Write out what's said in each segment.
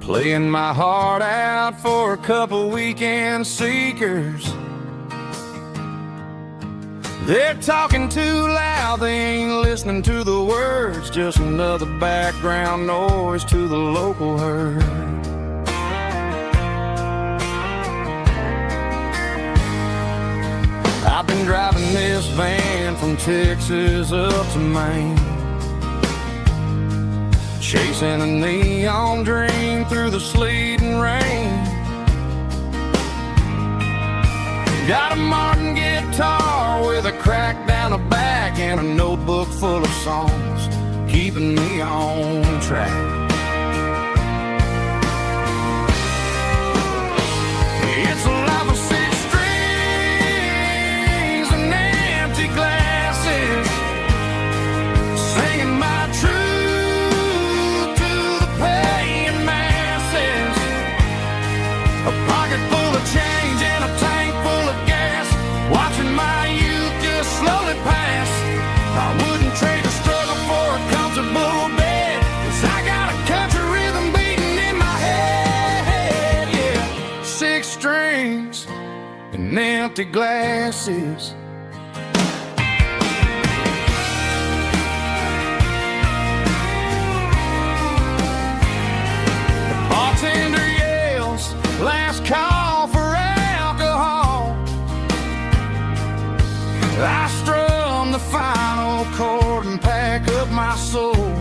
playing my heart out for a couple weekend seekers. They're talking too loud, they ain't listening to the words, just another background noise to the local herd. I've been driving this van from Texas up to Maine, chasing a neon dream through the sleet and rain. Got a Martin guitar with a crack down the back and a notebook full of songs, keeping me on track. It's a life of six strings and empty glasses, singing my truth to the paying masses. A pocket full of change and a tank full of gas, watching my youth just slowly pass. I wouldn't trade a struggle for a comfortable bed, 'cause I got a country rhythm beating in my head. Yeah, six strings and empty glasses. The bartender yells, last call for alcohol. I strum the final chord and pack up my soul.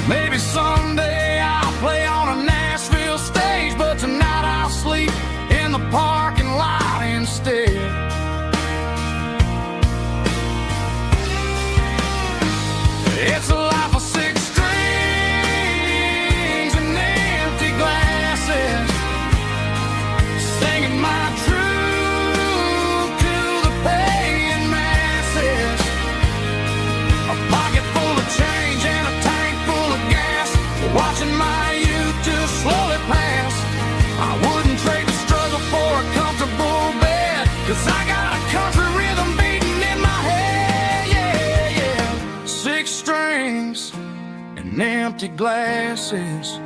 Maybe someday I'll play on a Nashville stage, but tonight I'll sleep in the parking lot instead. It's a life of six strings and empty glasses, singing my truth to the paying masses. A pocket full of change and a tank full of gas, watching my youth just slowly pass. I wouldn't trade the struggle for a comfortable bed, 'cause I got a country rhythm beating in my head. Yeah, yeah. Six strings and empty glasses.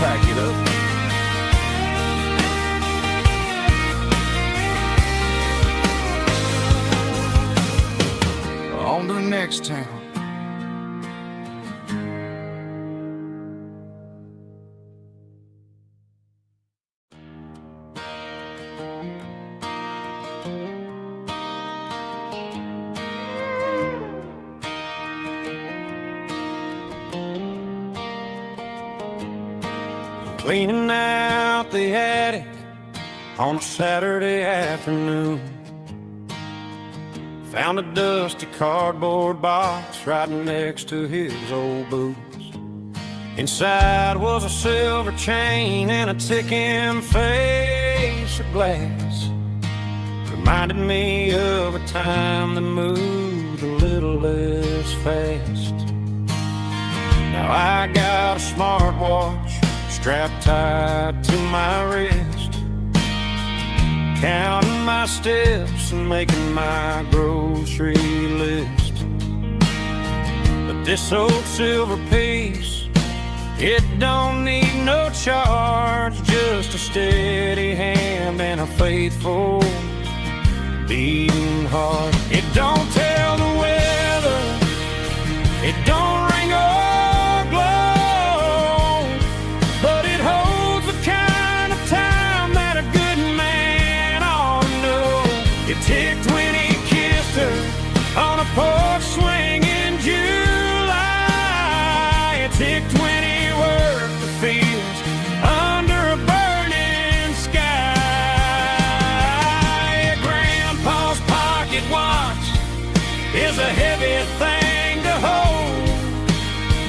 Pack it up. On to the next town. Cleaning out the attic on a Saturday afternoon, found a dusty cardboard box right next to his old boots. Inside was a silver chain and a ticking face of glass, reminded me of a time that moved a little less fast. Now I got a smartwatch strapped tight to my wrist, counting my steps and making my grocery list. But this old silver piece, it don't need no charge, just a steady hand and a faithful beating heart. It don't tell the weather, it don't ring or glow, but it holds the kind of time that a good man ought to know. It ticked when he kissed her on a porch swing in July. It ticked when he worked the fields under a burning sky. Grandpa's pocket watch is a heavy thing to hold,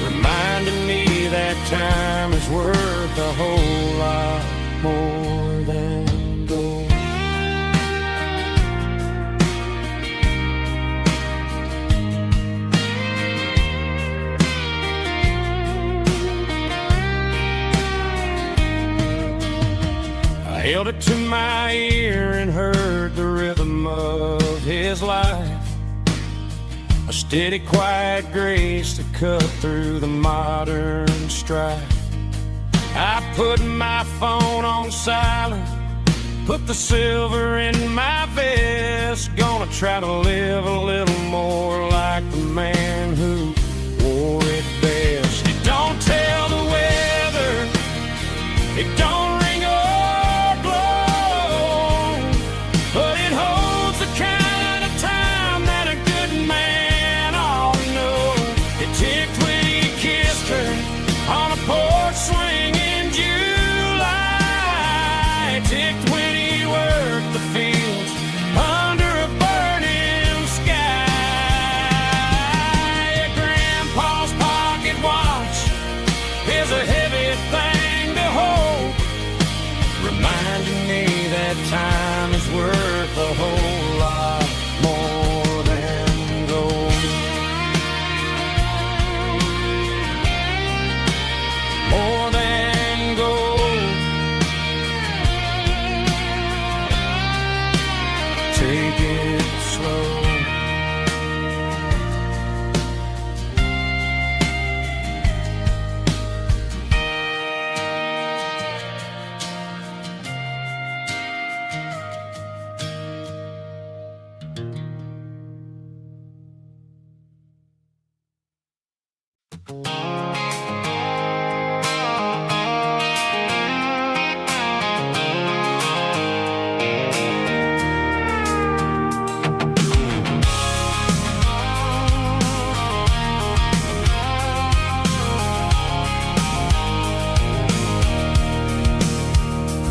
reminding me that time is worth a whole lot more than gold. I held it to my ear and heard the rhythm of his his life, a steady, quiet grace to cut through the modern strife. I put my phone on silent, put the silver in my vest. Gonna try to live a little more like the man who wore it best. It don't tell the weather, it don't ring or blow, but it holds the kind of time that a good man ought to know. It ticked when he kissed her on a porch swing in July. It ticked when he worked the fields under a burning sky. Yeah, Grandpa's pocket watch is a heavy thing to hold, reminding me that time is worth a whole lot more than gold. More than gold. Take it slow.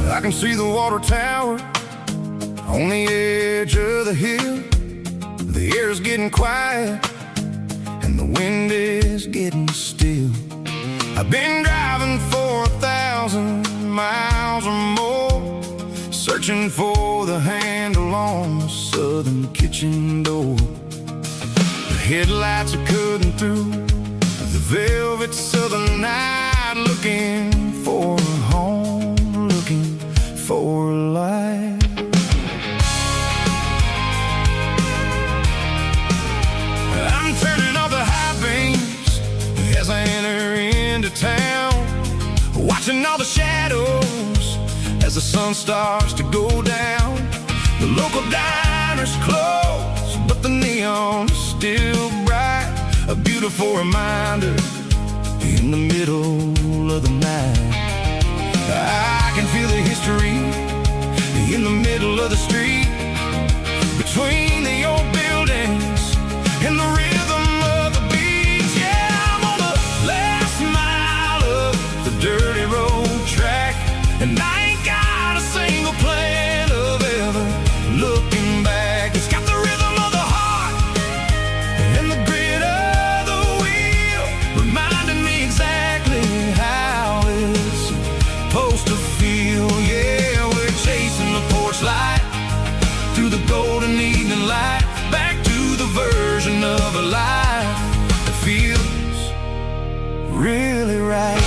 I can see the water tower on the edge of the hill. The air's getting quiet and the wind is getting still. I've been driving for 1,000 miles or more, searching for the handle on the southern kitchen door. The headlights are cutting through the velvet southern night, looking for a home, looking for life. I'm turning off the high beams as I enter into town, watching all the shadows as the sun starts to go down. The local diner's closed, but the neon is still bright, a beautiful reminder in the middle of the night. I can feel the history in the middle of the street, between the old buildings and the rhythm of the beats. Yeah, I'm on the last mile of the dirty road track, and I ain't got a single plan of ever looking back. It's got the rhythm of the heart and the grit of the wheel, reminding me exactly how it's supposed to feel. Yeah, we're chasing the porch light through the golden evening light, back to the version of a life that feels really right.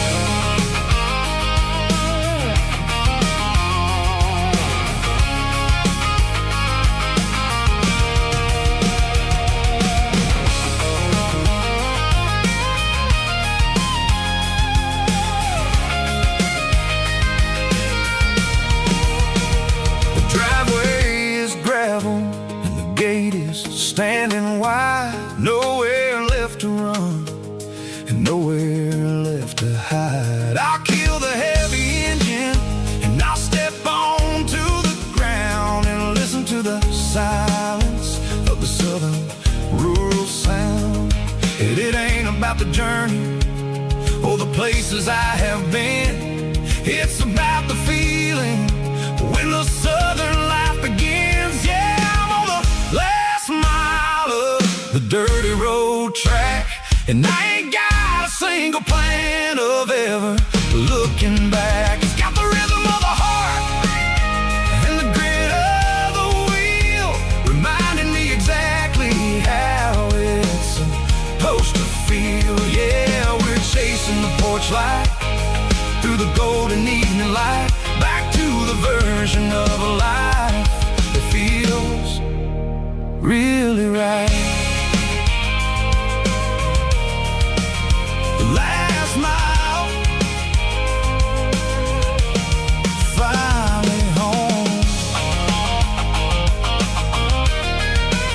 And the gate is standing wide, nowhere left to run and nowhere left to hide. I'll kill the heavy engine and I'll step onto the ground and listen to the silence of the southern rural sound. It ain't about the journey or the places I have been, it's about the feeling when the southern life begins. Yeah, I'm on the last mile of the dirty road track, and I ain't got a single plan of ever looking back. It's got the rhythm of the heart and the grit of the wheel, reminding me exactly how it's supposed to feel. Yeah, we're chasing the porch light through the golden evening light, back to the version of a life that feels real. really right. The last mile, finally home.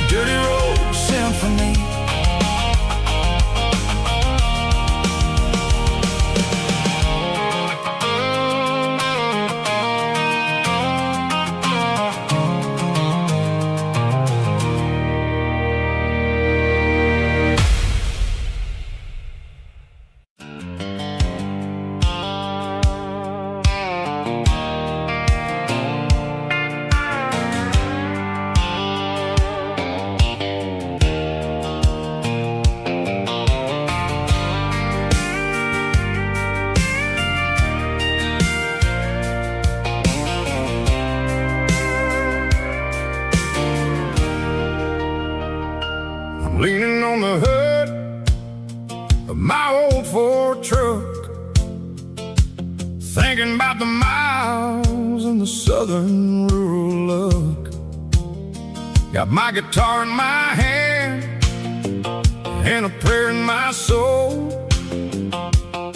Dirty road symphony. Leaning on the hood of my old Ford truck, thinking about the miles and the southern rural look. Got my guitar in my hand and a prayer in my soul,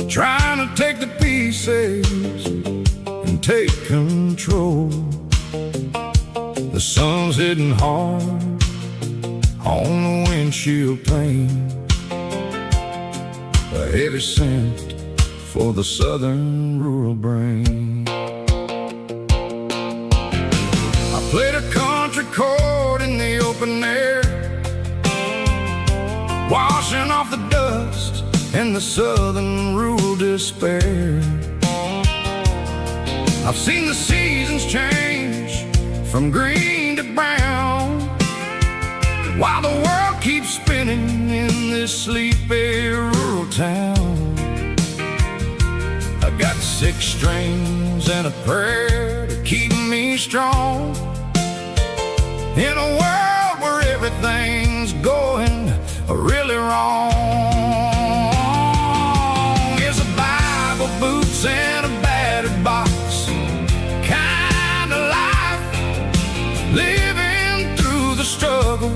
trying to take the pieces and take control. The sun's hitting hard on the windshield pane, a heavy scent for the southern rural brain. I played a country chord in the open air, washing off the dust and the southern rural despair. I've seen the seasons change from green to brown, while the world keeps spinning in this sleepy rural town. I got 6 strings and a prayer to keep me strong, in a world where everything's going really wrong. It's a Bible, boots, and a battered box kind of life, living through the struggle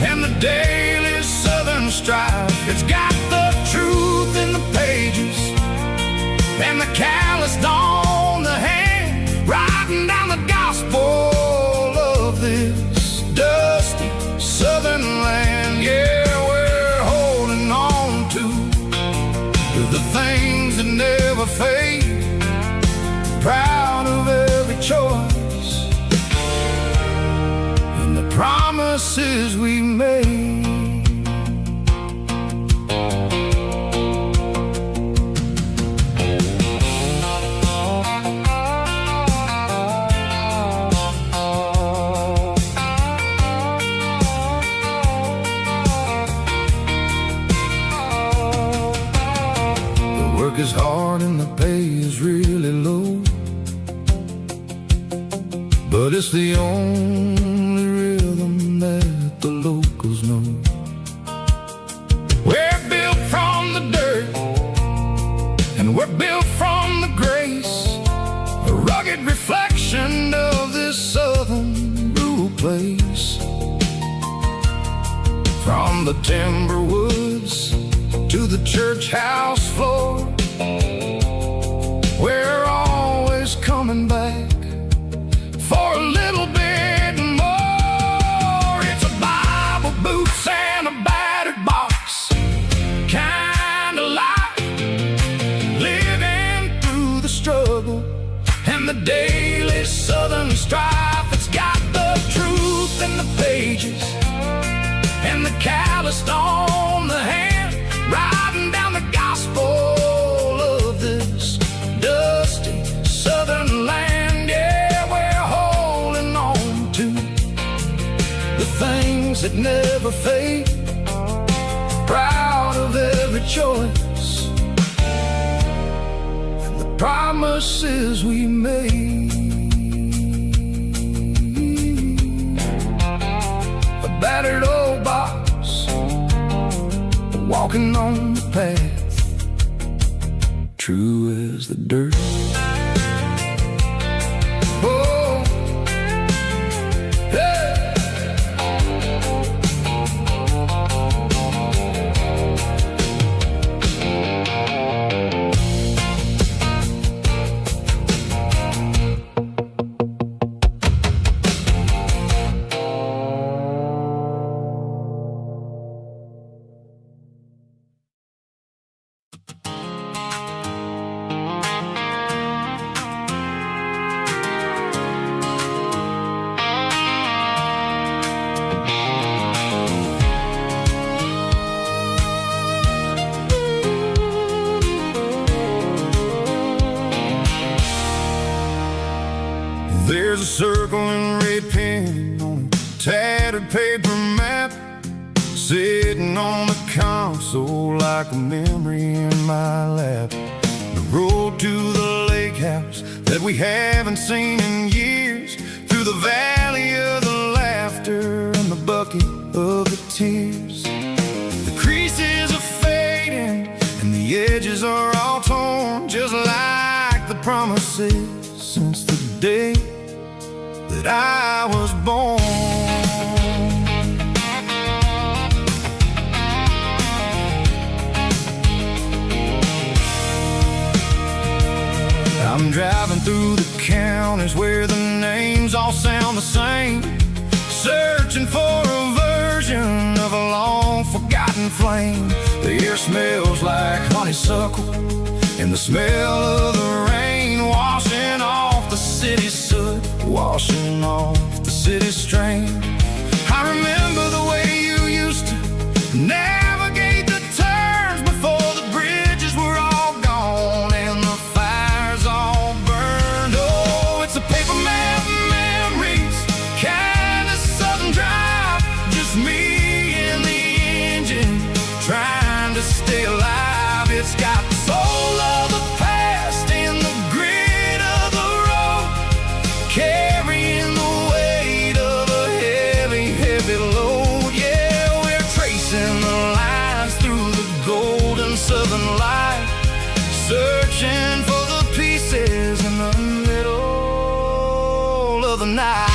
and the daily southern strife. It's got the truth in the pages and the calloused on the hand, writing down the gospel of this dusty southern land. Yeah, we're holding on to the things that never fade, proud of every choice and the promises we made. The work is hard and the pay is really low, but it's the only rhythm that the locals know. We're built from the dirt and we're built from the grace, a rugged reflection of this southern rural place. From the timber woods to the church house floor, we're always coming back for a little bit more. It's a Bible, boots, and a battered box kind of life, living through the struggle and the daily southern strife. It's got the truth in the pages and the calloused on the hand, writing down the gospel of this dusty southern land. Yeah, we're holding on to the things that never fade, proud of every choice and the promises we made. A battered old box, walking on the path, true as the dirt. Oh, hey. tattered paper map sitting on the console like a memory in my lap. The road to the lake house that we haven't seen in years, through the valley of the laughter and the bucket of the tears. The creases are fading and the edges are all torn, just like the promises since the day that I was born. I'm driving through the counties where the names all sound the same, searching for a version of a long-forgotten flame. The air smells like honeysuckle, and the smell of the rain washing off the city's soot, washing off the city's strain. I remember the way you used to navigate the turns before the bridges were all gone and the fires all burned. Oh, it's a paper map memories, kind of southern drive, just me and the engine trying to stay alive. It's got the soul of the past and the grit of the road, carrying the weight of a heavy, heavy load. Yeah, we're tracing the lines through the golden southern light, searching for the pieces in the middle of the night.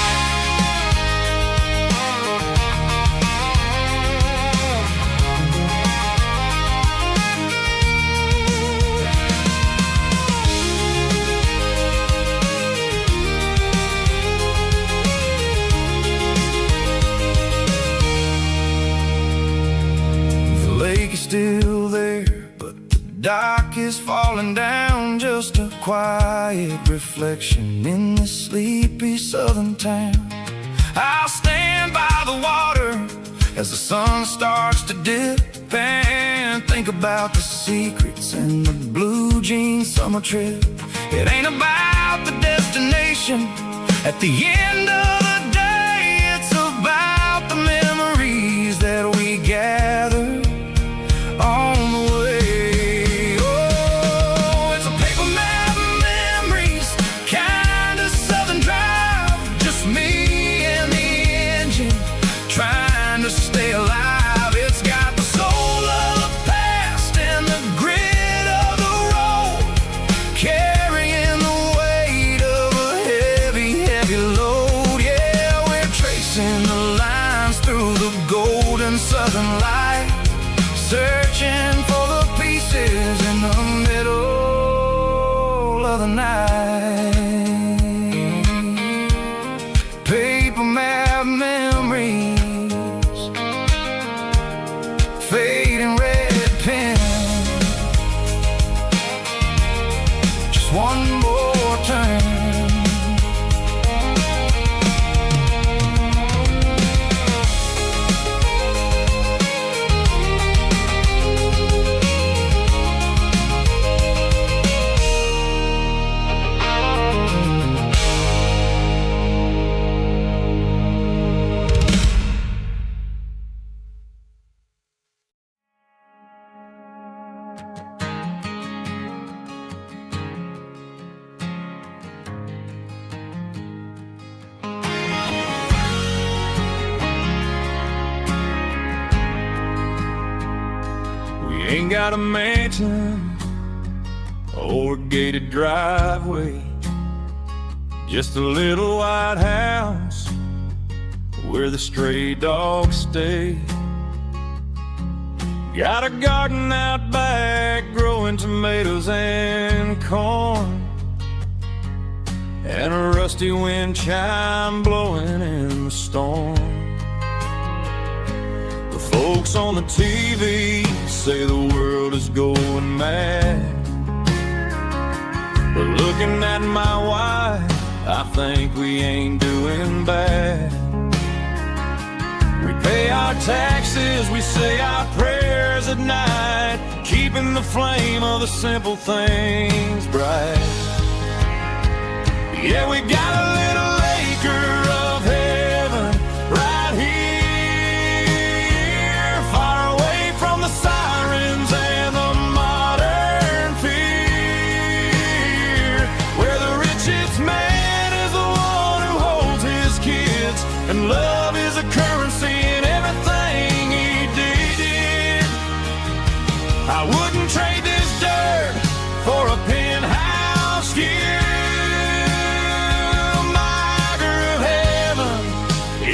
The lake is still there, but the dock is falling down, just a quiet reflection in this sleepy southern town. I'll stand by the water as the sun starts to dip and think about the secrets in the blue jean summer trip. It ain't about the destination at the end of the day, it's about the memories that we gather on the way. Oh, it's a paper map memories, kind of southern drive, just me and the engine trying to stay alive. It's got the soul of the past and the grit of the road, carrying the weight of a heavy, heavy load. Yeah, we're tracing the lines through the golden southern light, searching for the pieces in the middle of the night. Paper map memories, fading red pen, just one more turn. Ain't got a mansion or a gated driveway, just a little white house where the stray dogs stay. Got a garden out back growing tomatoes and corn, and a rusty wind chime blowing in the storm. The folks on the TV say the world is going mad, but looking at my wife, I think we ain't doing bad. We pay our taxes, we say our prayers at night, keeping the flame of the simple things bright. Yeah, we got a little acre of heaven right here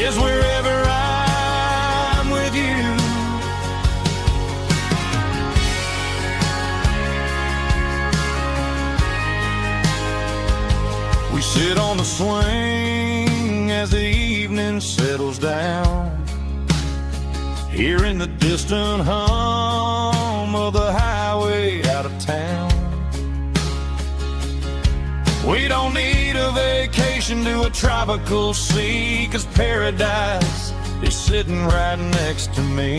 is wherever I'm with you. We sit on the swing as the evening settles down, hearing the distant hum of the highway out of town. We don't need a vacation to a tropical sea, 'cause paradise is sitting right next to me.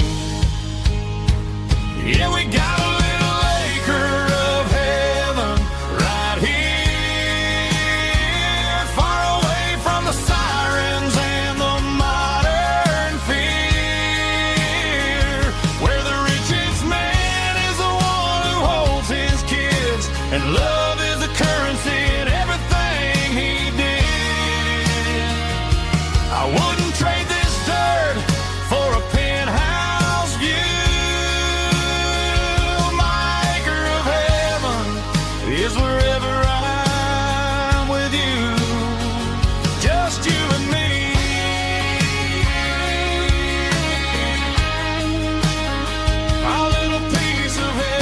Yeah, we got a little acre of heaven right here, far away from the sirens and the modern fear, where the richest man is the one who holds his kids, and love is the currency in everything he did. I wouldn't trade this dirt for a penthouse view. My acre of heaven is wherever I'm with you, just you and me. Our little piece of heaven.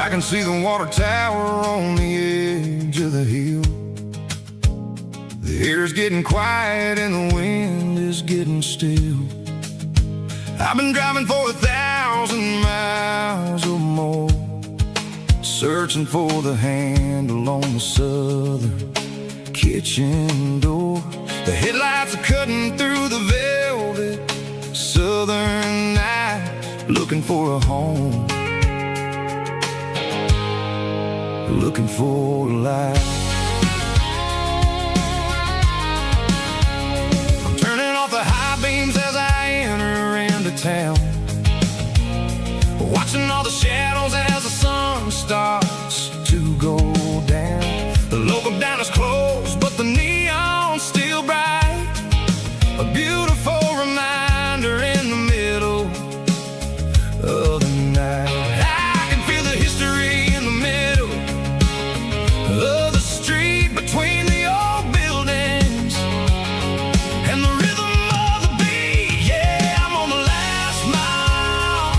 I can see the water tower on the edge of the hill. The air's getting quiet and the wind is getting still. I've been driving for 1,000 miles or more, searching for the handle on the southern kitchen door. The headlights are cutting through the velvet southern night, looking for a home, looking for a light. I'm turning off the high beams as I enter into town, watching all the shadows as the sun starts to go down. The local diner's closed, but the neon's still bright, a beautiful reminder in the middle of the night. I can feel the history in the middle of the street, between the old buildings and the rhythm of the beat. Yeah, I'm on the last mile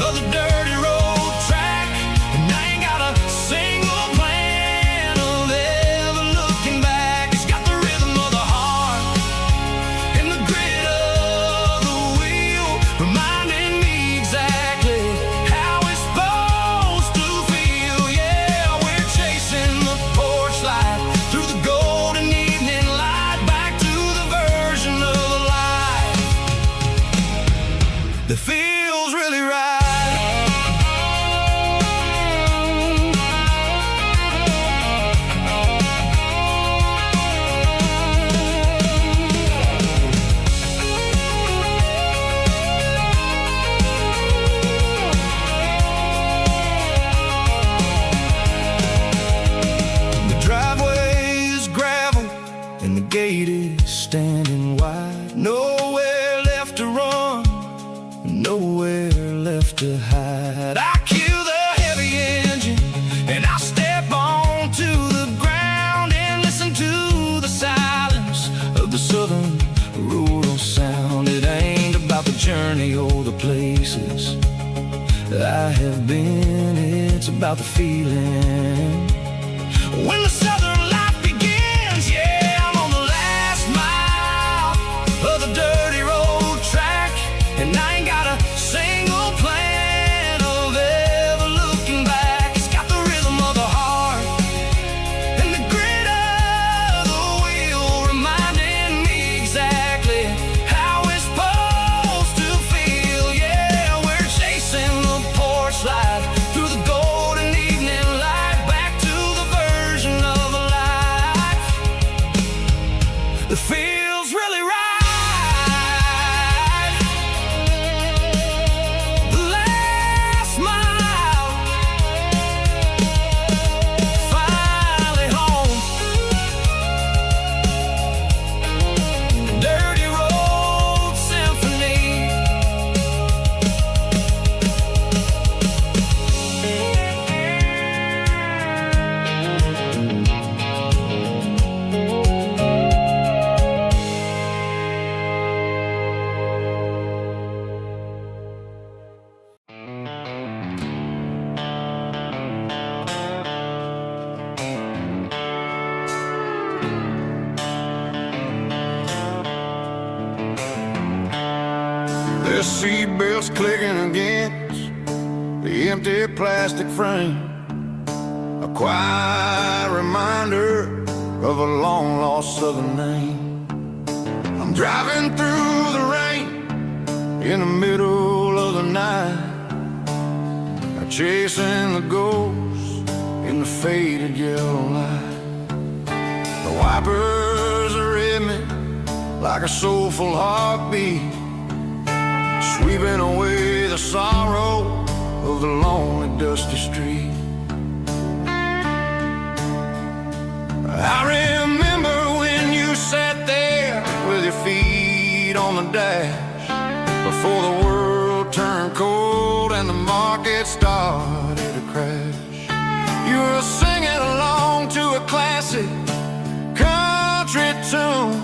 of the dirty road track, and I ain't got a single plan of ever looking back. It's got the rhythm of the heart and the grit of the wheel, reminding me exactly how it's supposed to feel. Yeah, we're chasing the porch light through the golden evening light, back to the version of a life that feels really right. The driveway is gravel and the gate is standing wide. Nowhere left to run, nowhere left to hide. I kill the heavy engine and I step onto the ground and listen to the silence of the southern rural sound. It ain't about the journey or the places I have been, it's about the feeling when the southern life begins. Yeah, I'm on the last mile of the dirty road track, and I ain't got a single plan of ever looking back. It's got the rhythm of the heart and the grit of the that feels really right. The last mile, finally home. Dirty road symphony. The seatbelts clicking against the empty plastic frame, a quiet reminder of a long-lost southern name. I'm driving through the rain in the middle of the night, chasing the ghost in the faded yellow light. The wipers are in me like a soulful heartbeat, sweeping away the sorrow of the lonely, dusty street. I remember when you sat there with your feet on the dash, before the world turned cold and the market started to crash. You were singing along to a classic country tune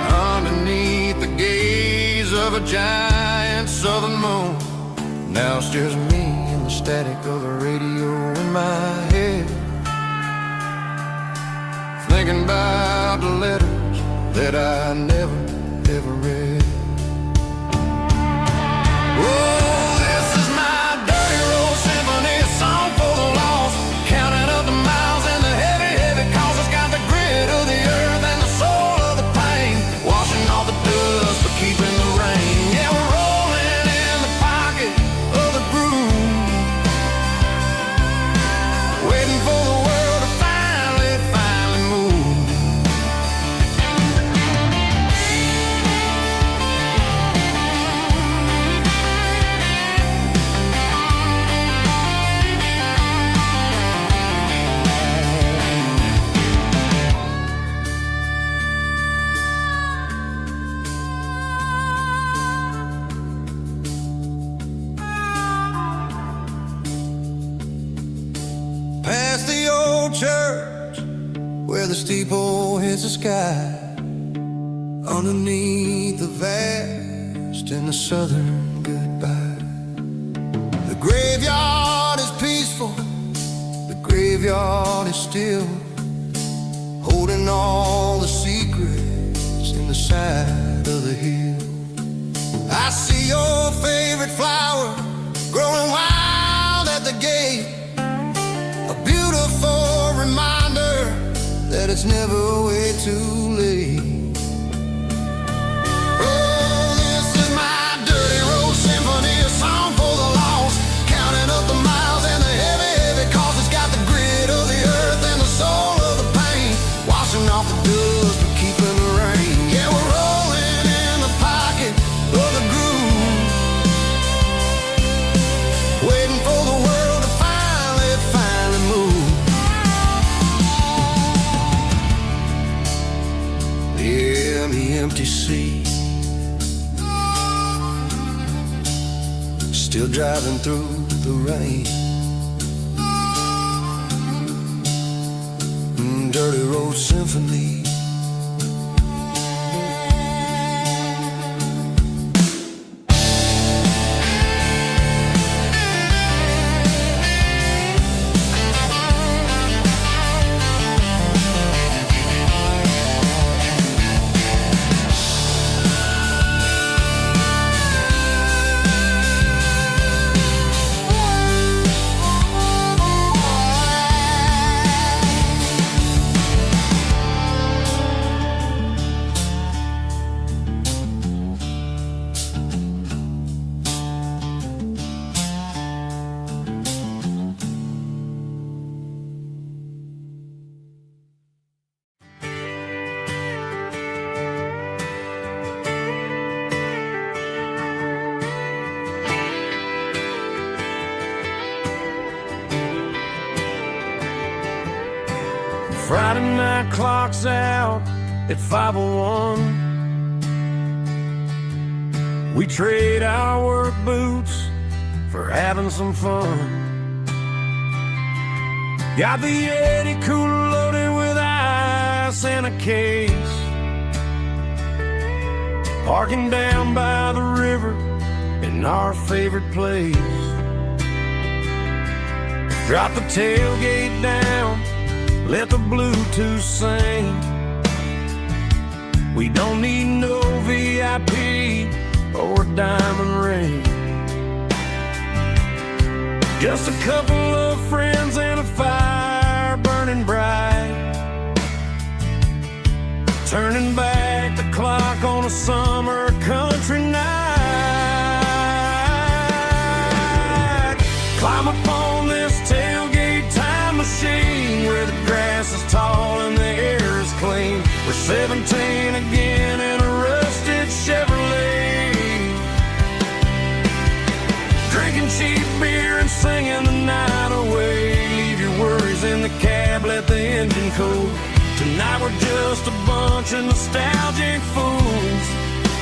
underneath the gaze of a giant southern moon. Now it's just me and the static of the radio in my head, thinking about the letters that I never, ever read. Oh, this is my dirty road symphony, a song for the lost, counting up the miles and the heavy, heavy calls. It's got the grit of the earth and the soul of the pain, washing off the dust but keeping the rain. Yeah, we're rolling in the pocket of the groove, waiting for the world to finally move. Past the old church where the steeple hits the sky, underneath the vast and the southern goodbye. The graveyard is peaceful, the graveyard is still, holding all the secrets in the side of the hill. I see your favorite flower growing wild at the gate, a beautiful reminder that it's never way too late. Oh, this is my dirty road symphony, a song for the lost, counting up the miles and the heavy, heavy calls. It's got the grit of the earth and the soul of the pain, washing off the dust but keeping the rain. Yeah, we're rolling in the pocket of the groove, waiting for the world to finally move. Yeah, the empty sea, still driving through the rain. Dirty road symphony. night clock's out at 5:01. We trade our work boots for having some fun. Got the Yeti cooler loaded with ice in a case, parking down by the river in our favorite place. Drop the tailgate down, let the Bluetooth sing. We don't need no VIP or a diamond ring. Just a couple of friends and a fire burning bright, turning back the clock on a summer country night. Climb up on this tailgate time machine where the grass is tall and the air is clean. We're 17 again in a rusted Chevrolet, drinking cheap beer and singing the night away. Leave your worries in the cab, let the engine cool. Tonight we're just a bunch of nostalgic fools,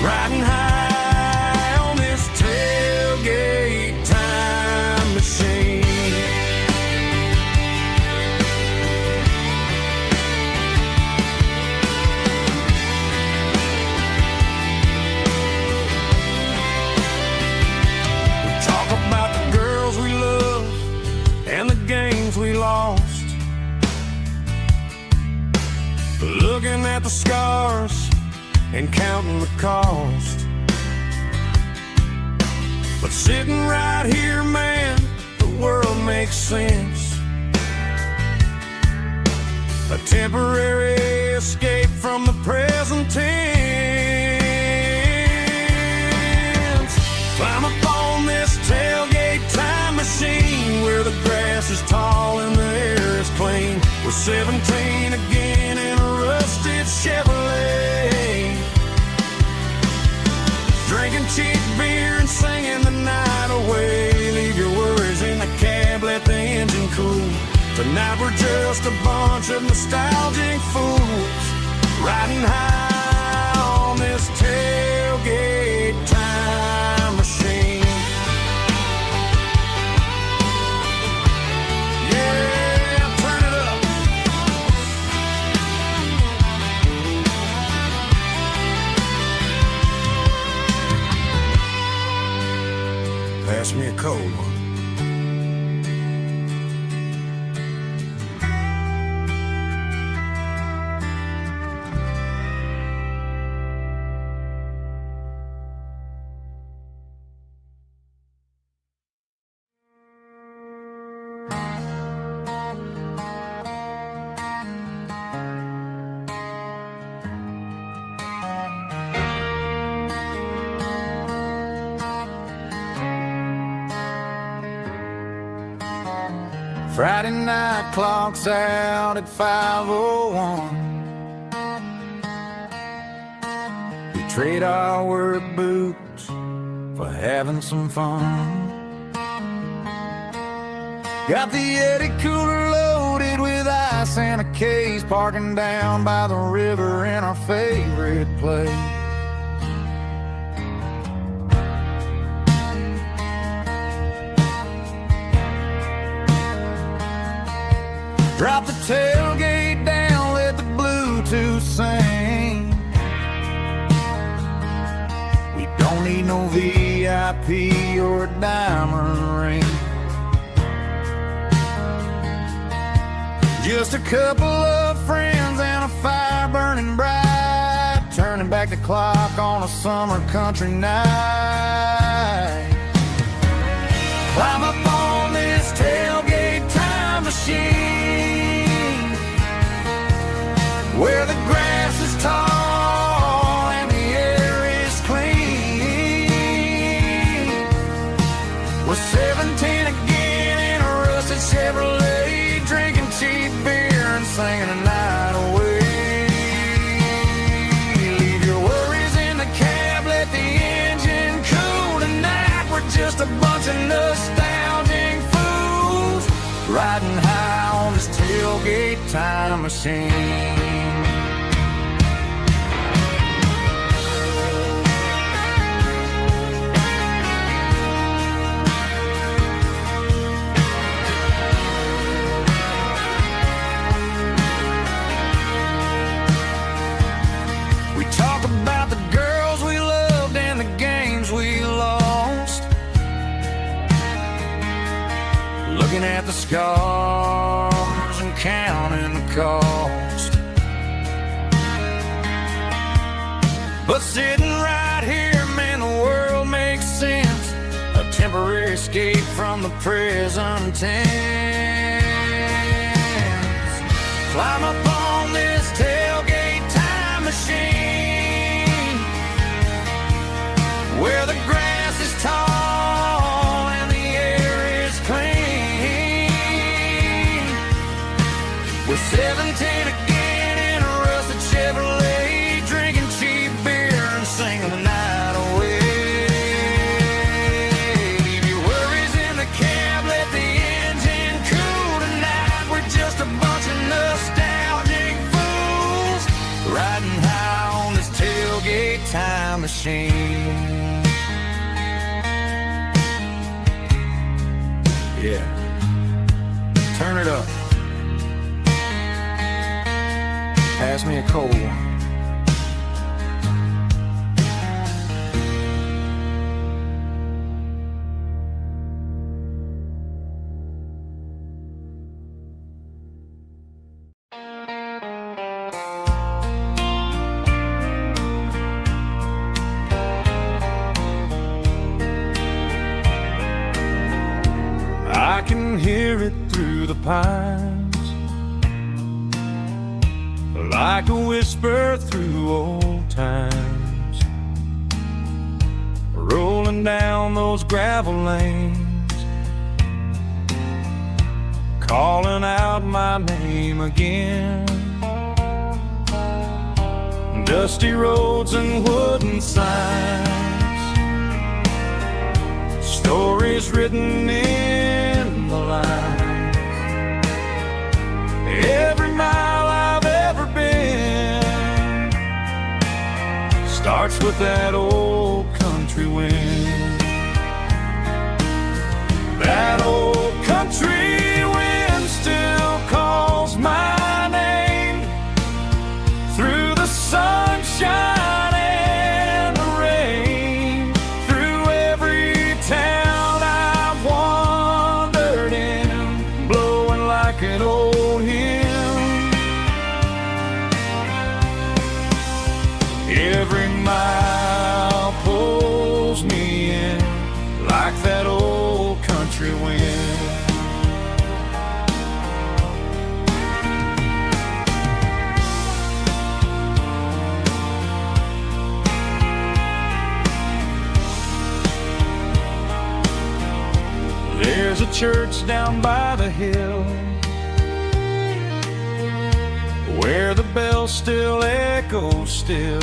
riding high on this tailgate time machine. We talk about the girls we love and the games we lost, looking at the scars and counting the cost. But sitting right here, man, the world makes sense. A temporary escape from the present tense. Climb up on this tailgate time machine where the grass is tall and the air is clean. We're 17 again in a rusted Chevrolet, drinking cheap beer and singing the night away. Leave your worries in the cab, let the engine cool. Tonight we're just a bunch of nostalgic fools, riding high on this tailgate time machine. Pass me a cold one. Friday night clock's out at 5:01. We trade our work boots for having some fun. Got the Yeti cooler loaded with ice and a case, parking down by the river in our favorite place. Drop the tailgate down, let the Bluetooth sing. We don't need no VIP or a diamond ring. Just a couple of friends and a fire burning bright, turning back the clock on a summer country night. Climb up on this tailgate time machine where the grass is tall and the air is clean. We're 17 again in a rusted Chevrolet, drinking cheap beer and singing the night away. Leave your worries in the cab, let the engine cool. Tonight we're just a bunch of nostalgic fools, riding high on this tailgate tailgate time machine. Looking at the scars and counting the cost. But sitting right here, man, the world makes sense. A temporary escape from the present tense. Climb up on this tailgate time machine, where the grass is tall and the air is clean. We're 17 again in a rusted Chevrolet, drinking cheap beer and singing the night away. Leave your worries in the cab, let the engine cool tonight. We're just a bunch of nostalgic fools, riding high on this tailgate time machine. Yeah, turn it up. Pass me a cold one. I can hear it through the pines, like a whisper through old times, rolling down those gravel lanes, calling out my name again. Dusty roads and wooden signs, stories written in the lines. Every mile I've ever been starts with that old country wind. That old country wind still calls my name through the sunshine and the rain, through every town I've wandered in, blowing like an old hymn. Every mile pulls me in like that old country wind. There's a church down by the hill where the bell still echoes still.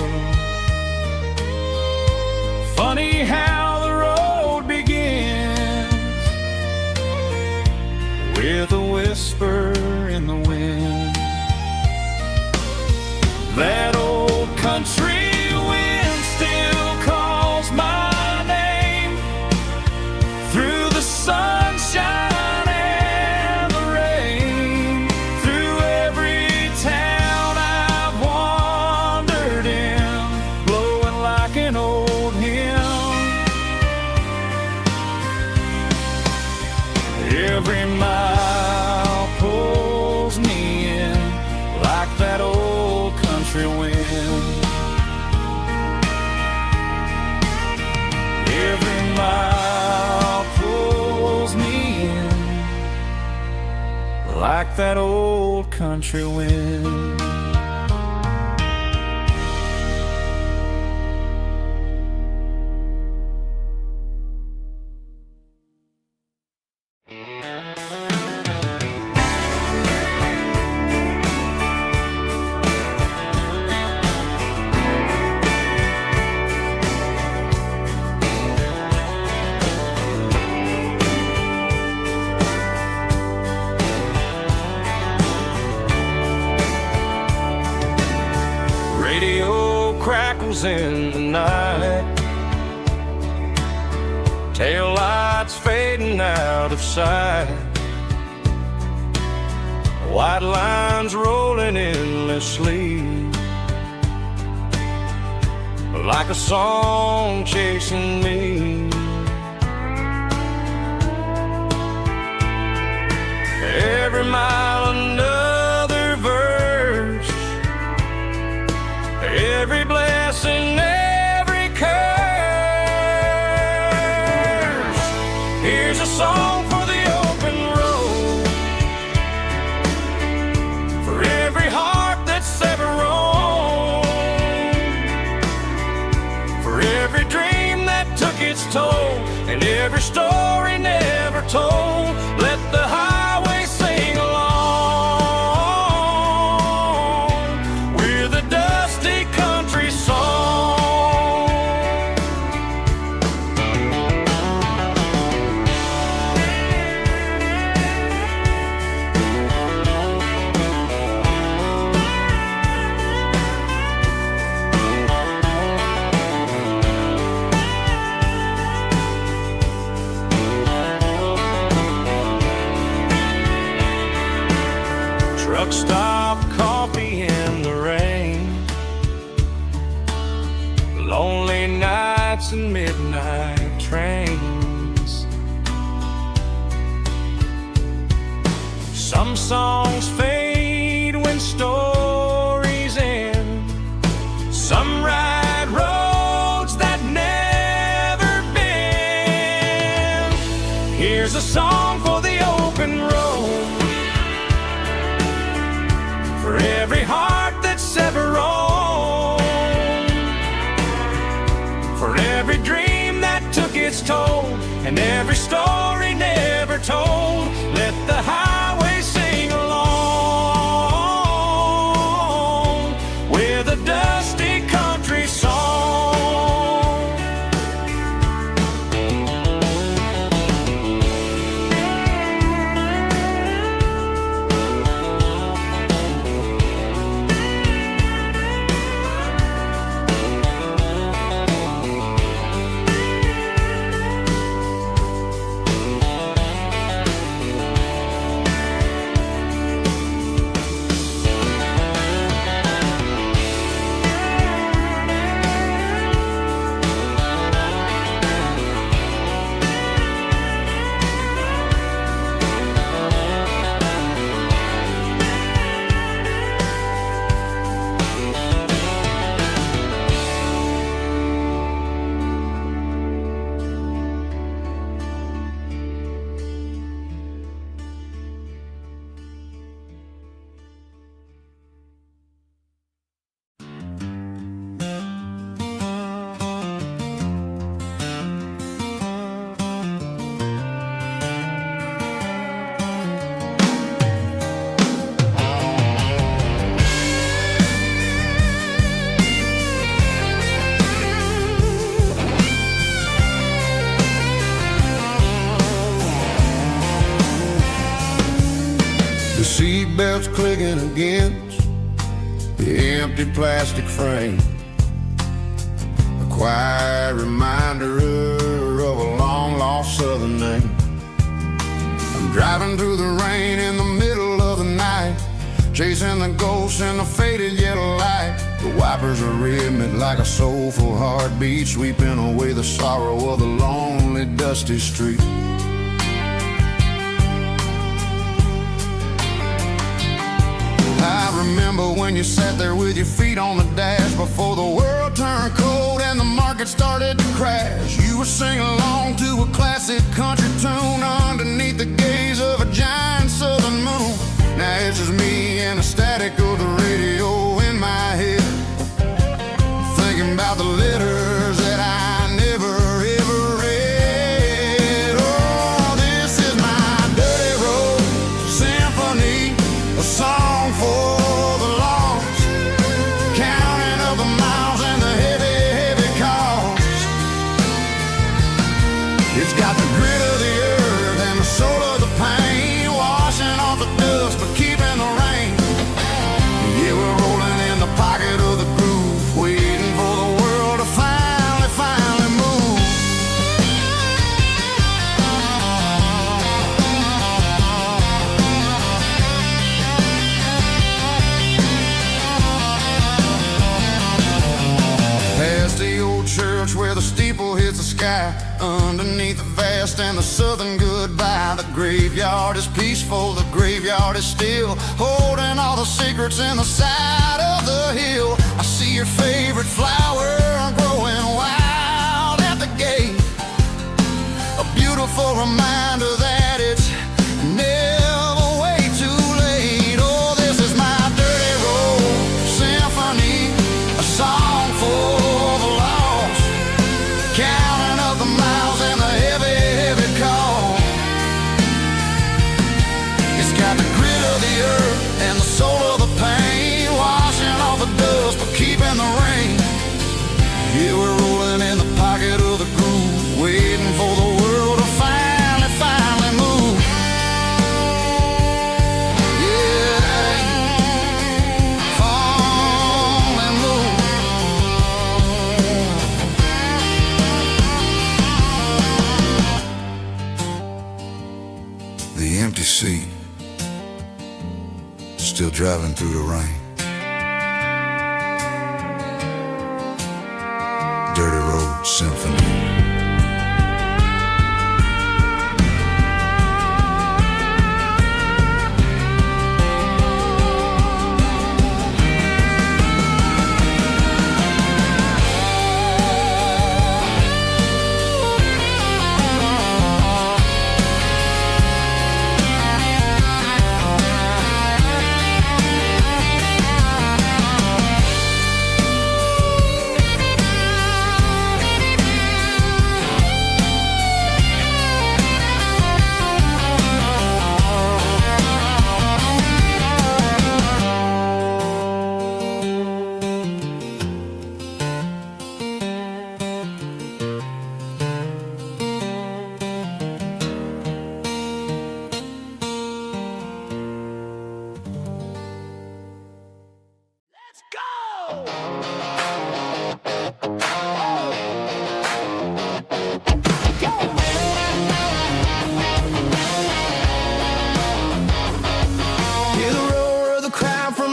Funny how the road begins with a whisper in the wind. That old country wind still calls my name through the sunshine and the rain, through every town I've wandered in, blowing like an old hymn. Every mile pulls me in like that old country wind. Every mile pulls me in like that old country wind. radio crackles in the night, tail lights fading out of sight, white lines rolling endlessly, like a song chasing me. Every mile another verse, every blessing, every curse. Here's a song for the open road, for every heart that's ever roamed, for every dream that took its toll, and every story never told. Let the highway sing along with a dusty country song. Truck stop, coffee in the rain, lonely nights and midnight trains. Some songs fade when stories end, some ride roads that never bend. Here's a song for the open road, for every heart that's ever roamed, for every dream that took its toll, and every story never told. Let the highway sing along with a dusty country song. The seatbelt's clicking against the empty plastic frame, a quiet reminder of a long-lost southern name. I'm driving through the rain in the middle of the night, chasing the ghosts in the faded yellow light. The wipers are rhythmic like a soulful heartbeat, sweeping away the sorrow of the lonely, dusty street. I remember when you sat there with your feet on the dash, before the world turned cold and the market started to crash. You were singing along to a classic country tune underneath the gaze of a giant southern moon. Now it's just me and the static of the radio in my head, thinking about the letters that I never ever read. Oh, this is my dirty road symphony, a song for the lost, counting up the miles and the heavy, heavy cost. It's got the grit of the earth and the soul of the pain, washing off the dust but keeping the rain. Yeah, we're rolling sky, underneath the vast and the southern goodbye. The graveyard is peaceful, the graveyard is still, holding all the secrets in the side of the hill. I see your favorite flower growing wild at the gate, a beautiful reminder that it's never way too late. Oh, this is my dirty road symphony, a song for the lost, counting up the miles and the heavy, heavy call. It's got the grit of the earth and the soul of the pain, washing off the dust but keeping the rain. Yeah, we're rolling in the pocket of the groove, waiting for the world to finally move. Yeah, finally move. The empty seat, still driving through the rain. Dirty Road Symphony.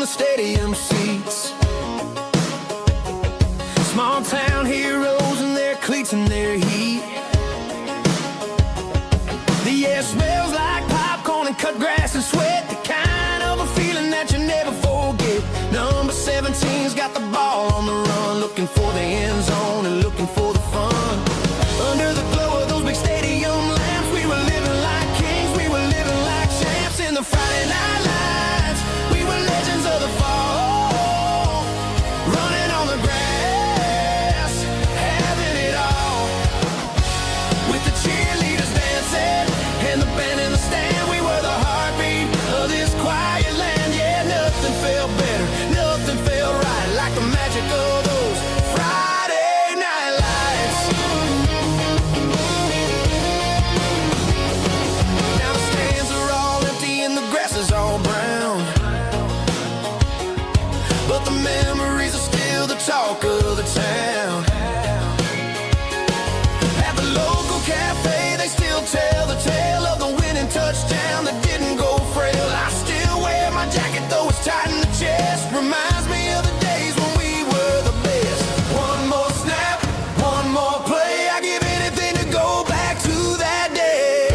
Stadium seats, small town heroes in their cleats and their heat. The air smells like popcorn and cut grass and sweat, the kind of a feeling that you never forget. Number 17's got the ball on the run, looking for the end zone and looking for the fun. Under the glow of those big stadium lamps, we were living like kings, we were living like champs in the Friday night lights. We were legends of the fall, running on the grass, having it all. With the cheerleaders dancing and the band in the stand, we were the heartbeat of this quiet land. Yeah, nothing felt better, nothing felt right like the magic of those Friday night lights. Now the stands are all empty and the grass is all brown, but the memories are still the talk of the town. At the local cafe, they still tell the tale of the winning touchdown that didn't go frail. I still wear my jacket though it's tight in the chest, reminds me of the days when we were the best. One more snap, one more play, I give anything to go back to that day.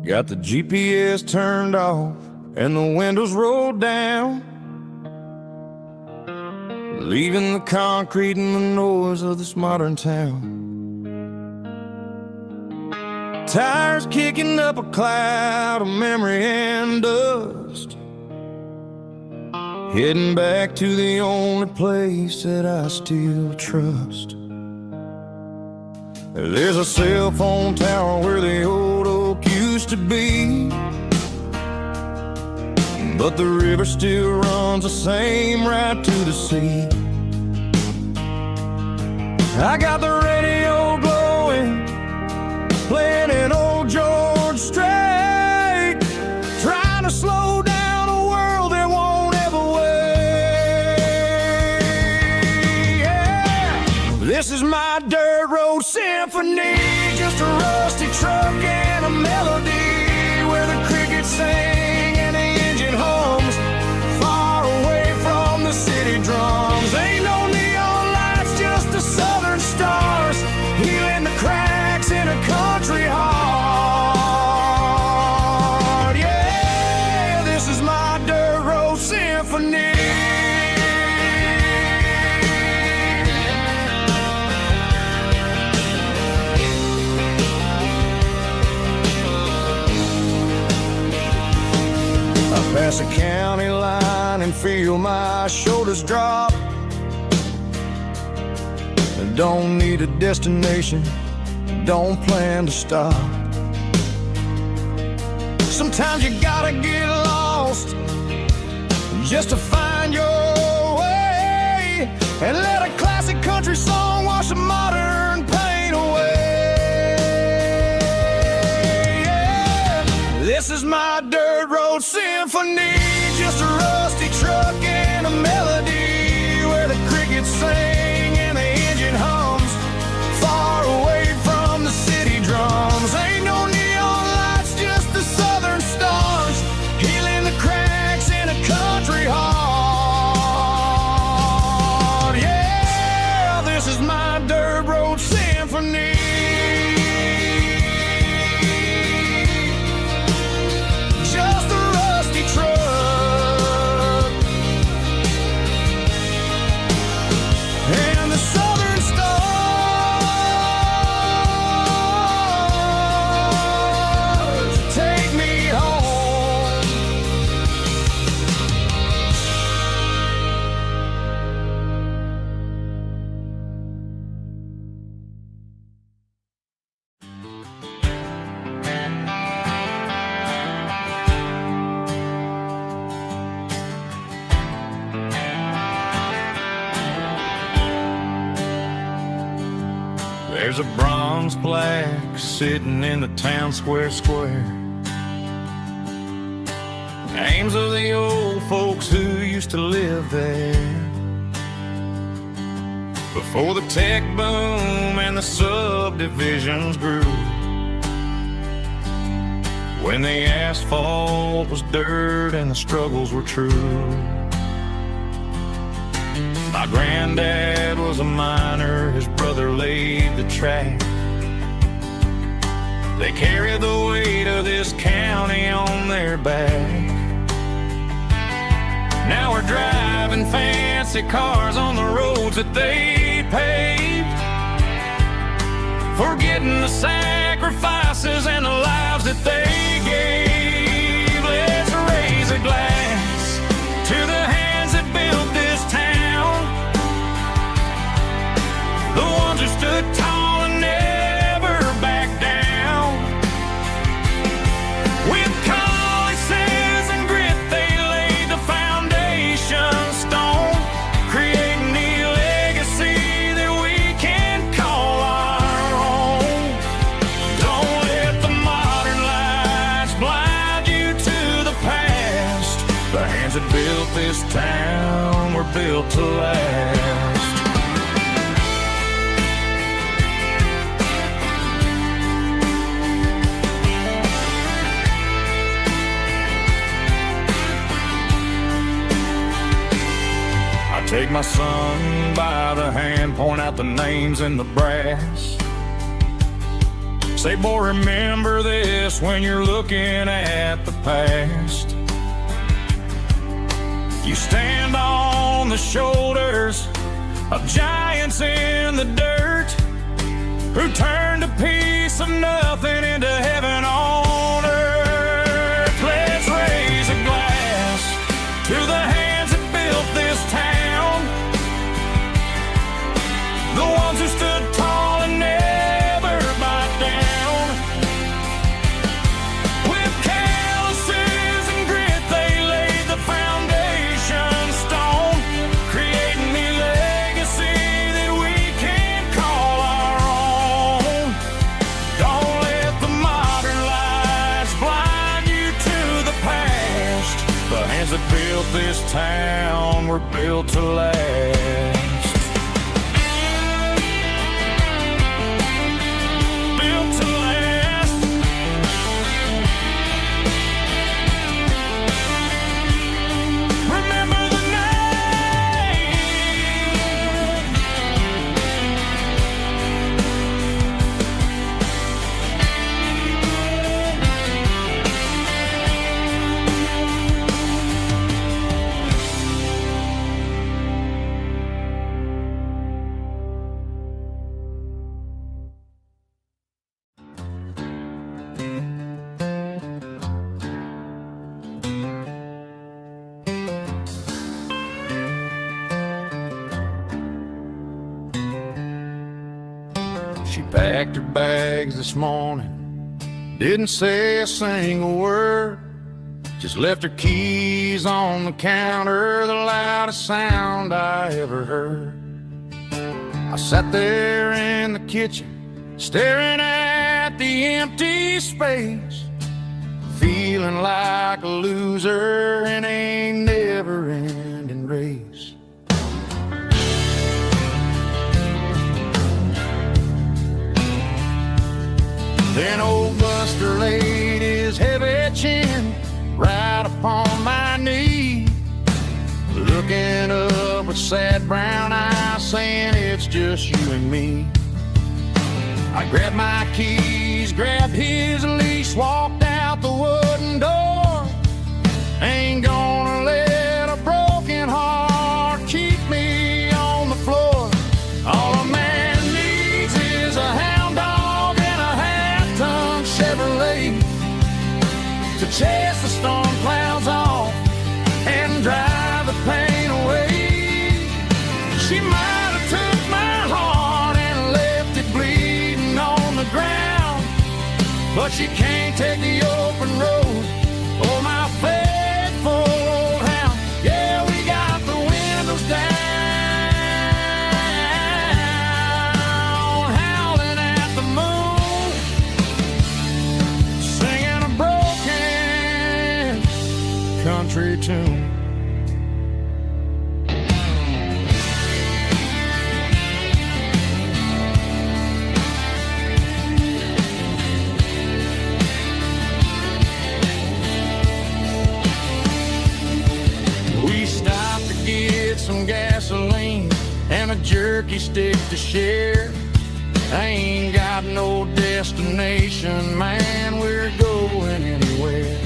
Got the GPS turned off and the windows rolled down, leaving the concrete and the noise of this modern town. Tires kicking up a cloud of memory and dust, heading back to the only place that I still trust. There's a cell phone tower where the old oak used to be, but the river still runs the same right to the sea. I got the radio glowing, playing an old George Strait, trying to slow down a world that won't ever wait. Yeah. This is my dirt road symphony, just a rusty truck and a melody where the crickets sing and the engine hums, far away from the city drums. Ain't no neon lights, just the southern stars, healing the cracks in a country heart. Yeah, this is my dirt road symphony. Pass a county line and feel my shoulders drop. Don't need a destination, don't plan to stop. Sometimes you gotta get lost just to find your way, and let a classic country song wash a modern pain away. Yeah. This is my dirt road symphony, just a rusty truck and a melody where the crickets sing and the engine hums, far away from the city drums. Ain't no neon lights, just the southern stars, healing the cracks in a country heart. Yeah, this is my dirt road symphony. Just a rusty truck and the southern stars take me home. There's a bronze plaque sitting in the town square. Names of the old folks who used to live there before the tech boom and the subdivisions grew, when the asphalt was dirt and the struggles were true. My granddad was a miner, his brother laid the track. They carried the weight of this county on their back. Now we're driving fancy cars on the roads that they paved, forgetting the sacrifices and the lives that they gave. Let's raise a glass to the hands that built this town, the ones who stood tall and never backed down. With calluses and grit, they laid the foundation stone, creating the legacy that we can call our own. Don't let the modern lights blind you to the past. The hands that built this town were built to last. Take my son by the hand, point out the names in the brass, Say, boy, remember this when you're looking at the past. You stand on the shoulders of giants in the dirt who turned a piece of nothing into heaven on earth. Let's raise a glass to the hands that built this town, the ones who stood tall and never backed down. With calluses and grit, they laid the foundation stone, creating the legacy that we can call our own. Don't let the modern lights blind you to the past. The hands that built this town were built to last. She packed her bags this morning, didn't say a single word, just left her keys on the counter, the loudest sound I ever heard. I sat there in the kitchen, staring at the empty space, feeling like a loser in a never-ending race. Then old Buster laid his heavy chin right upon my knee, looking up with sad brown eyes, saying it's just you and me. I grabbed my keys, grabbed his leash, walked out the wooden door. Ain't gonna let a broken heart keep me on the floor. All a man needs is a hound dog and a half-ton Chevrolet to chase the storm clouds off and drive the pain away. She might have took my heart and left it bleeding on the ground, but she can't take the open road or my faithful old hound. Yeah, we got the windows down, howling at the moon, singing a broken country tune. We stopped to get some gasoline and a jerky stick to share. I ain't got no destination, man, we're going anywhere.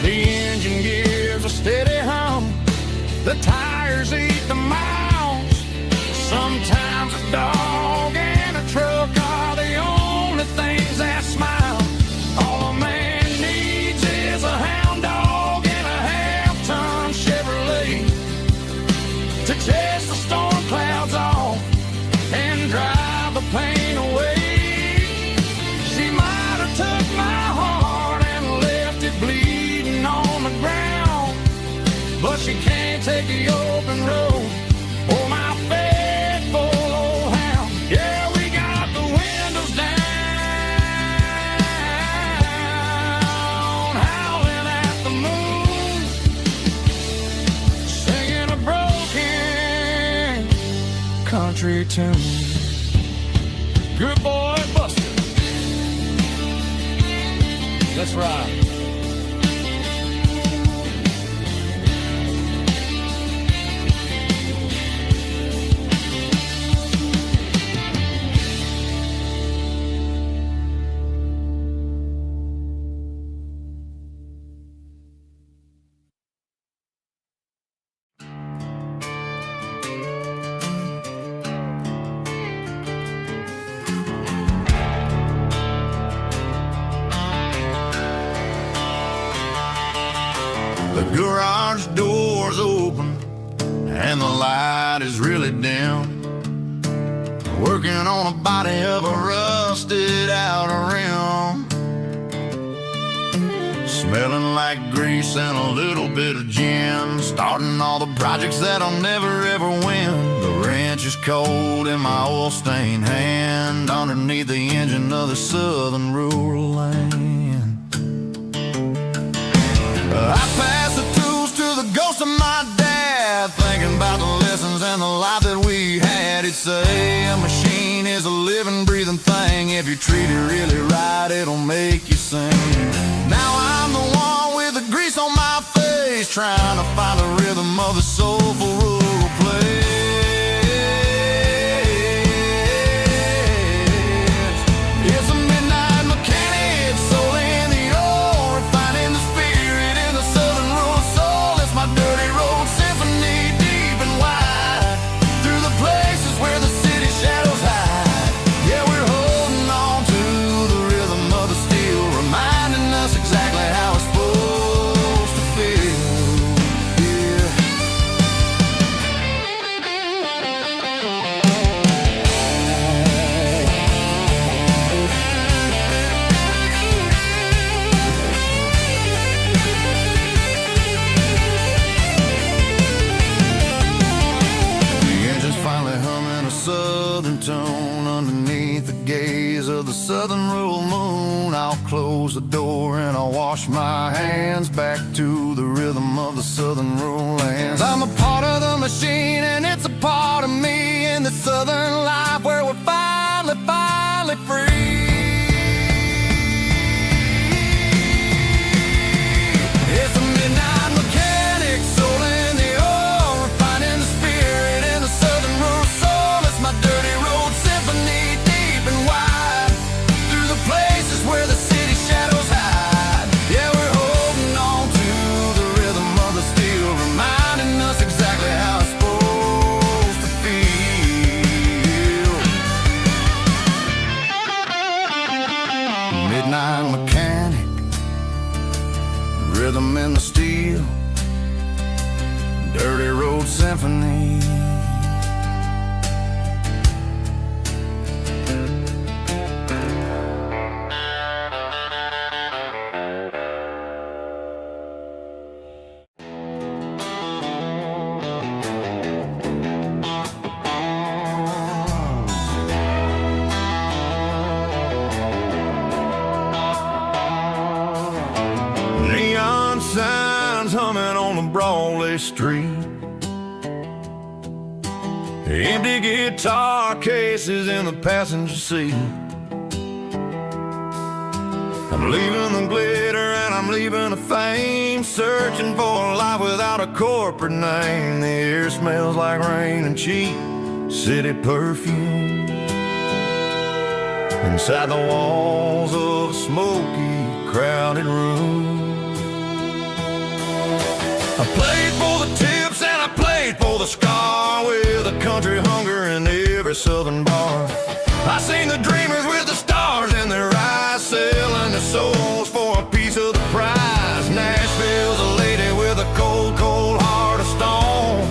The engine gives a steady hum, the tires eat the miles. Sometimes a dog and a truck are the only things that smile. All a man needs is a hound dog and a half-ton Chevrolet to chase the storm clouds off and drive the pain away. She might have took my heart and left it bleeding on the ground, but she can't take the open road or my faithful old hound. Yeah, we got the windows down, howling at the moon, singing a broken country tune. Good boy, Buster. Let's ride. Garage doors open and the light is really dim. Working on a body of a rusted out rim. Smelling like grease and a little bit of gin. Starting all the projects that I'll never ever win. The wrench is cold in my oil-stained hand, underneath the engine of the southern rural land. I pass the tools to the ghost of my dad, thinking about the lessons and the life that we had. He'd say a machine is a living, breathing thing. If you treat it really right, it'll make you sing. Now I'm the one with the grease on my face, trying to find the rhythm of the soulful rural place. It's a midnight mechanic, soul in the ore, refining the spirit in the southern rural soul. It's my dirty road symphony, deep and wide, through the places where the city shadows hide. Yeah, we're holding on to the rhythm of the steel, reminding us exactly how it's supposed to feel. Yeah. The engine's finally humming a southern tone underneath the gaze of the southern rural moon. I'll close the door and I'll wash my hands, back to the rhythm of the southern rural lands. I'm a part of the machine and it's a part of me, in the southern life where we're finally free. It's a midnight mechanic, soul in the ore, refining the spirit in the southern rural soul. It's my dirty road symphony, deep and wide, through the places where the city shadows hide. Yeah, we're holding on to the rhythm of the steel, reminding us exactly how it's supposed to feel. Midnight mechanic, rhythm in the steel, dirty road symphony. Neon signs humming on the Broadway street, empty guitar cases in the passenger seat. I'm leaving the glitter and I'm leaving the fame, searching for a life without a corporate name. The air smells like rain and cheap city perfume, inside the walls of a smoky, crowded room. I played for the tips and I played for the scar, with a country hunger in every southern bar. I seen the dreamers with the stars in their eyes, selling their souls for a piece of the prize. Nashville's a lady with a cold, cold heart of stone.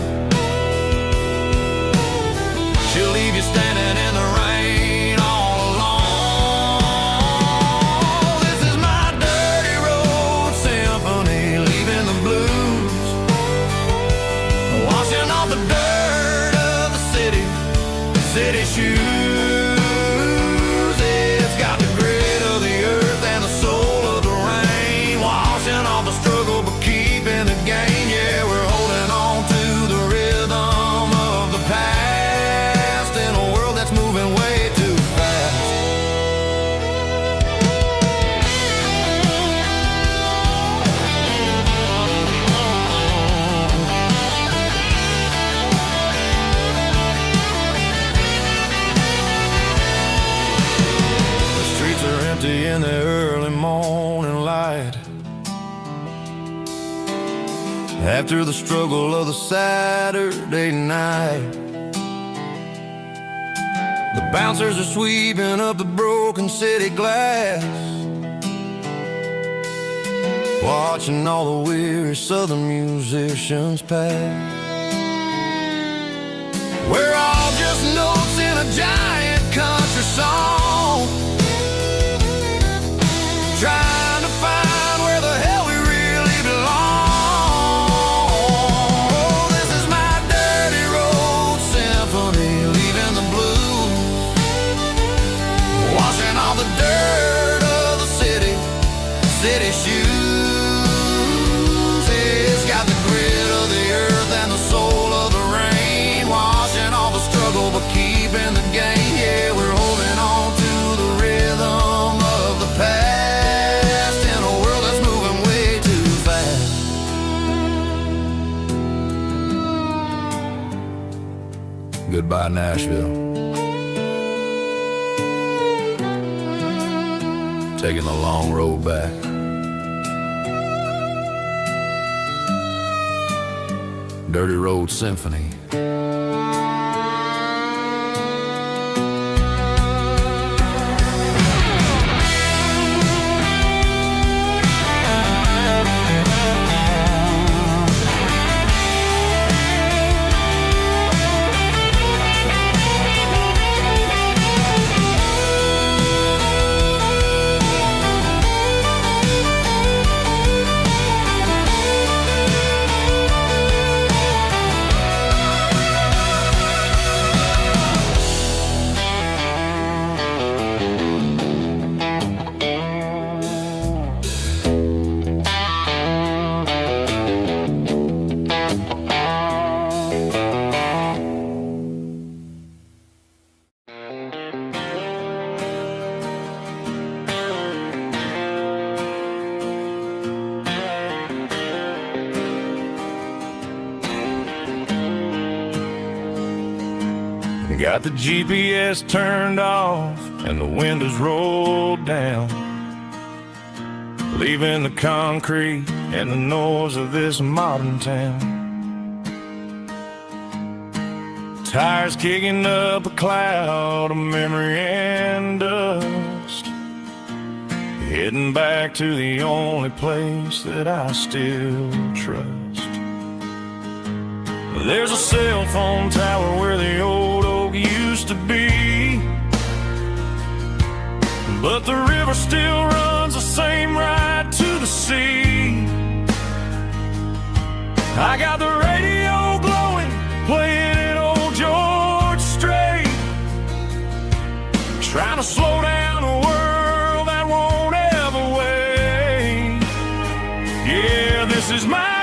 She'll leave you standing in the rain all alone. This is my dirty road symphony, leaving the blues, washing off the dirt of the city shoes. It's got the grit of the earth and the soul of the rain, washing off the struggle but keeping the gain. Yeah, we're holding on to the rhythm of the past, in a world that's moving way too fast. In the early morning light, after the struggle of the Saturday night, the bouncers are sweeping up the broken city glass. watching all the weary southern musicians pass. We're all just notes in a giant country song, trying to find where the hell we really belong. Oh, this is my dirty road symphony, leaving the blues, washing all the dirt of the city shoes. It's got the grit of the earth and the soul of the rain, washing all the struggle but keeping the gain. Yeah, we're holding on to the rhythm of the past in a world that's moving way too fast. Goodbye, Nashville. Taking the long road back. Dirty Road Symphony. Got the GPS turned off and the windows rolled down, leaving the concrete and the noise of this modern town. Tires kicking up a cloud of memory and dust, heading back to the only place that I still trust. There's a cell phone tower where the old oak used to be, but the river still runs the same right to the sea. I got the radio glowing, playing an old George Strait, trying to slow down a world that won't ever wait. Yeah, this is my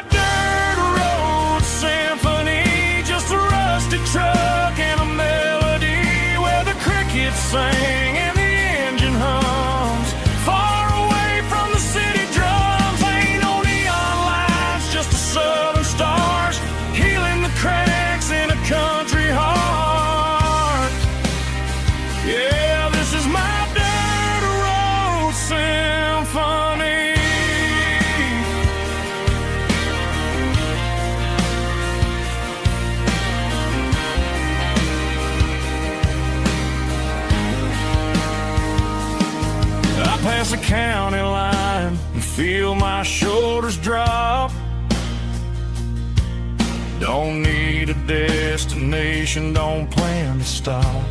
truck and a melody where the crickets sing and the engine hums, far away from the city drums. Ain't no neon lights, just the southern stars healing the cracks in a country heart. Yeah, this is my dirt road symphony. Past the county line and feel my shoulders drop. Don't need a destination, don't plan to stop.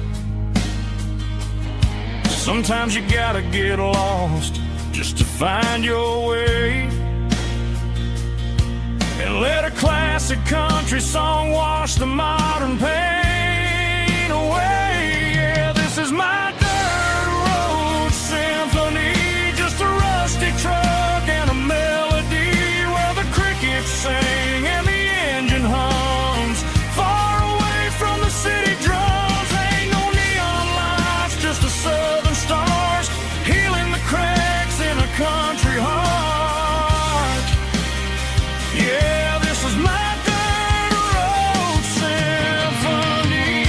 Sometimes you gotta get lost just to find your way, and let a classic country song wash the modern pain away. Yeah, this is my truck and a melody where the crickets sing and the engine hums, far away from the city drums. Ain't no neon lights, just the southern stars healing the cracks in a country heart. Yeah, this is my dirt road symphony.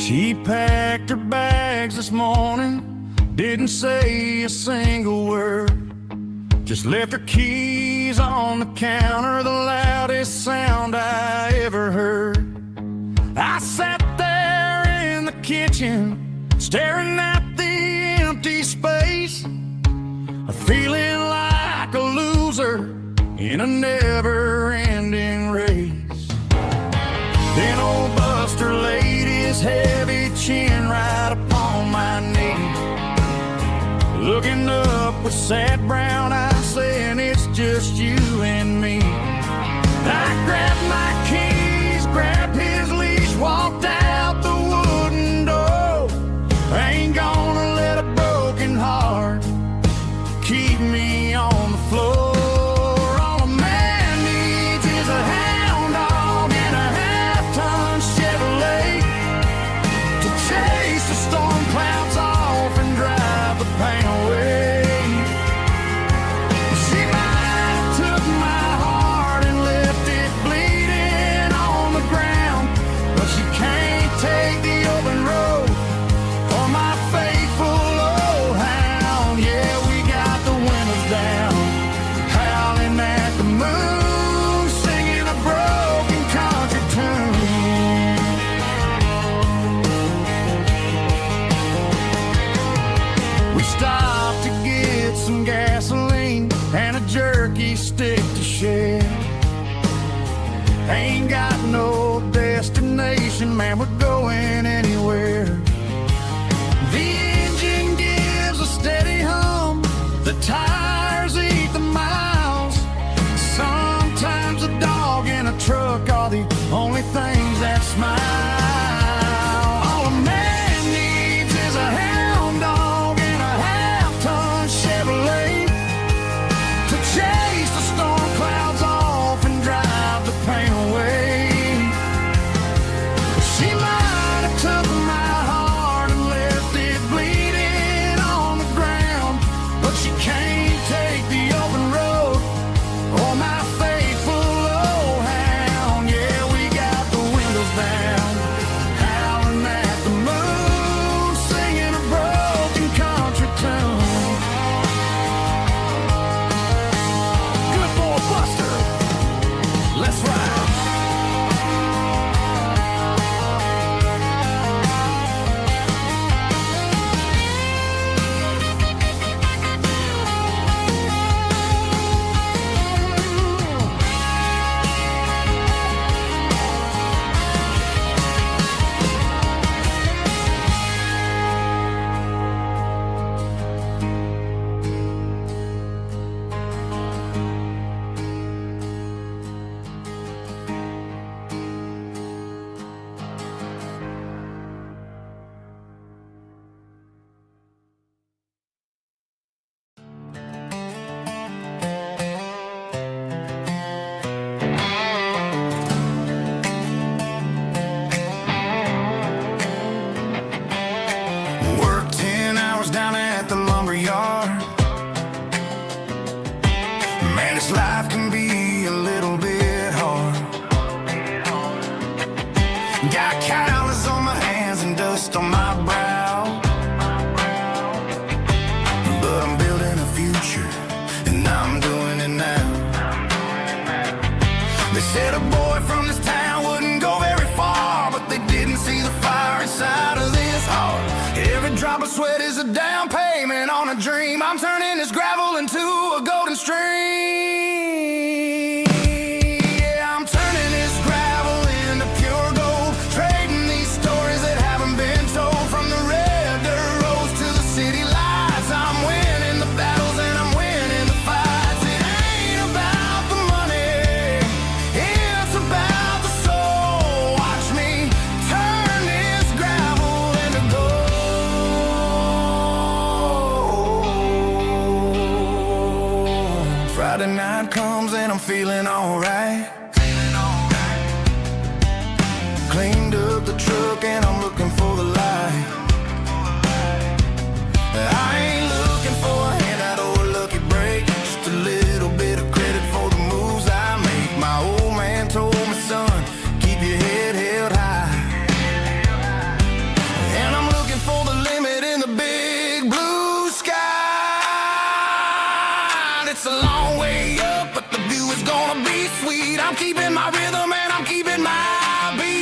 She packed her bags this morning, didn't say a single word, just left her keys on the counter, the loudest sound I ever heard. I sat there in the kitchen, staring at the empty space, feeling like a loser in a never-ending race. Then old Buster laid his heavy chin right upon my knee, looking up with sad brown eyes, saying it's just you and me. I grabbed my keys, grabbed his leash, walked out the wooden door. I ain't gonna let a broken heart keep me on the floor. All a man needs is a hound dog and a half-ton Chevrolet to chase the storm clouds off and drive the pain away. She might have took my heart and left it bleeding on the ground, but she can't take the open road or my faithful old hound. Yeah, we got the windows down, howling at the moon, singing a broken country tune. We stopped to get some gasoline and a jerky stick to share. Ain't got no destination, man, we're going anywhere. The engine gives a steady hum, the tires eat the miles. Sometimes a dog in a truck are the only things that smile. All a man needs is a hound dog and a half-ton Chevrolet to chase the storm clouds off and drive the pain away. She might have took my heart and left it bleeding on the ground, but she can't take the open road or my faithful old hound. Yeah, we got the windows down, howling at the moon, singing a broken country tune. Good boy Buster, let's ride. Worked 10 hours down at the lumber yard. Man, this life can be a little bit hard. Got calluses on my hands and dust on my brow, but I'm building a future and I'm doing it now. They said a boy from this town wouldn't go very far, but they didn't see the fire inside of this heart. Every drop of sweat is a down payment on a dream. I'm turning this gravel into a golden stream. Yeah, I'm turning this gravel into pure gold, trading these stories that haven't been told. From the red dirt roads to the city lights, I'm winning the battles and I'm winning the fights. It ain't about the money, it's about the soul. Watch me turn this gravel into gold. Friday night comes and I'm feeling alright. Cleaned up the truck and I'm looking for the light. I ain't looking for a handout or a lucky break, just a little bit of credit for the moves I make. My old man told me, son, keep your head held high. it's a long way up, but the view is gonna be sweet. I'm keeping my rhythm and I'm keeping my beat.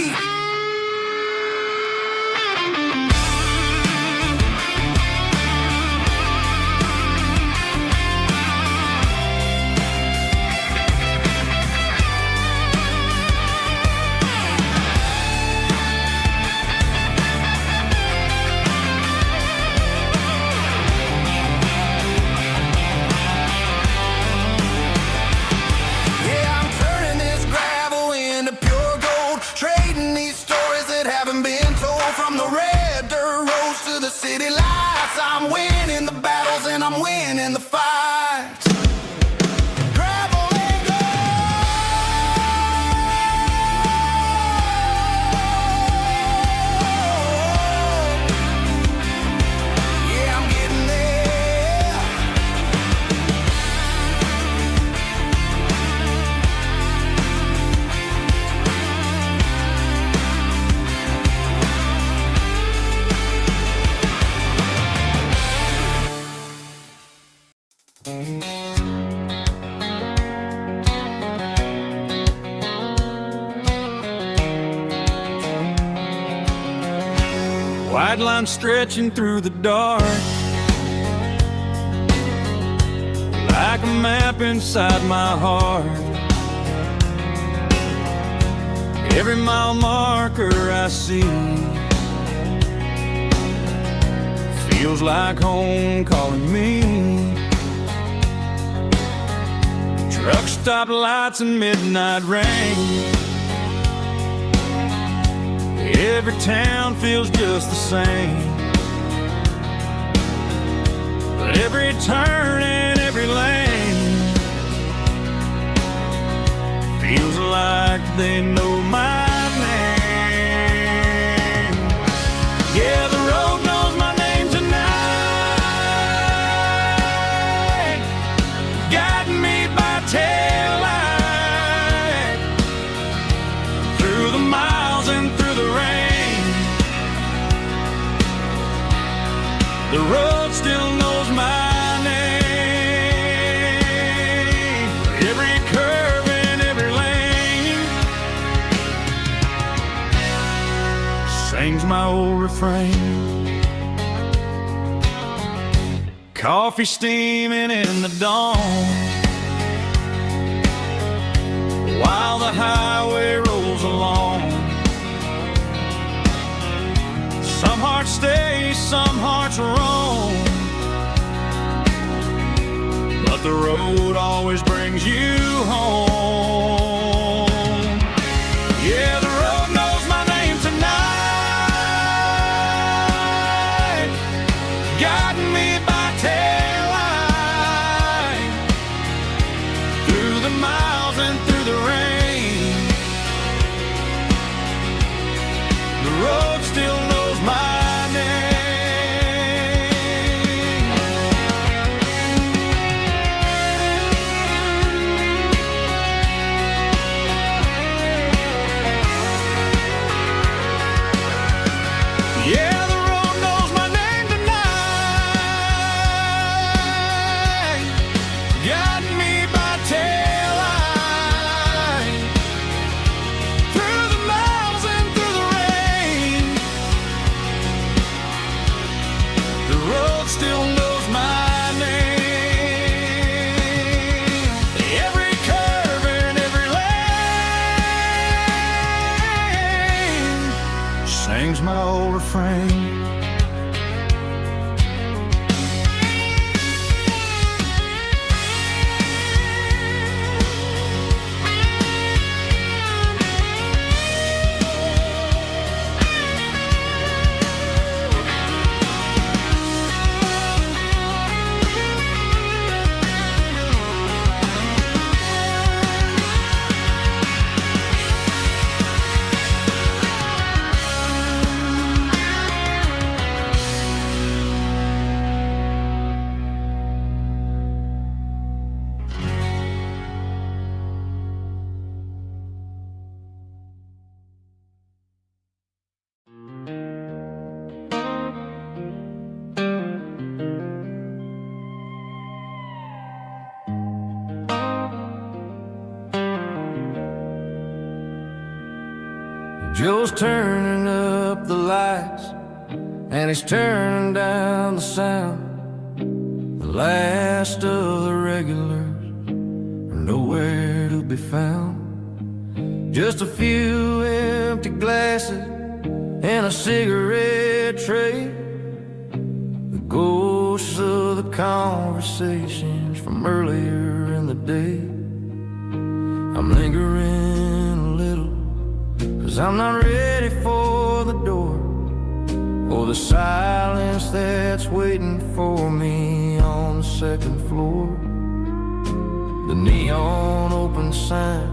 From the red dirt roads to the city lights, I'm winning the battles and I'm winning the fights. Gravel and gold. Yeah, I'm getting there. White line stretching through the dark, like a map inside my heart. Every mile marker I see feels like home calling me. Truck stop lights and midnight rain. Every town feels just the same, but every turn and every lane feels like they know my name. Yeah, the road knows my name tonight, guiding me by taillight through the miles and through the rain. The road still knows my name. Every curve and every lane sings my old refrain. Coffee steaming in the dawn, while the highway rolls along. Some hearts stay, some hearts roam, but the road always brings you home. Yeah, the road knows my name tonight, guiding me by taillight through the miles and through the rain. The road still knows my name. Yeah, the road knows my name tonight, guiding me by taillight through the miles and through the rain. The road still knows my name. Every curve and every lane sings my old refrain. Joe's turning up the lights, and he's turning down the sound. The last of the regulars are nowhere to be found. Just a few empty glasses and a cigarette tray, the ghosts of the conversations from earlier in the day. I'm lingering a little, 'cause I'm not ready for the door, or the silence that's waiting for me on the second floor. The neon open sign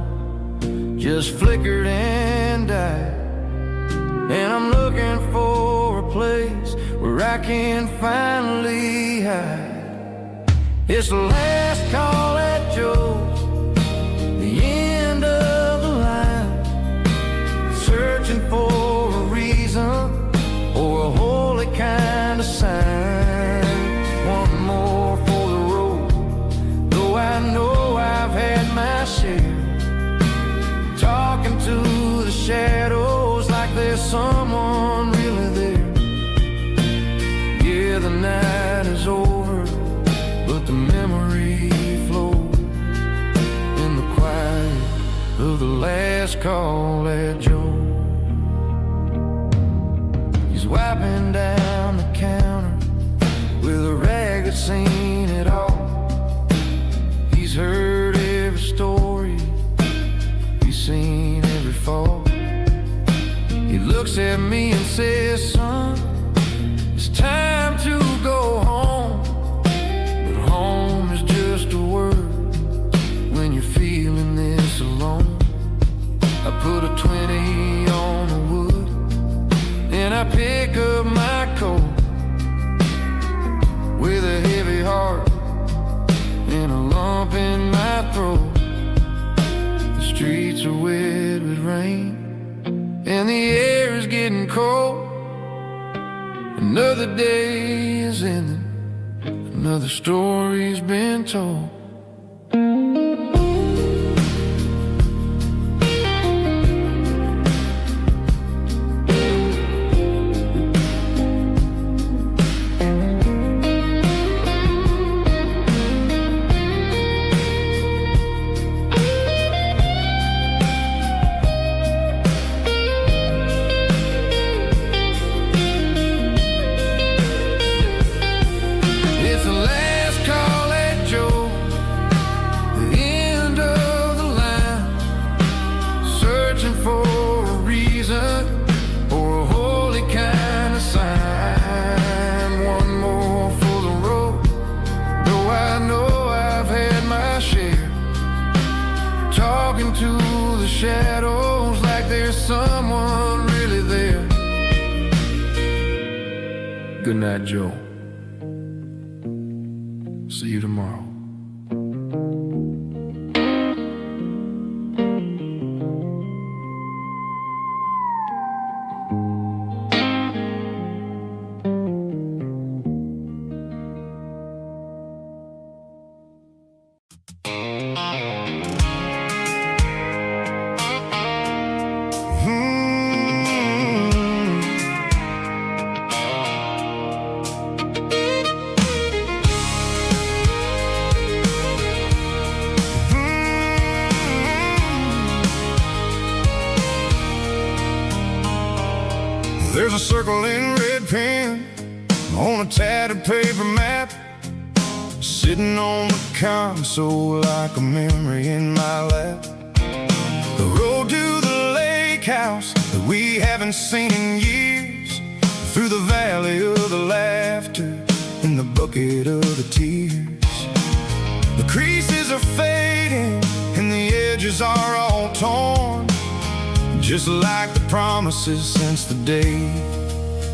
just flickered and died, and I'm looking for a place where I can finally hide. It's the last call at Joe's, the end of the line, searching for a reason or a holy kind of sign. One more for the road, though I know I've had my share. Talking to the shadows like there's someone really there. Yeah, the night is over, but the memory flows in the quiet of the last call at Joe. He's wiping down the counter with a rag that's seen it all. He's heard every story, he's seen every fall. He looks at me and says, son, it's time to go home. But home is just a word when you're feeling this alone. I put a 20 on the wood, and I pick up my coat with a heavy heart and a lump in my throat. The streets are wet with rain, and the air is getting cold. Another day is ending, another story's been told. To the shadows like there's someone really there. Good night, Joe. See you tomorrow. There's a circle in red pen on a tattered paper map, sitting on the console like a memory in my lap. The road to the lake house that we haven't seen in years, through the valley of the laughter and the bucket of the tears. The creases are fading and the edges are all torn, just like the promises since the day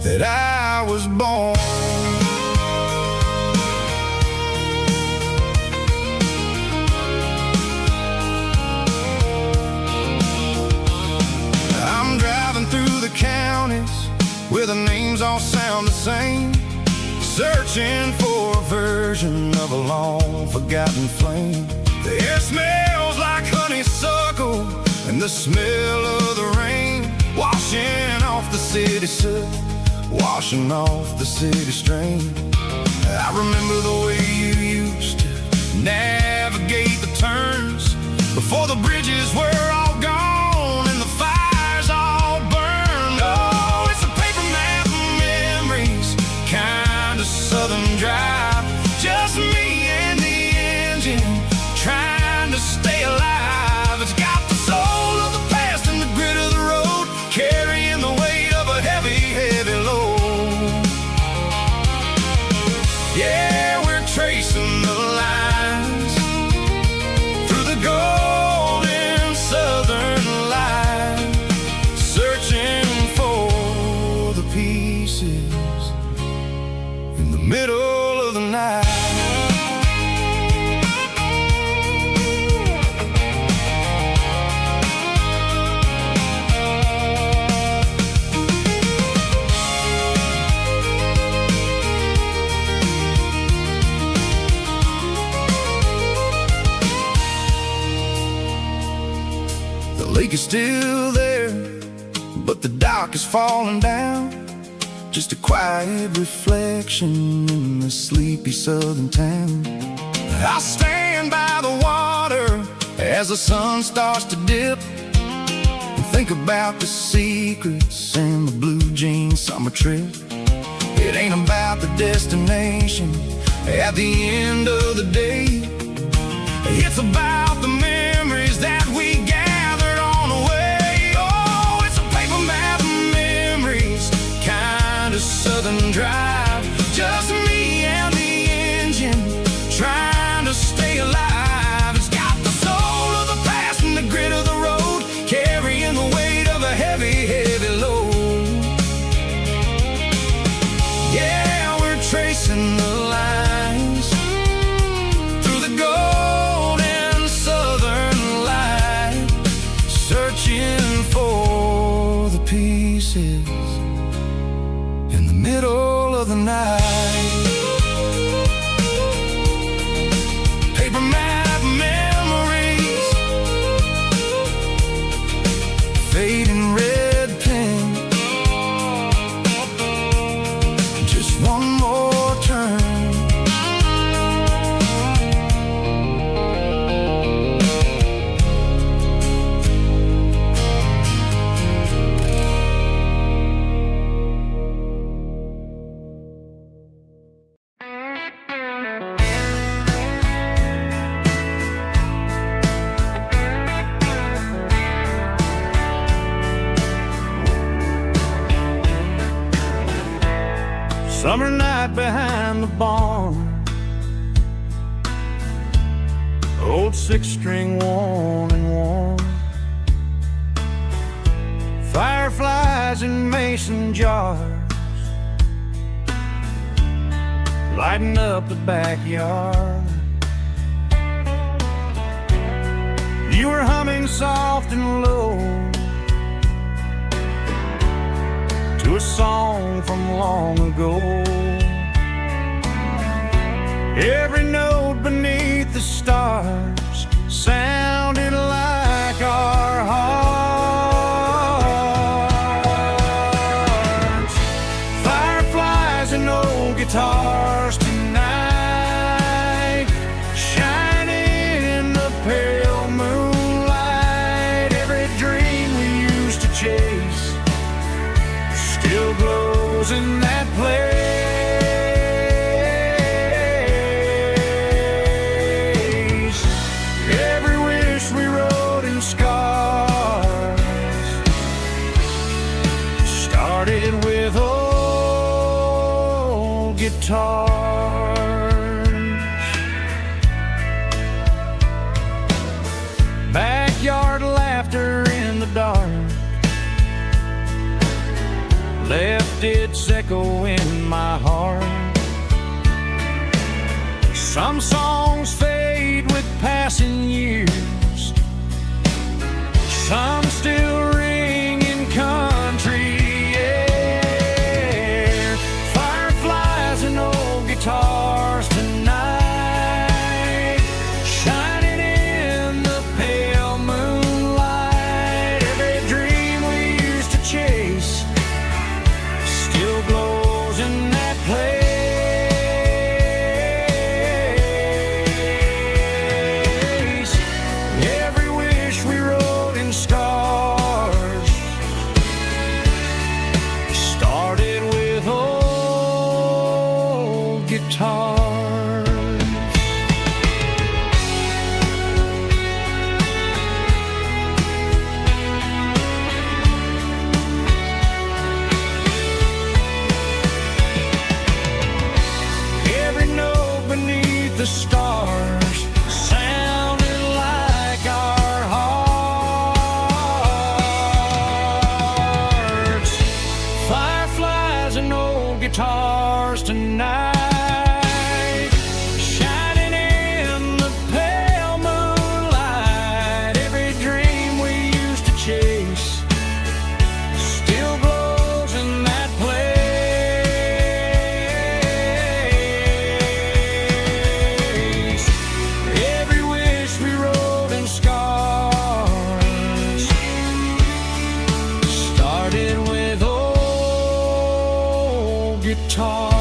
that I was born. I'm driving through the counties where the names all sound the same, searching for a version of a long-forgotten flame. The air smells like honeysuckle and the smell of the rain washing off the city soot, washing off the city strain. I remember the way you used to navigate the turns before the bridges were all gone and the fires all burned. Oh, it's a paper map of memories, kind of southern drive. Just me and the engine trying to stay alive. It's got the soul of the past and the grit of the road, carrying the weight of a heavy, heavy load. Yeah, we're tracing the lines through the golden southern light, searching for the pieces in the middle of the night. The lake is still there, but the dock is falling down. Just a quiet reflection in the sleepy southern town. I stand by the water as the sun starts to dip and think about the secrets and the blue jean summer trip. It ain't about the destination at the end of the day. It's about the memories that we gathered on the way. Oh, it's a paper map of memories, kind of southern drive. Just me and the engine trying to stay alive. It's got the soul of the past and the grit of the road, carrying the weight of a heavy, heavy load. Yeah, we're tracing the lines through the golden southern light, searching for the pieces in the middle of the night. Paper map memories, fading red pen, just one more turn. Summer night behind the barn, old six-string worn and worn, fireflies in mason jars, lighting up the backyard. You were humming soft and low to a song from long ago. Every note beneath the stars sounded like our hearts. Fireflies and old guitars tonight, shining in the pale moonlight. Every dream we used to chase still glows in that place. Every wish we wrote in scars started with old guitars. Backyard laughter in the dark left its echo in my heart. Some songs fade with passing years, some still ring in country air. Fireflies and old guitars tonight, shining in the pale moonlight. Every dream we used to chase guitars.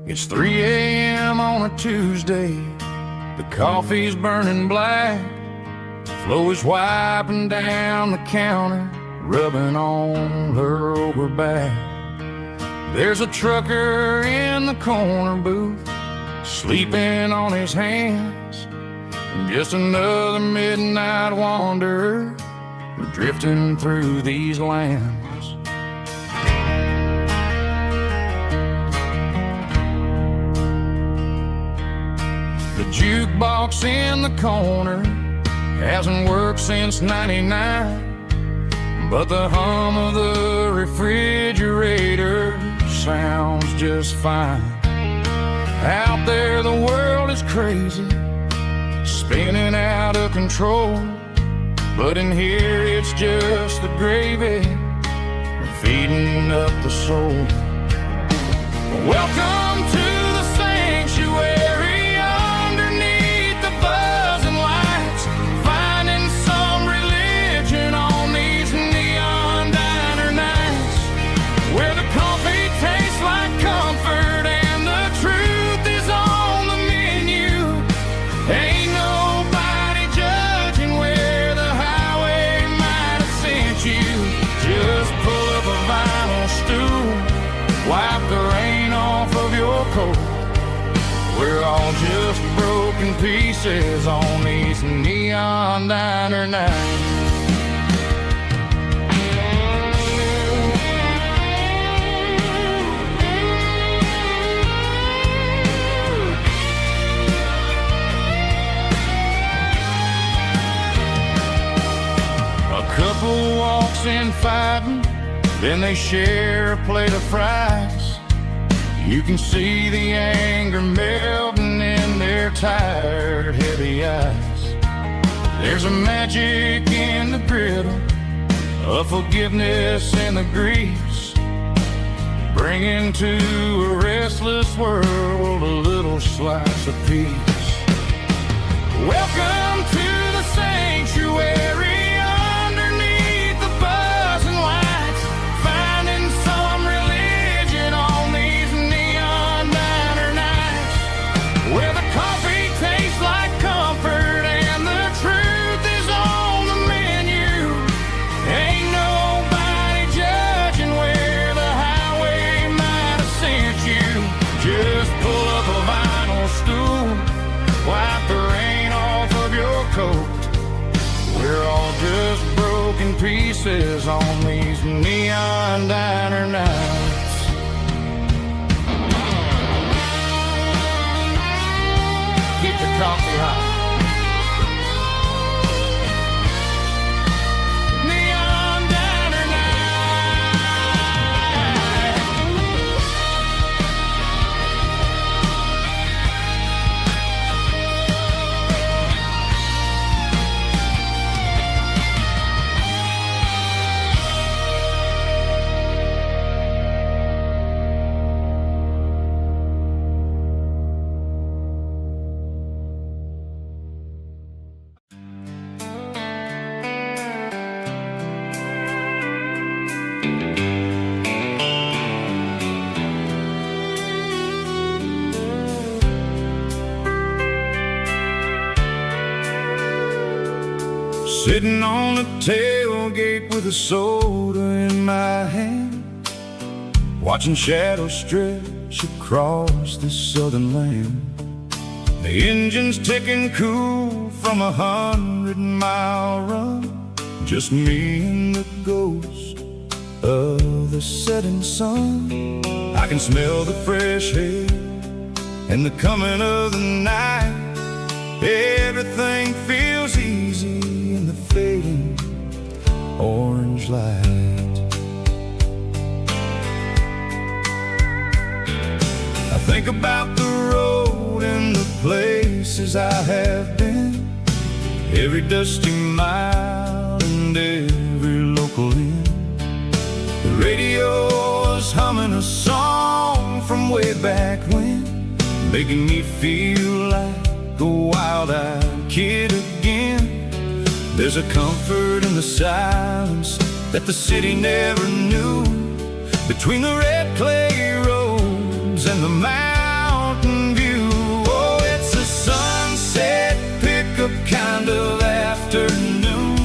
It's 3 a.m. on a Tuesday. The coffee's burning black. Flo is wiping down the counter, rubbing on her over back. There's a trucker in the corner booth, sleeping on his hands. Just another midnight wanderer, drifting through these lands. The jukebox in the corner hasn't worked since '99, but the hum of the refrigerator sounds just fine. Out there the world is crazy, spinning out of control, but in here it's just the gravy feeding up the soul. Welcome to the sanctuary, underneath the buzzing lights, finding some religion on these neon diner nights, where the coffee tastes like comfort and the truth is on the menu. Ain't nobody judging where the highway might have sent you. Just pull up a vinyl stool, wipe the rain off of your coat. We're all just broken pieces on these neon diner nights. A couple walks in fighting, then they share a plate of fries. You can see the anger melting in their tired, heavy eyes. There's a magic in the griddle, a forgiveness in the grease, bringing to a restless world a little slice of peace. Welcome to the sanctuary, underneath the buzzing lights, finding some religion on these neon diner nights, where the coffee tastes like comfort and the truth is on the menu. Ain't nobody judging where the highway might have sent you. Just pull up a vinyl stool, wipe the rain off of your coat. We're all just broken pieces on these neon diner nights. Keep the coffee hot. Neon diner Sitting on the tailgate with a soda in my hand, watching shadows stretch across this southern land. The engine's ticking cool from 100-mile run, just me and the ghost of the setting sun. I can smell the fresh air and the coming of the night. Everything feels easy in the fading orange light. think about the road and the places I have been, every dusty mile and every local inn. The radio is humming a song from way back when, making me feel like a wild-eyed kid again. There's a comfort in the silence that the city never knew, between the red clay roads and the mountain view. Oh, it's a sunset pickup kind of afternoon,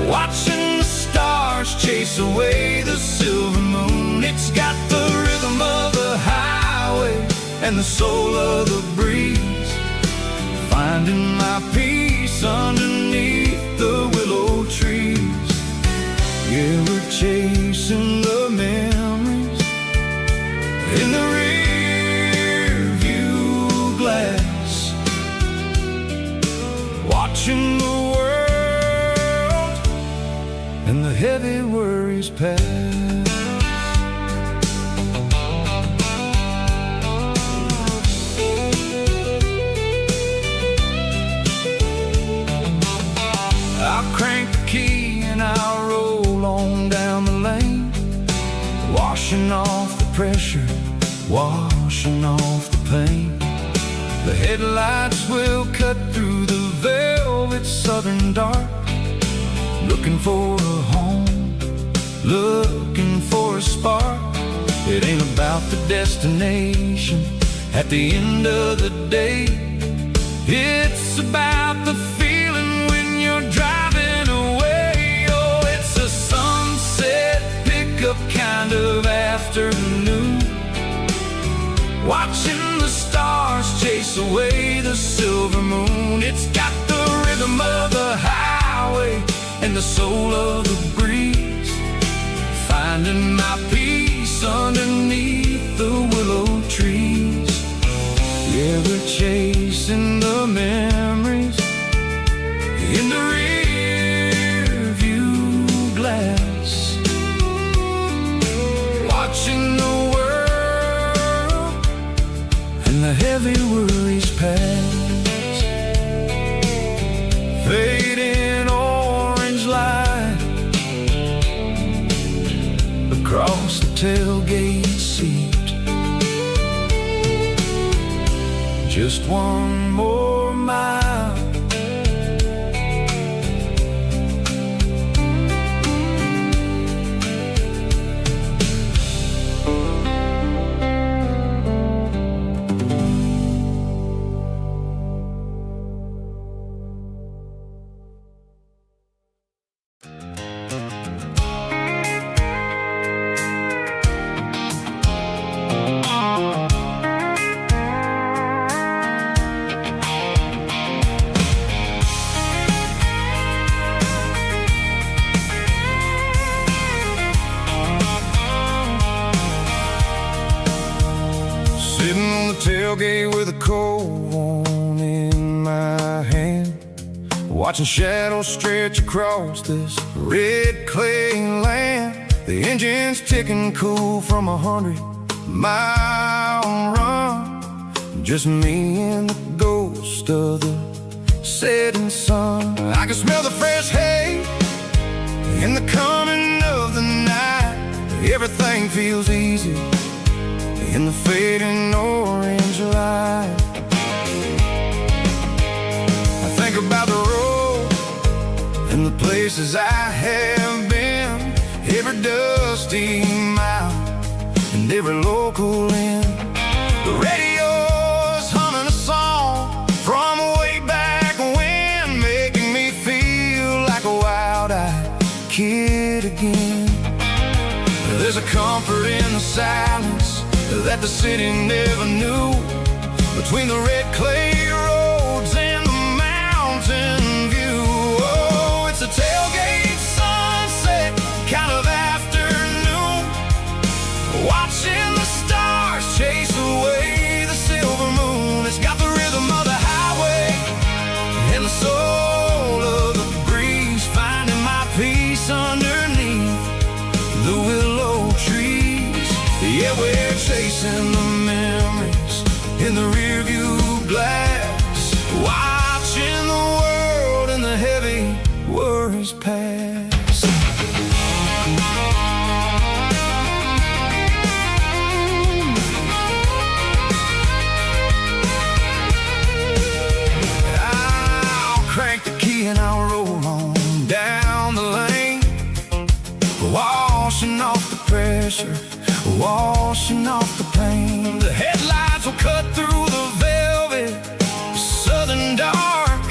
watching the stars chase away the silver moon. It's got the rhythm of the highway and the soul of the breeze, finding my peace underneath the willow trees. Yeah, we're chasing the memories in the rear view glass, watching the world and the heavy worries pass. I'll crank the key and I'll roll on down the lane, washing off the pressure, washing off the pain. The headlights will cut through the velvet southern dark, looking for a home, looking for a spark. It ain't about the destination at the end of the day, it's about the feeling when you're driving away. Oh, it's a sunset pickup kind of afternoon, watching the stars chase away the silver moon. It's got the rhythm of the highway and the soul of the breeze, finding my peace underneath the willow trees. Yeah, we're chasing the memories in the rear view glass, watching the world and the heavy worries pass. Fading orange light across the tailgate seat, just one more mile. Sitting on the tailgate with a cold one in my hand, watching shadows stretch across this red clay land. The engine's ticking cool from 100-mile run, just me and the ghost of the setting sun. I can smell the fresh hay in the coming of the night. Everything feels easy in the fading orange light. I think about the road and the places I have been, every dusty mile and every local inn. The radio's humming a song from way back when, making me feel like a wild-eyed kid again. There's a comfort in the silence that the city never knew, between the red clay roads and the mountain view. Oh, it's a tailgate sunset kind of afternoon, watching the stars chase away the silver moon. It's got the rhythm of the highway and the soul of the breeze, finding my peace underneath the willow trees. Yeah, we're chasing the pressure, washing off the pain. The headlights will cut through the velvet southern dark,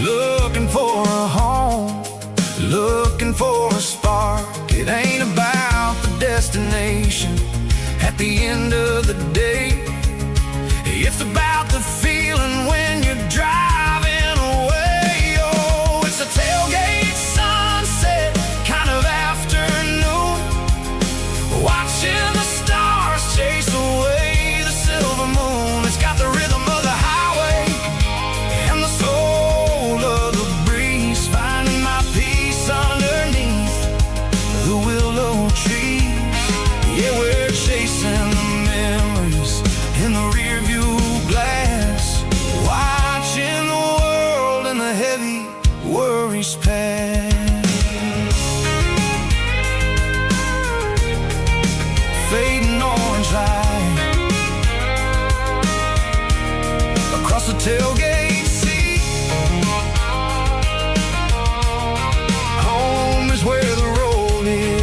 looking for a home, looking for a spark. It ain't about the destination at the end of the day. It's about the feeling when you're driving away. Oh, it's a tailgate sunset kind of afternoon, watching the stars chase away the silver moon. It's got the rhythm of the highway and the soul of the breeze, finding my peace underneath the willow trees. Yeah, we're chasing the memories in the rear view glass, watching the world and the heavy worries pass. Fading orange light across the tailgate seat. Home is where the road is.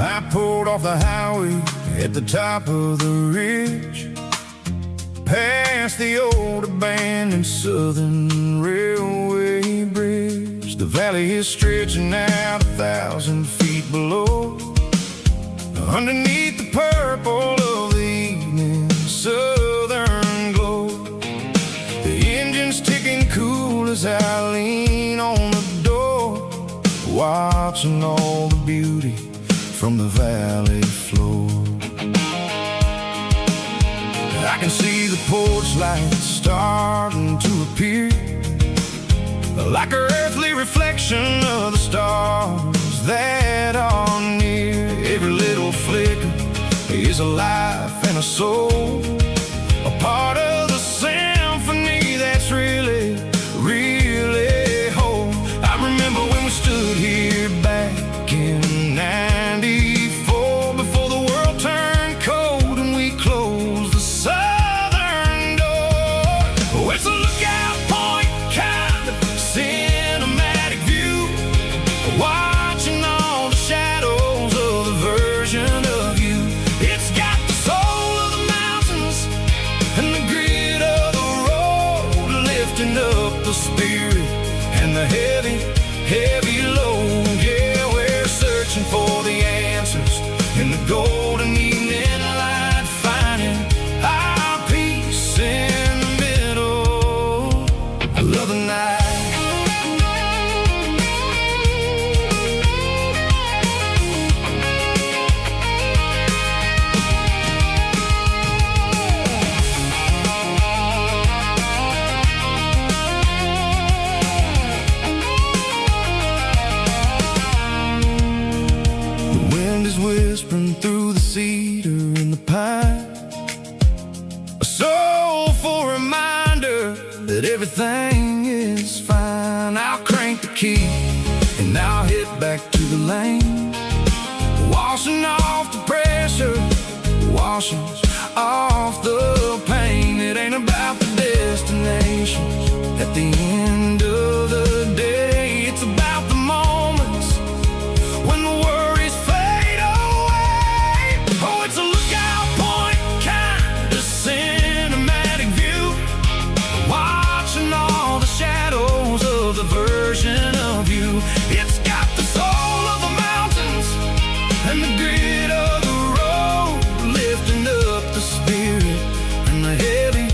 I pulled off the highway at the top of the ridge, past the old abandoned southern railway bridge. The valley is stretching out 1,000 feet below, underneath the purple of the evening southern glow. The engine's ticking cool as I lean on the door, watching all the beauty from the valley floor. I can see the porch lights starting to appear, like an earthly reflection of the stars that are near. Every little flicker is a life and a soul, a part of the symphony that's really, really whole. I remember when we stood here back in '94, before the world turned cold and we closed the southern door. Oh, it's a lookout point kind of cinematic view, watching all the shadows of the version of you. It's got the soul of the mountains and the grit of the road, lifting up the spirit and the heavy, heavy load. Yeah, we're searching for the answers in the golden evening light, finding our peace in the middle of the night. The wind is whispering through the cedar and the pine, a soulful reminder that everything is fine. I'll crank the key and I'll hit back to the lane, washing off the pressure, washing off the pain. It ain't about the destinations at the end of the day. It's about the moments when the worries fade away. Oh, it's a lookout point kind of cinematic view, watching all the shadows of the version of you. It's got the soul of the mountains and the grit of the road, lifting up the spirit and the heavy,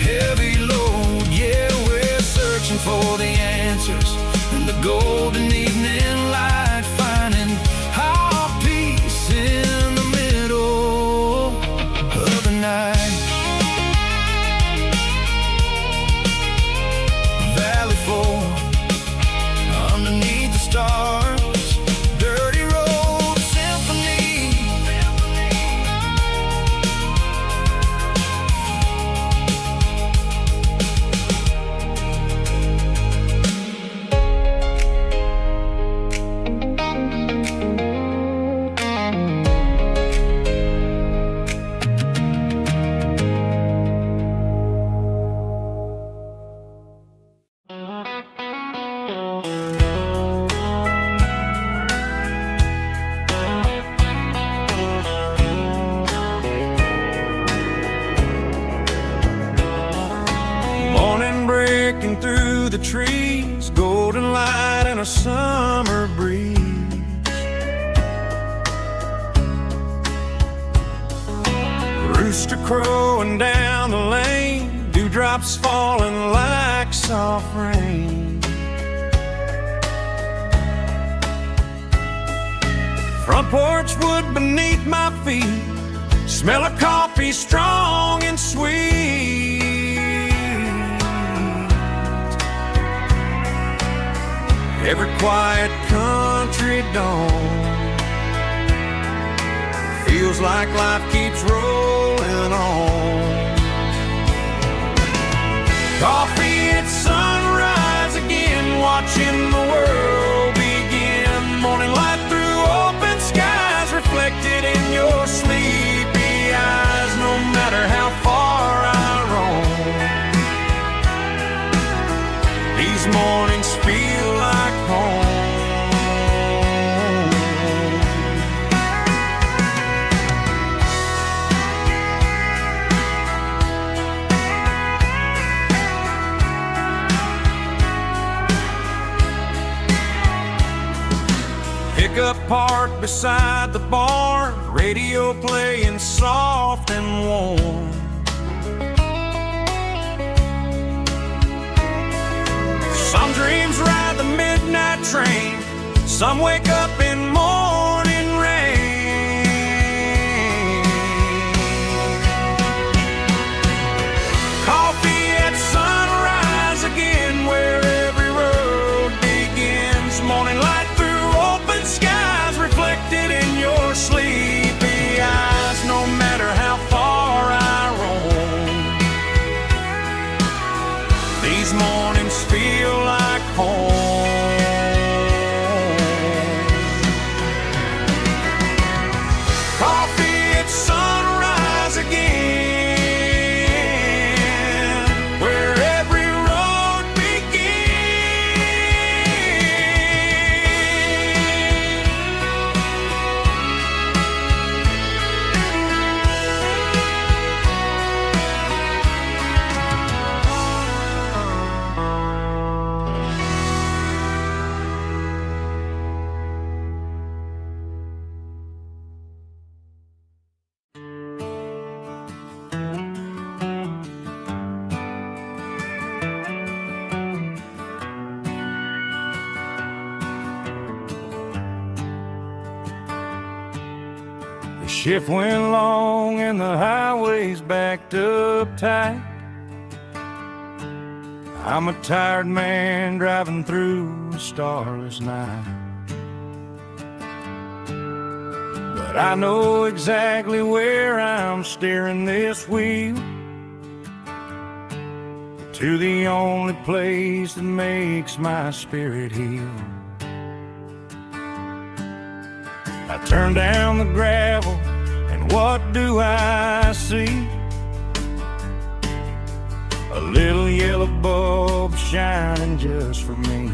heavy load. Yeah, we're searching for the answers in the golden evening light, finding our peace in the middle of the night. the trees, golden light and a summer breeze. Rooster crowing down the lane, dewdrops falling like soft rain. Front porch wood beneath my feet, smell of coffee strong and sweet. Every quiet country dawn feels like life keeps rolling on. Coffee at sunrise again, watching the world begin. Morning light through open skies, reflected in your sleepy eyes. No matter how far I roam, these mornings feel like home. Pickup parked beside the barn, radio playing soft and warm. Some dreams ride the midnight train, some wake up in morning rain. Coffee at sunrise again, where every road begins. Morning light through open skies, reflected in your sleepy eyes. No matter how far I roam, these mornings feel like home. Coffee at sunrise again, where every road The shift went long and the highway's backed up tight. I'm a tired man driving through a starless night. But I know exactly where I'm steering this wheel, to the only place that makes my spirit heal. I turn down the gravel, and what do I see? A little yellow bulb shining just for me.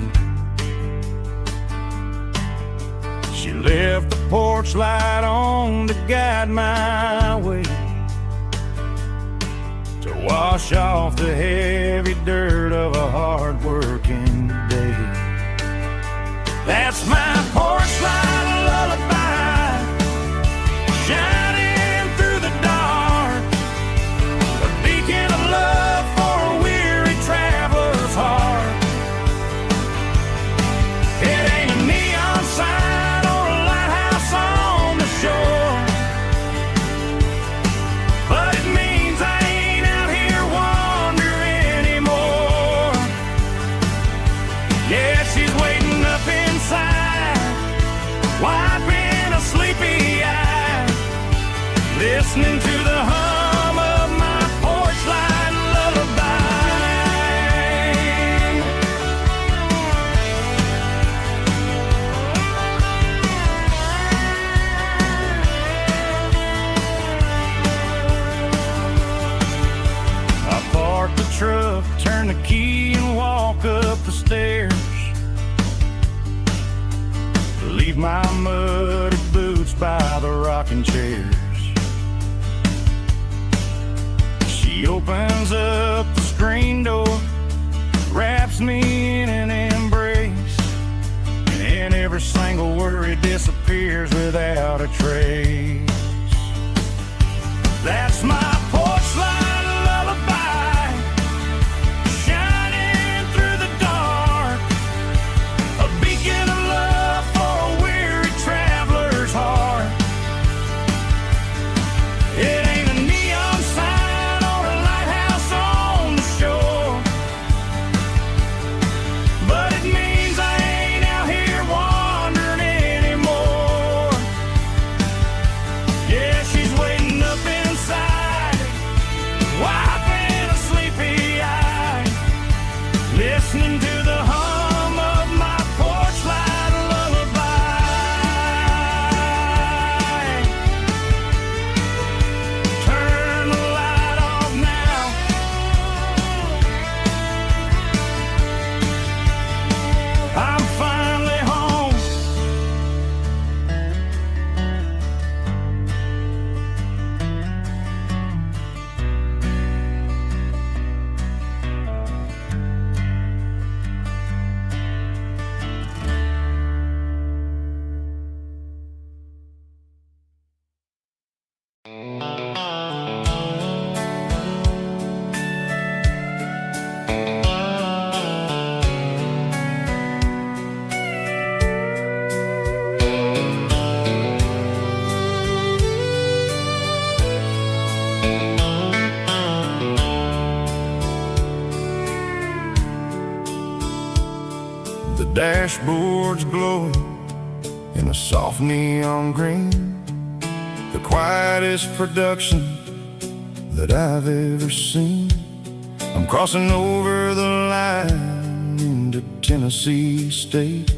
She left the porch light on to guide my way, to wash off the heavy dirt of a hard-working day. That's my porch light lullaby, shining through the dark, a beacon of love for a weary traveler's heart. It ain't a neon sign or a lighthouse on the shore, but it means I ain't out here wandering anymore. Yeah, she's waiting up inside, wiping a sleepy eye, listening to the hum of my porch light lullaby. I park the truck, turn the key and walk up the stairs, leave my muddy boots by the rocking chairs. She opens up the screen door, wraps wraps me in an embrace, and every single worry disappears without a trace. That's my porch light lullaby, shining through the dark, a beacon of love for a weary traveler's heart. It ain't a neon sign or a lighthouse on the shore, but it means I ain't out here wandering anymore. Yeah, she's waiting up inside, wiping a sleepy eye, listening to the hum of my porch light lullaby. Turn the light off now. I'm finally home. The dashboard's glowing in a soft neon green, the quietest production that I've ever seen. I'm crossing over the line into Tennessee State,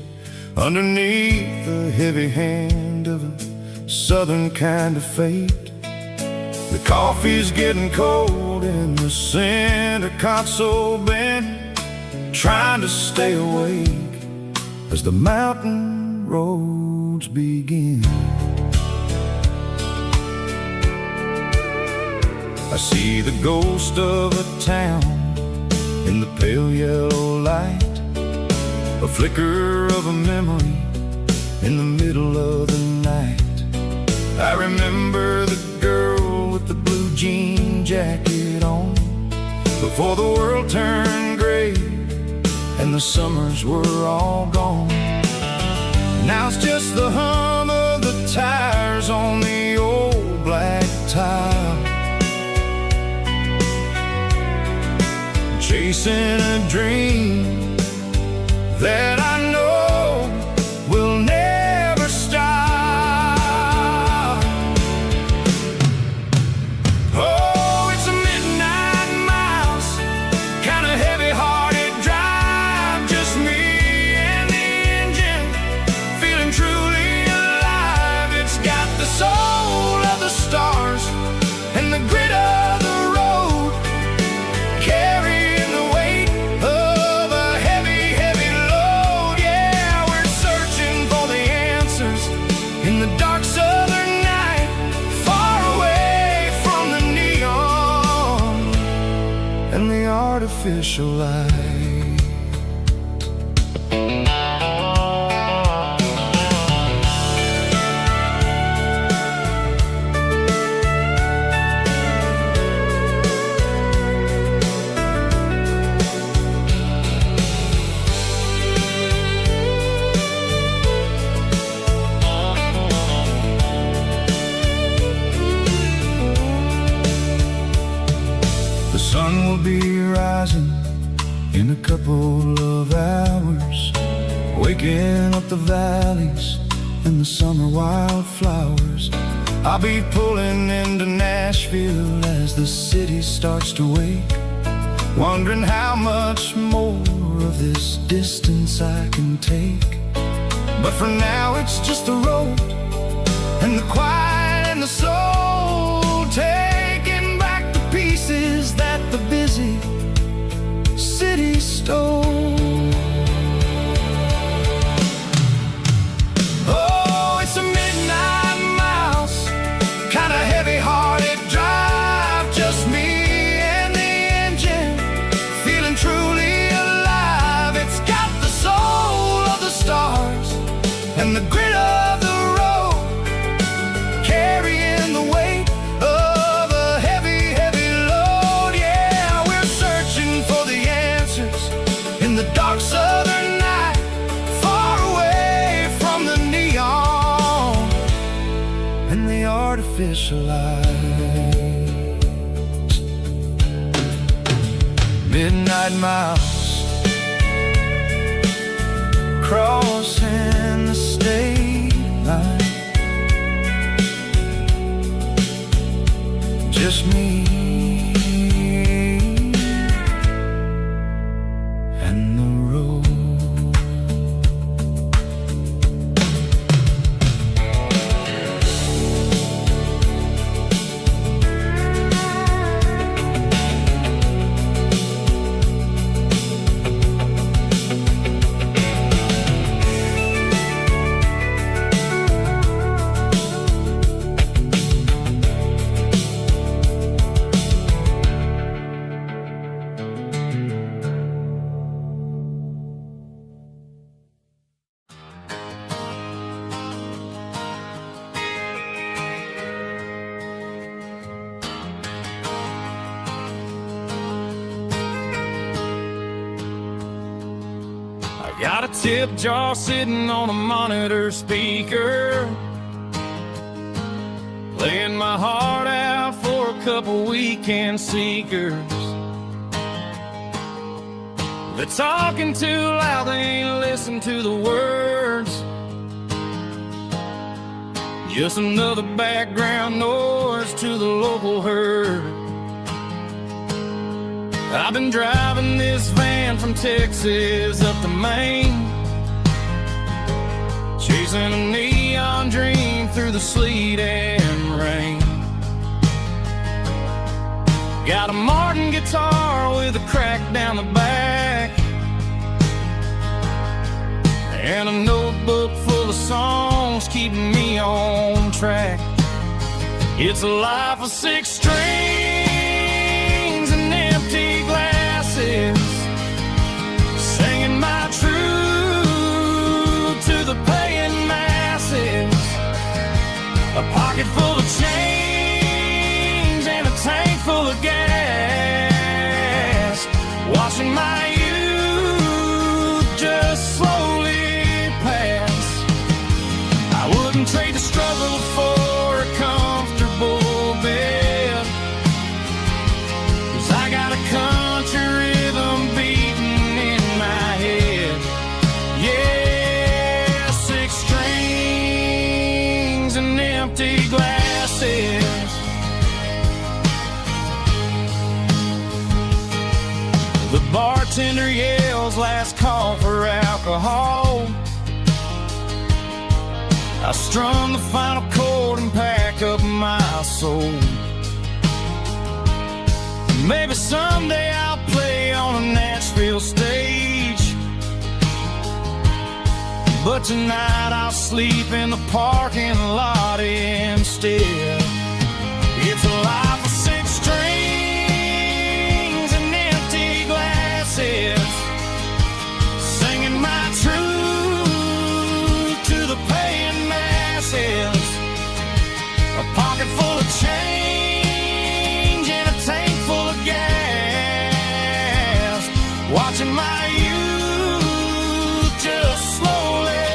underneath the heavy hand of a southern kind of fate. The coffee's getting cold in the center console bin, trying to stay awake as the mountain roads begin. I see the ghost of a town in the pale yellow light, a flicker of a memory in the middle of the night. I remember the girl with the blue jean jacket on, before the world turned gray and the summers were all gone. Now it's just the hum of the tires on the old black tile, chasing a dream that I know will never stop. Oh, it's a midnight mouse, kind of heavy-hearted drive, just me and the engine, feeling truly alive. It's got the soul of the stars and the grit of the road, carrying the weight of a heavy, heavy load. Yeah, we're searching for the answers in the dark southern night, far away from the neon and the artificial light. The sun will be rising in a couple of hours, waking up the valleys and the summer wildflowers. I'll be pulling into Nashville as the city starts to wake, wondering how much more of this distance I can take. But for now it's just the road and the quiet and the soul, taking back the pieces that the busy city stole. Oh, it's a midnight mouse, kind of heavy-hearted drive, just me and the engine, feeling truly alive. artificialized. Midnight miles, crossing the state line. Just me and the road. Got a tip jar sitting on a monitor speaker, playing my heart out for a couple weekend seekers. They're talking too loud, they ain't listen to the words. Just another background noise to the local herd. I've been driving this van from Texas up to Maine, chasing a neon dream through the sleet and rain. Got a Martin guitar with a crack down the back, and a notebook full of songs keeping me on track. It's a life of 6 strings and empty glasses, singing my truth to the paying masses. A pocket full of change and a tank full of gas, watching my youth just slowly pass. I wouldn't trade the struggle for a comfortable bed, 'cause I got a country rhythm beating in my head. Yeah, 6 strings and empty glasses. The bartender yells last call for alcohol. I strum the final chord and pack up my soul. Maybe someday I'll play on a Nashville stage, but tonight I'll sleep in the parking lot instead. It's a life of 6 strings and empty glasses, singing my truth to the paying masses. A pocket full of change and a tank full of gas, watching my youth just slowly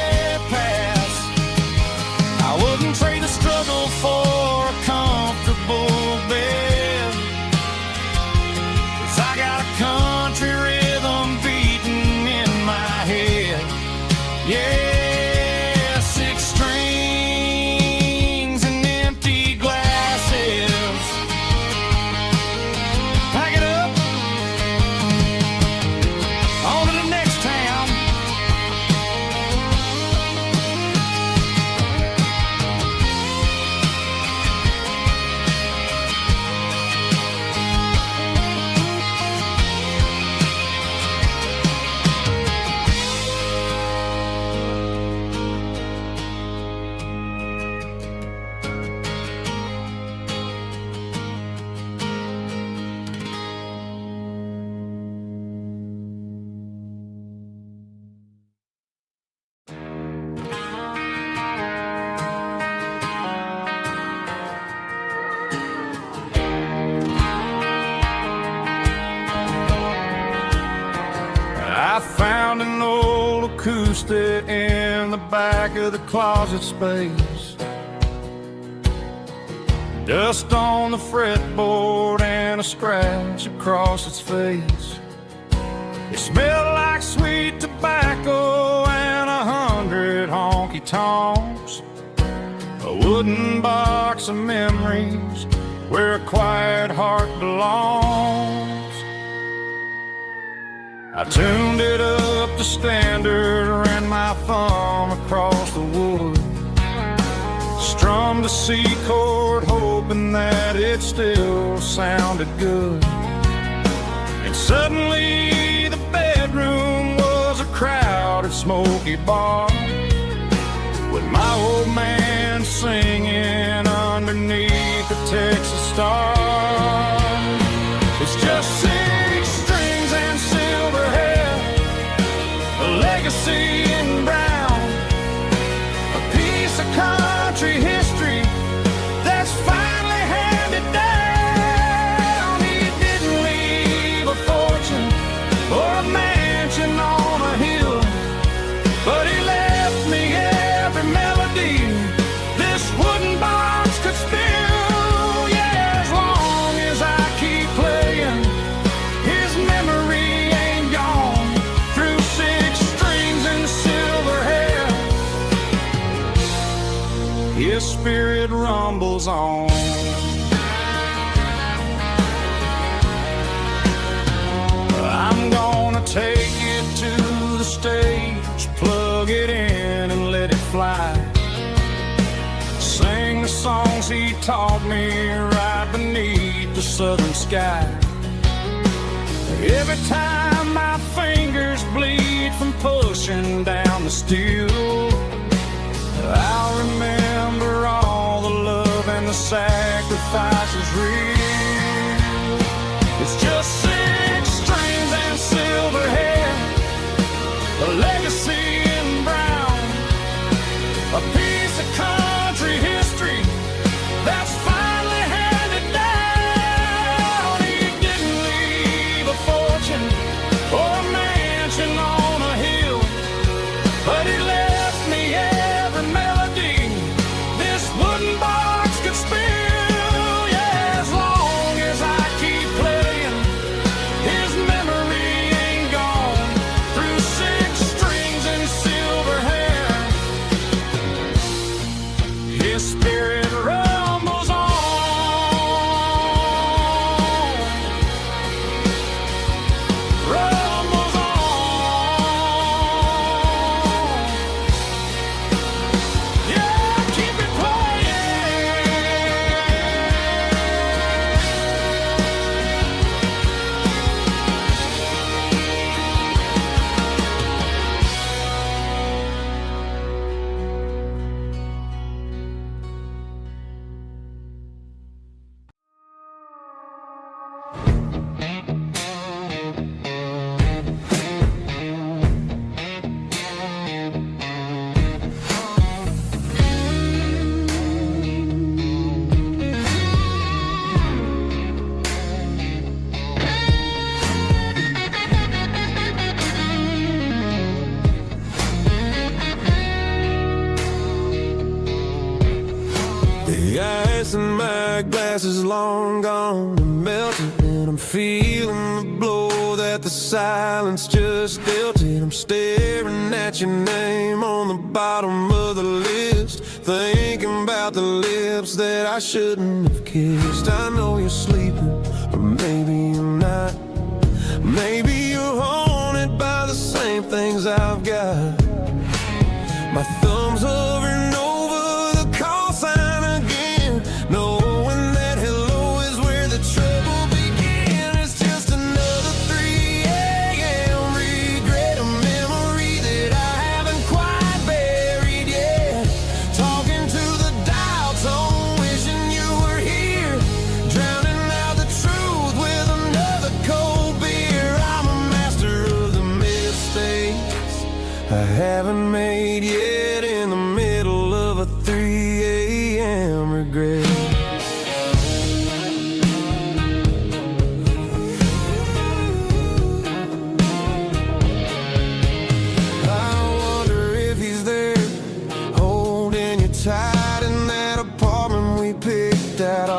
pass. I wouldn't trade the struggle for a comfortable bed, 'cause I got a country rhythm beating in my head. Yeah, 6 strings and empty glasses. Pack it up, on to the next town. I found an old acoustic in the back of the closet space. Dust on the fretboard and a scratch across its face. It smelled like sweet tobacco and 100 honky-tonks. A wooden box of memories where a quiet heart belongs. I tuned it up to standard, ran my thumb across the wood, strummed a C chord hoping that it still sounded good. And suddenly the bedroom was a crowded smoky bar, with my old man singing underneath the Texas star. It's just 6 strings and silver hair, a legacy in brown, a piece of country history that's finally handed down. He didn't leave a fortune or a mansion on a hill, but he left me every melody this wooden box could spill. Yeah, as long as I keep playing, his memory ain't gone. Through 6 strings and silver hair, his spirit rumbles on. I'm gonna take it to the stage, plug it in and let it fly. Sing the songs he taught me right beneath the southern sky. Every time my fingers bleed from pushing down the steel, I'll remember all the love and the sacrifices real. It's just 6 strings and silver hair, a legacy in brown, a piece of country history that's finally handed down. He didn't leave a fortune or a mansion on a hill, but he left me every melody this wooden box could spill. Yeah, as long as I keep playing, his memory ain't gone. Through 6 strings and silver hair, his spirit rumbles on. Rumbles on. Yeah, keep it playing. The ice in my glass is long gone and melted, and I'm feeling the blow that the silence just dealt it. I'm staring at your name on the bottom of the list, thinking about the lips that I shouldn't have kissed. I know you're sleeping, or maybe you're not. Maybe you're haunted by the same things I've got. My thumb's hovering over the call sign again, knowing that hello is where the trouble began. It's just another 3 a.m. regret, a memory that I haven't quite buried yet. Talking to the dial tone, wishing you were here, drowning out the truth with another cold beer. I'm a master of the mistakes I haven't made yet, in the middle of a 3 a.m. regret. I wonder if he's there, holding you tight in that apartment we picked out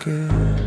again.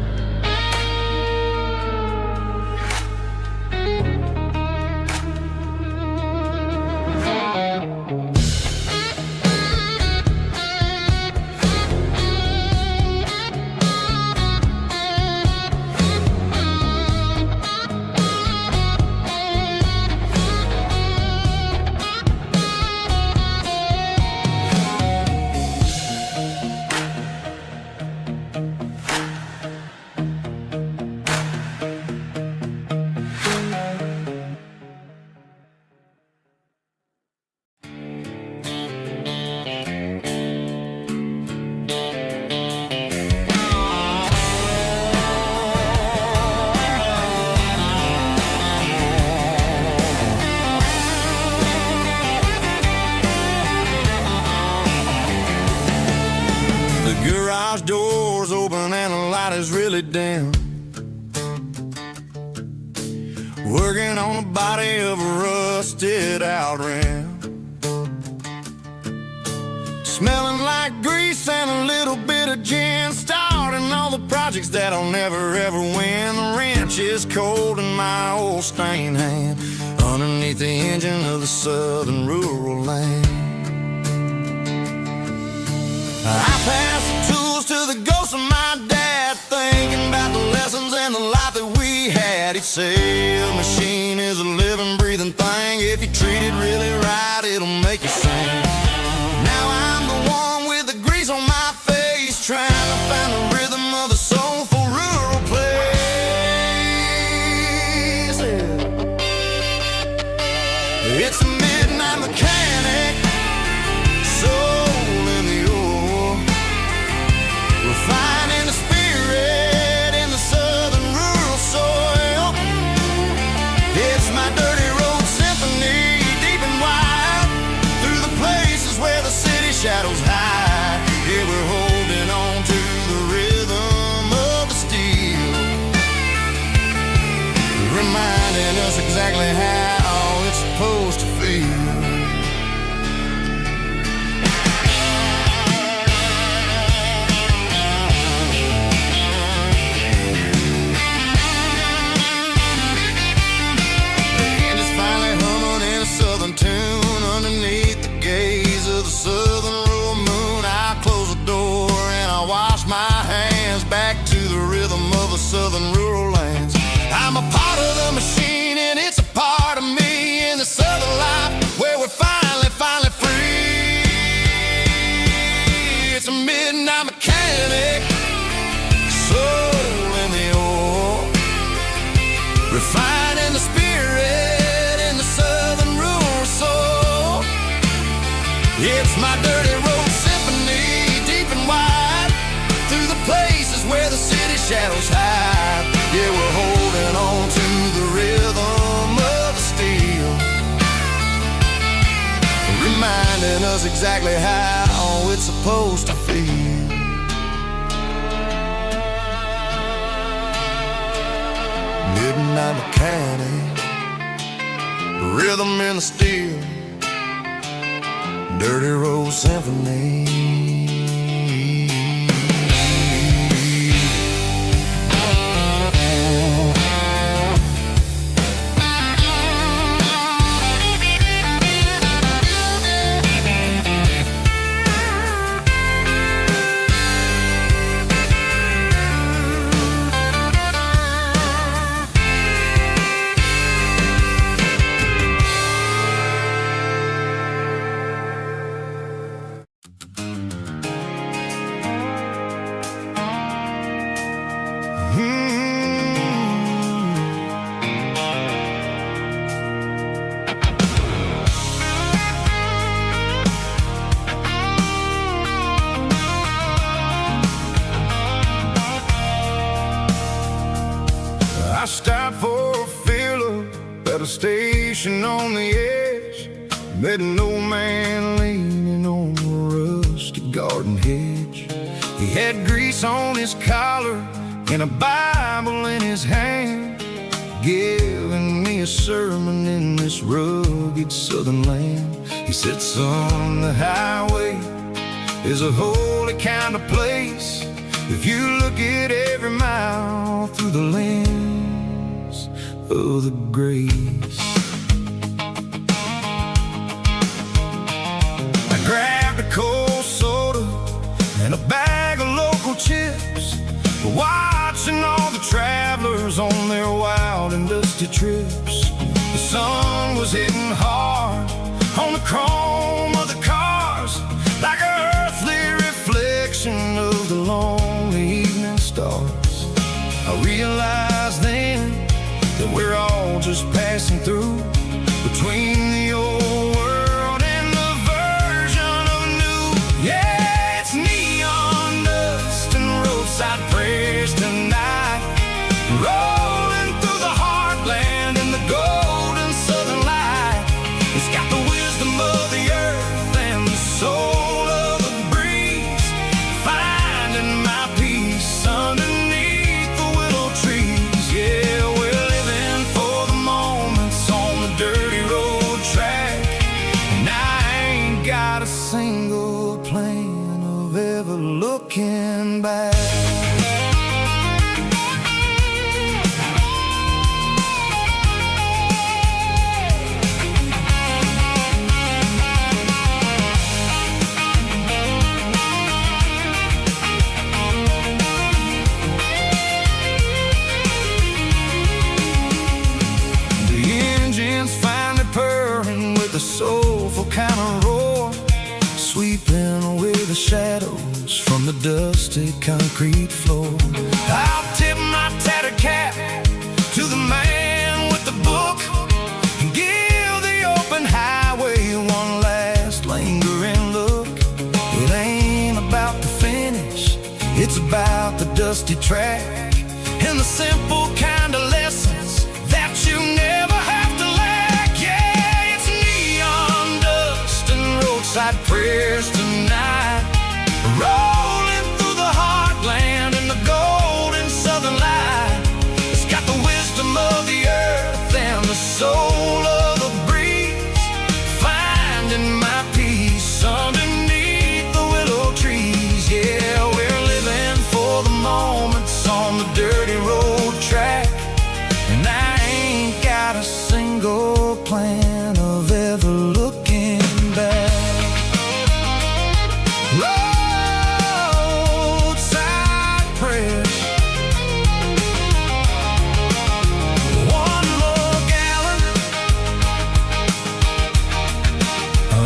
The garage door's open and the light is really dim. Working on the body of a rusted out rim. Smelling like grease and a little bit of gin. Starting all the projects that'll never ever win. The wrench is cold in my old stained hand underneath the engine of the southern rural land. I pass the tools to the ghost of my dad, thinking about the lessons and the life that we had. He'd say a machine is a living, breathing thing. If you treat it really right, it'll make you sing. Now I'm the one with the grease on my face, trying to find the rhythm of the soulful rural place. It's a midnight mechanic, soul in the ore, refining the spirit in the southern rural soil. It's my dirty road symphony, deep and wide, through the places where the city shadows hide. Yeah, we're holding on to the rhythm of the steel, reminding us exactly how it's supposed to feel. Tune underneath the gaze of the southern rural moon. I close the door and I wash my hands back to the rhythm of the southern rural lands. I'm a part of the machine and it's a part of me in the southern life where we're finally free. It's a midnight mechanic, soul in the ore, refining the spirit in the southern rural soul. It's my dirty road symphony, deep and wide, through the places where the city shadows hide. Yeah, we're holding on to the rhythm of the steel, reminding us exactly how it's supposed to feel. Midnight mechanic, rhythm in the steel, dirty road symphony. I stopped for a fill-up at a station on the edge. Met an old man leaning on a rusty garden hedge. He had grease on his collar and a Bible in his hand, giving me a sermon in this rugged southern land. He said, son, the highway is a holy kind of place. if you look at every mile through the lens of the grace. I grabbed a cold soda and a bag of local chips, watching all the travelers on their wild and dusty trips. The sun was hitting hard on the chrome of the cars, like an earthly reflection of the lonely evening stars. I realized then that we're all just passing through, between the old world and the version of new. Yeah, it's neon dust and roadside prayers tonight, rolling through the heartland in the golden southern light. It's got the wisdom of the earth and the soul of the breeze, finding my peace underneath the willow trees. Yeah, we're living for the moments on the dirty road track, and I ain't got a single plan of ever looking back. A soulful kind of roar, sweeping away the shadows from the dusty concrete floor. I'll tip my tattered cap to the man with the book and give the open highway one last lingering look. It ain't about the finish, it's about the dusty track and the simple kind of lessons that you never have to lack. Yeah, it's neon dust and roadside prayers tonight, rolling through the heartland in the golden southern light. It's got the wisdom of the earth and the soul of the breeze, finding my peace underneath the willow trees. Yeah, we're living for the moments on the dirty road track, and I ain't got a single plan of ever looking back. Roadside prayers, one more gallon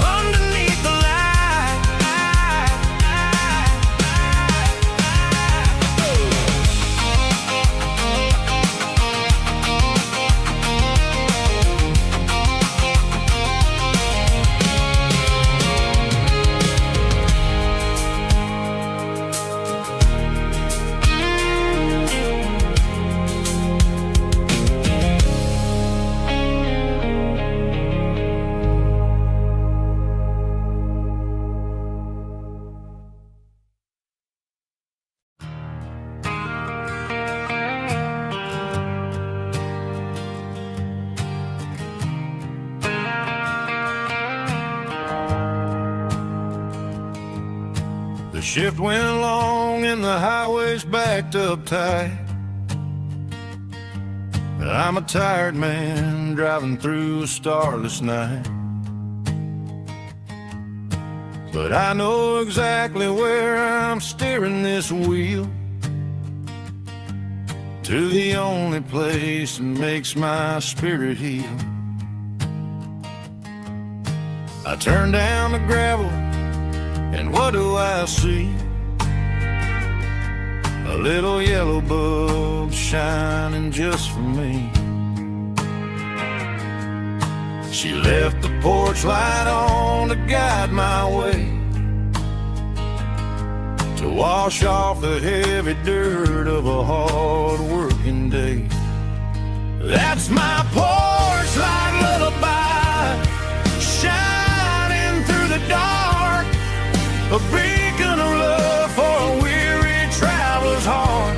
underneath the light. The shift went along and the highway's backed up tight. I'm a tired man driving through a starless night, but I know exactly where I'm steering this wheel, to the only place that makes my spirit heal. I turn down the gravel, and what do I see? A little yellow bulb shining just for me. She left the porch light on to guide my way, to wash off the heavy dirt of a hard working day. That's my porch light lullaby, shining through the dark, a beacon of love for a weary traveler's heart.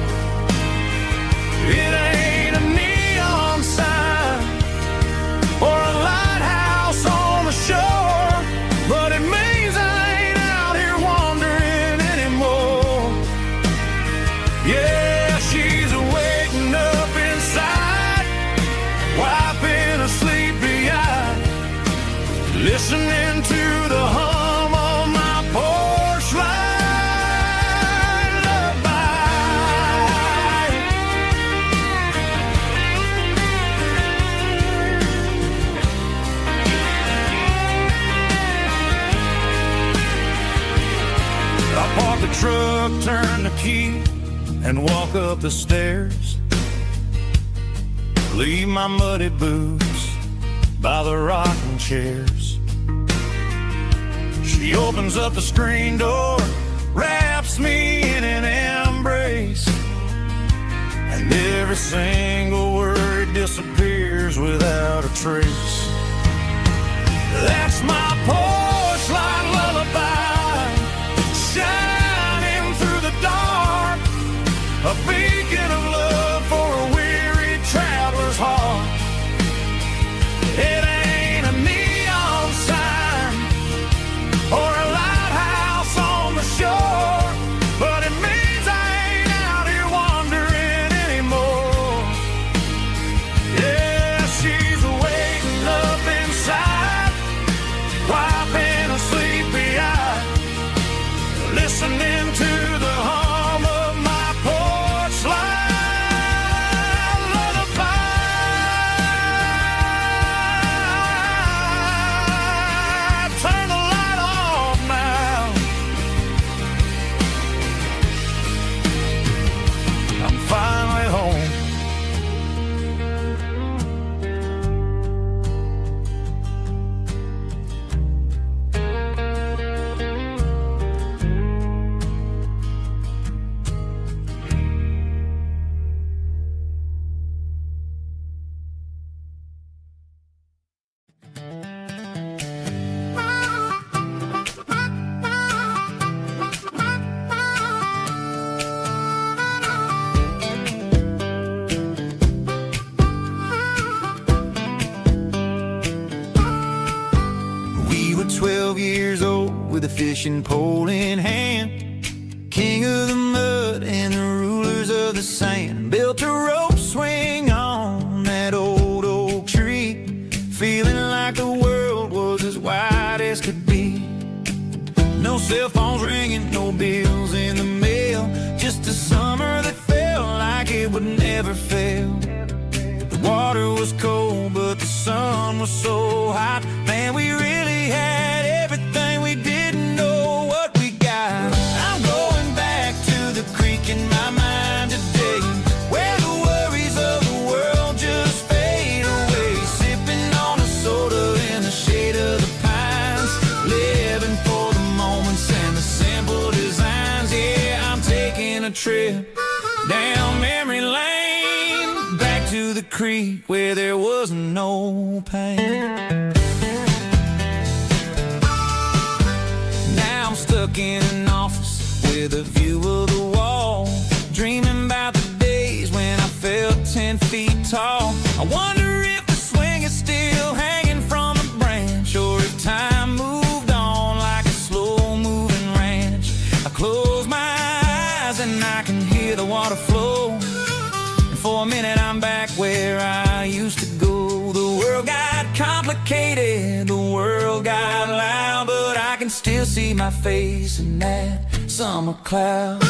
It ain't a neon sign or a lighthouse on the shore, but it means I ain't out here wandering anymore. I park the truck, turn the key, and walk up the stairs. Leave my muddy boots by the rocking chairs. She opens up the screen door, wraps me in an embrace, and every single word disappears without a trace. That's my porch light lullaby, shining through the dark, a beacon of love for a weary traveler's heart. It ain't a neon sign or a lighthouse on the shore, but it means I ain't out here wandering anymore. Yeah, she's waiting up inside, wiping a sleepy eye, listening to the hum of my porch light lullaby. Turn the light off now. I'm finally home. We were 12 years old with a fishing pole in hand, king of the mud and the rulers of the sand. Built a rope swing on that old oak tree, feeling like the world was as wide as could be. No cell phones ringing, no bills in the mail, just a summer that felt like it would never fail. The water was cold, but the sun was so hot. Man, we really had everything, we didn't know what we got. I'm going back to the creek in my mind today, where the worries of the world just fade away. Sipping on a soda in the shade of the pines, living for the moments and the simple designs. Yeah, I'm taking a trip down memory lane, back to the creek where there was no pain. Now I'm stuck in an office with a view of the wall, dreaming about the days when I felt 10 feet tall. I wonder if the swing is still hanging from a branch, or if time moved on like a slow-moving ranch. I close my eyes and I can hear the water flow, and for a minute I'm back where I used to go. The world got complicated, the world got loud, but I can still see my face in that summer cloud.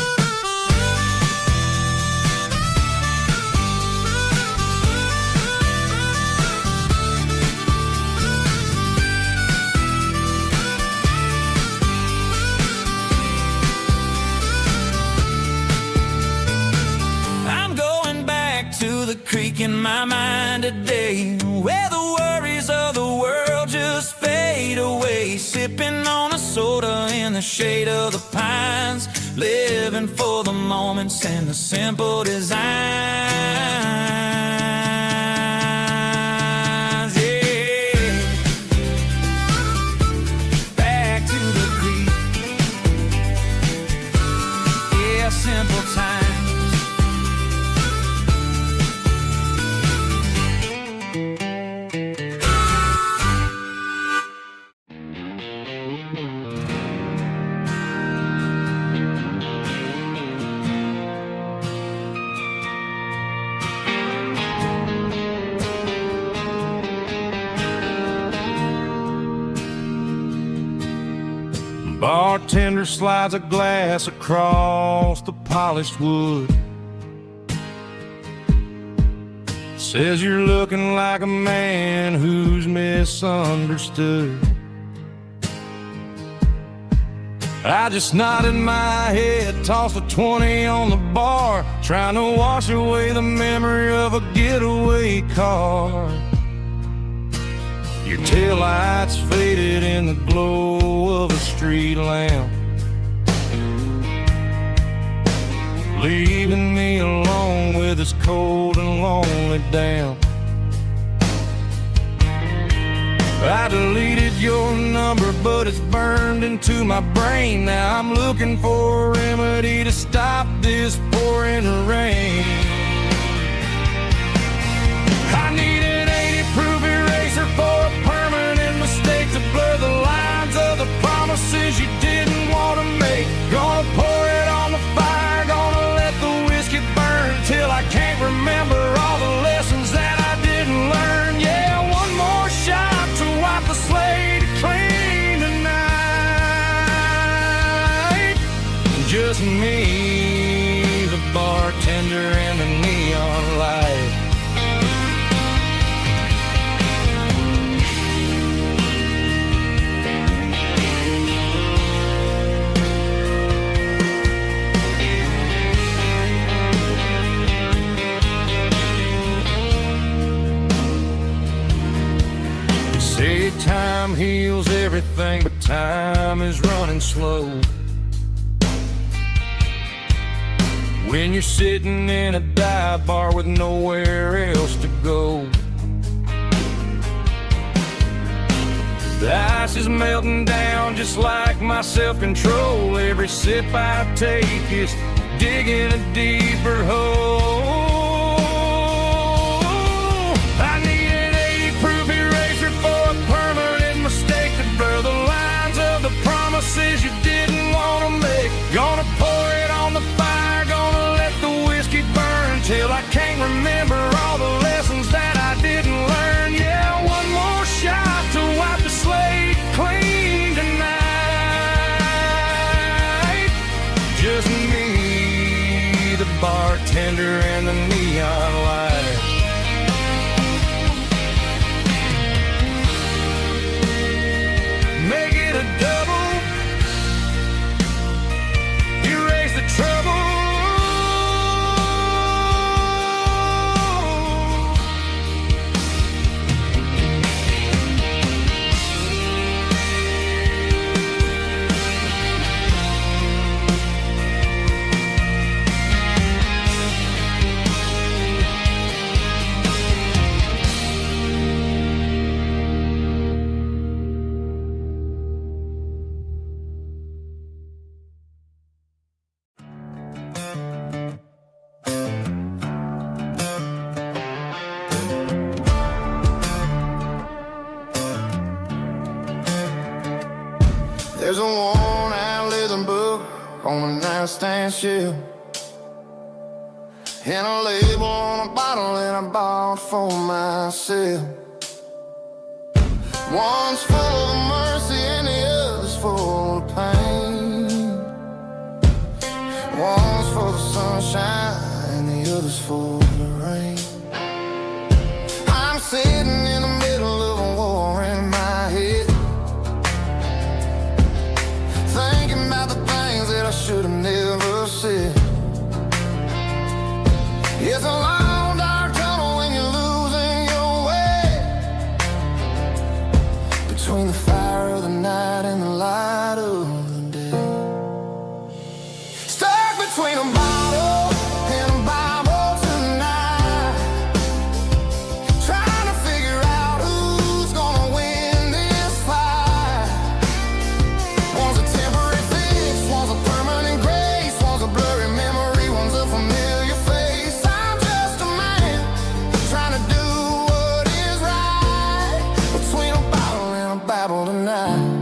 I'm going back to the creek in my mind today, where the worries of the world just fade away. Sipping on a soda in the shade of the pines, living for the moments and the simple designs. Yeah, back to the creek. Yeah, simple times. Bartender slides a glass across the polished wood, says you're looking like a man who's misunderstood. I just nodded my head, tossed a 20 on the bar, trying to wash away the memory of a getaway car. Your taillights faded in the glow of a street lamp, leaving me alone with this cold and lonely damp. I deleted your number, but it's burned into my brain. Now I'm looking for a remedy to stop this pouring rain. I need an 80-proof eraser for a permanent mistake to blur the lines of the promises you didn't want to make. Gonna pour it on the fire, gonna let the whiskey burn till I can't remember all the lessons that I didn't learn. Yeah, one more shot to wipe the slate clean tonight. Just me, the bartender, and the neon light. Say time heals everything, but time is running slow. When you're sitting in a dive bar with nowhere else to go, the ice is melting down just like my self-control. Every sip I take is digging a deeper hole. I need an 80-proof eraser for a permanent mistake to blur the lines of the promises you didn't want to make. Gonna pour it on the fire, gonna let the whiskey burn till I can't remember all the lessons that I didn't learn. Yeah, one more shot to wipe the slate clean tonight. Just me, the bartender, and the neon light. Make it a double, erase the trouble. There's a worn-out leather book on a nightstand shelf, and a label on a bottle that I bought for myself. One's full of mercy and the other's full of pain. One's for the sunshine and the other's for the rain. I'm sitting in the middle of a war in my head, thinking about the things that I should have never said. It's a long dark tunnel when you're losing your way, between the fire of the night and the light of the day. Stuck between a bottle and a Bible tonight, trying to figure out who's gonna win this fight. One's a temporary fix, one's a permanent grace, one's a blurry memory, one's a familiar face. I'm just a man trying to do what is right, between a bottle and a Bible tonight.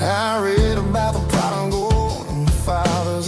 I read about the prodigal and the father's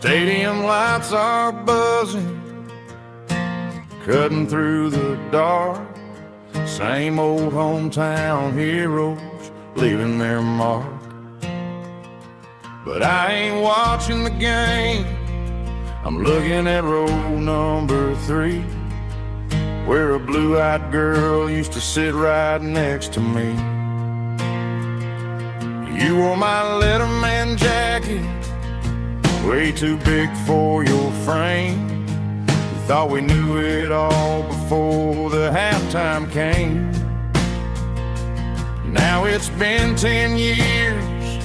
Stadium lights are buzzing, cutting through the dark. Same old hometown heroes leaving their mark. But I ain't watching the game, I'm looking at row number 3, where a blue-eyed girl used to sit right next to me. You wore my Letterman jacket, way too big for your frame. We thought we knew it all before the halftime came. Now it's been 10 years,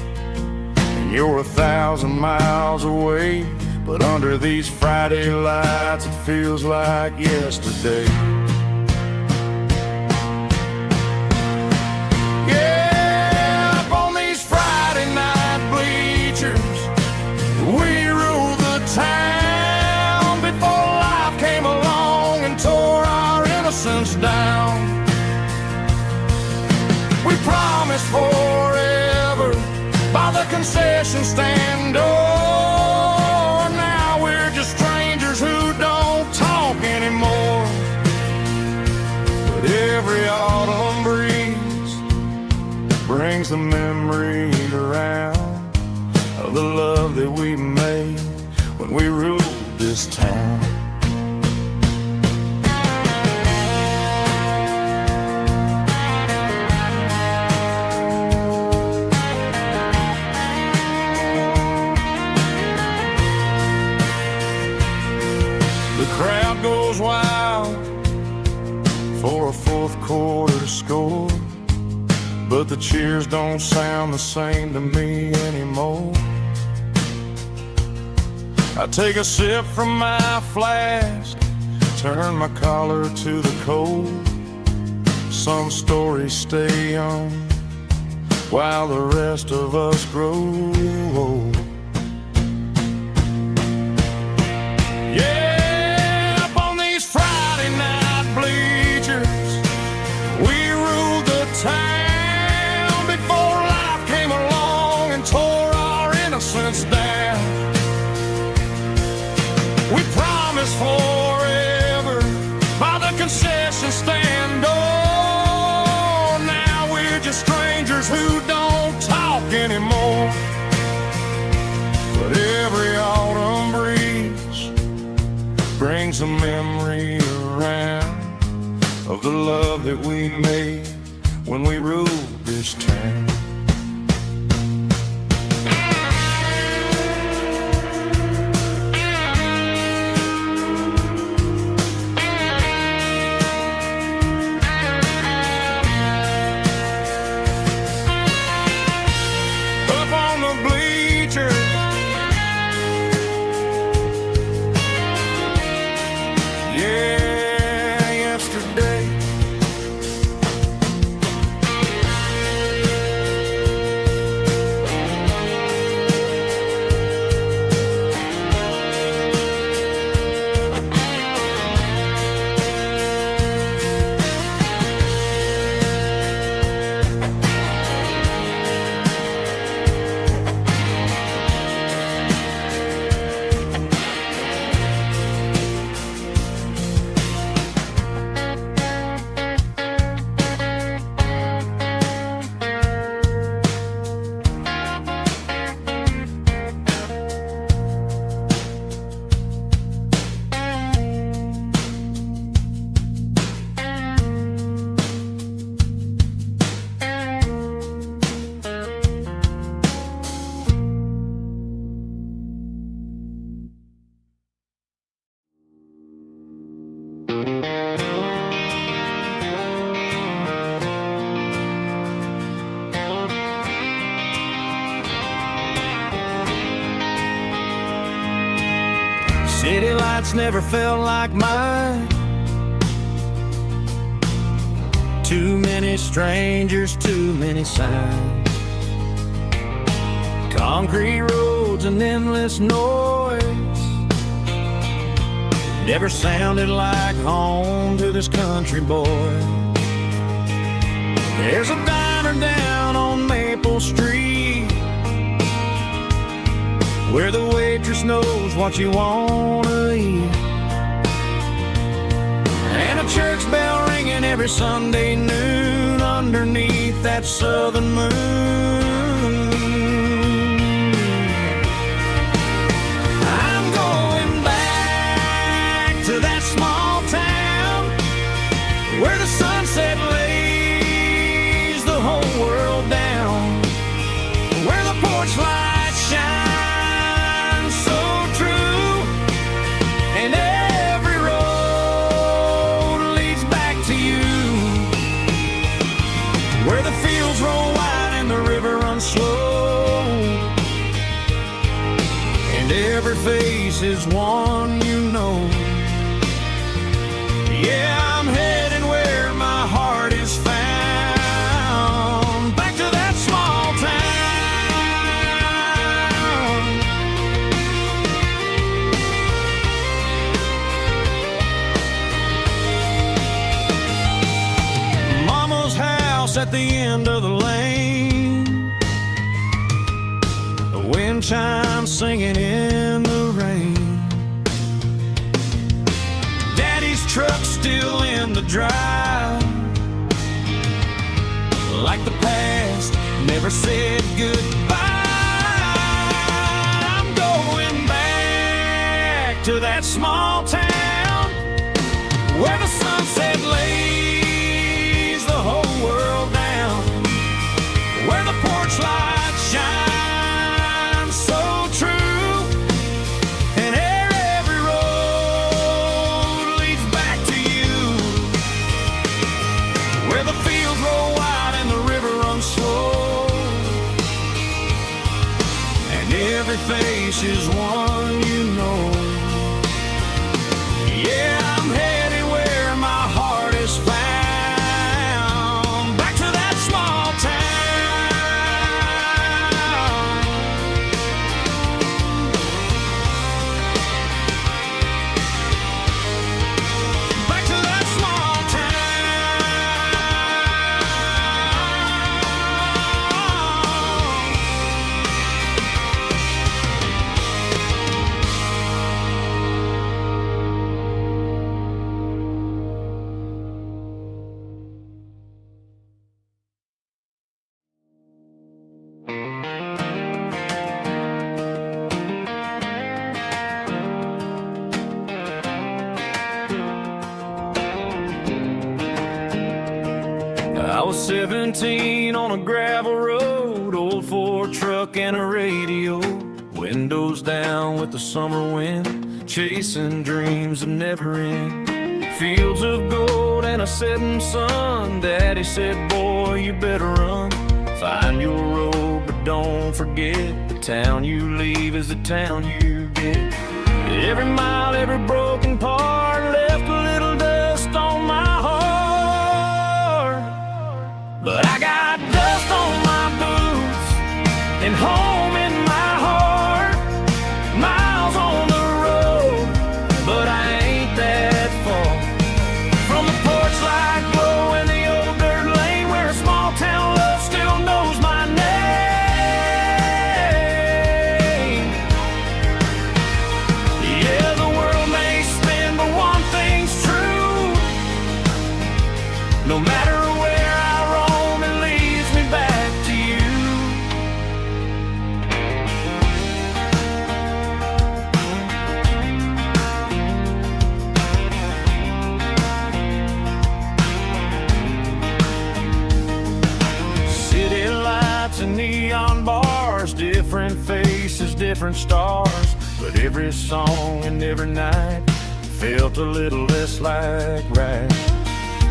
and you're 1,000 miles away. But under these Friday lights, it feels like yesterday. Yeah, up on these Friday night bleachers, we rule the town before life came along and tore our innocence down. We promised forever by the concession stand door. Now we're just strangers who don't talk anymore. But every autumn breeze brings the memory around of the love that we made when we ruled this town. The crowd goes wild for a fourth quarter score, but the cheers don't sound the same to me anymore. I take a sip from my flask, turn my collar to the cold. Some stories stay young while the rest of us grow old. Down. We promised forever by the concession stand door. Now we're just strangers who don't talk anymore. But every autumn breeze brings a memory around of the love that we made when we ruled this town. City lights never felt like mine. Too many strangers, too many signs. Concrete roads and endless noise never sounded like home to this country boy. There's a diner down on Maple Street where the waitress knows what you wanna eat, and a church bell ringing every Sunday noon underneath that southern moon. I'm going back to that small town where the sunset lays the whole world down, where the porch light shines so true, and every road leads back to you, where the fields roll wide and the river runs slow, and every face is one you know. Yeah, I'm heading where my heart is found, back to that small town. Mama's house at the end of the lane, the wind chimes singing in the rain, truck still in the drive, like the past never said goodbye. I'm going back to that small town where the sunset lays the whole world down, where the porch light shines so true, and every road leads back to you, where the fields roll wide and the river runs slow, and every face is one you know. Yeah, I'm headed where my heart is found, back to that small town. Back to that small I was 17 on a gravel road, old Ford truck and a radio, windows down with the summer wind, chasing dreams that never end, fields of gold and a setting sun. Daddy said, boy, you better run, find your road, but don't forget, the town you leave is the town you get. Every mile, every broken part left a little dust on my heart, but I got dust on my boots and home in my heart. Miles on the road, but I ain't that far from the porch light glow and the old dirt lane where a small town love still knows my name. Yeah, the world may spin, but one thing's true. No matter where I roam, it leads me back to you. City lights and neon bars, different faces, different stars, but every song and every night felt a little less like right.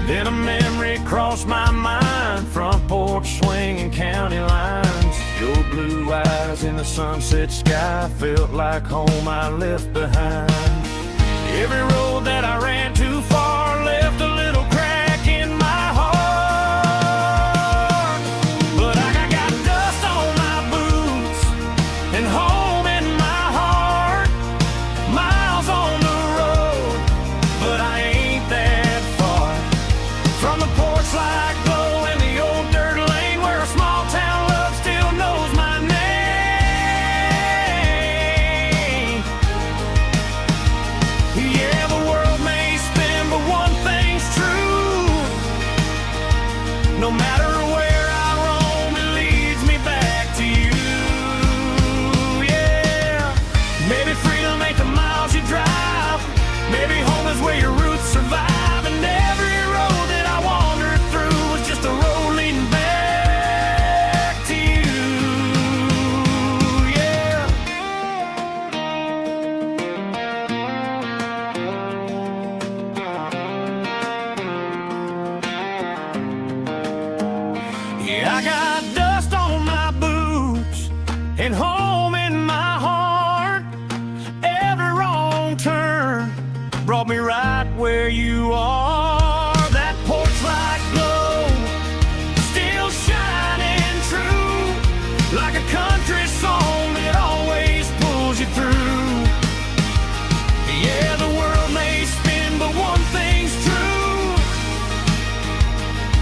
Then a memory crossed my mind, front porch swinging county lines, your blue eyes in the sunset sky felt like home I left behind. Every road that I ran too far left a little crack in my heart, but I got dust on my boots and home in my heart. Miles on the road, but I ain't that far from the porch light glow and the old dirt lane where a small town love still knows my name. Yeah, the world may spin, but one thing's true. No matter where I roam, it leads me back to you. Yeah, maybe freedom ain't the miles you drive. Maybe home is where your roots survive. And every road that I wandered through was just a road leading back to you. Yeah. Yeah, I got dust on my boots and home in my heart. Every wrong turn brought me right where you are. That porch light glow still shining true, like a country song that always pulls you through. Yeah, the world may spin, but one thing's true.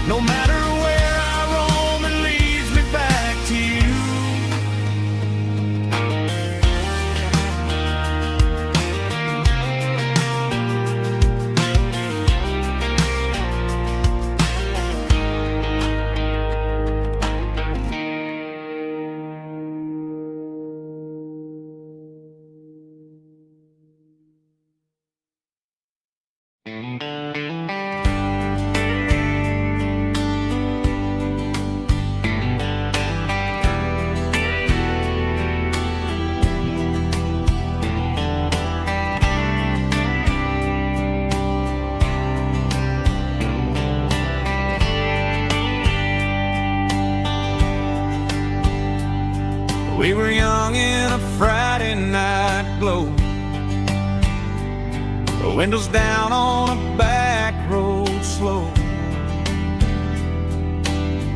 No matter where I roam, it leads me back to you. We were young in a Friday night glow, the windows down on a back road slow,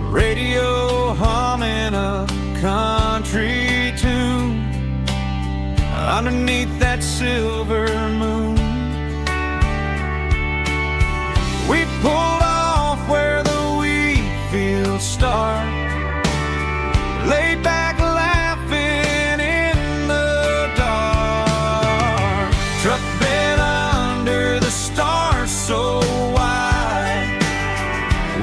radio humming a country tune underneath that silver moon. We pulled off where the wheat fields start, laid back laughing in the dark. Truck bed under the stars so wide,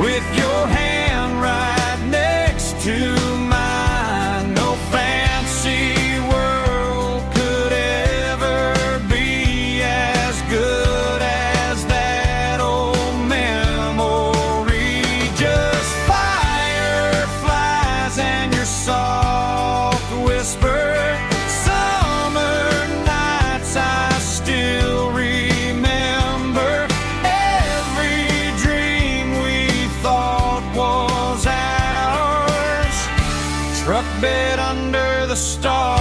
with your hand right next to mine. No fancy world could ever be as good as that old memory. Just fireflies and your soft whisper. Summer nights I still remember. Every dream we thought was ours. Truck bed under the stars.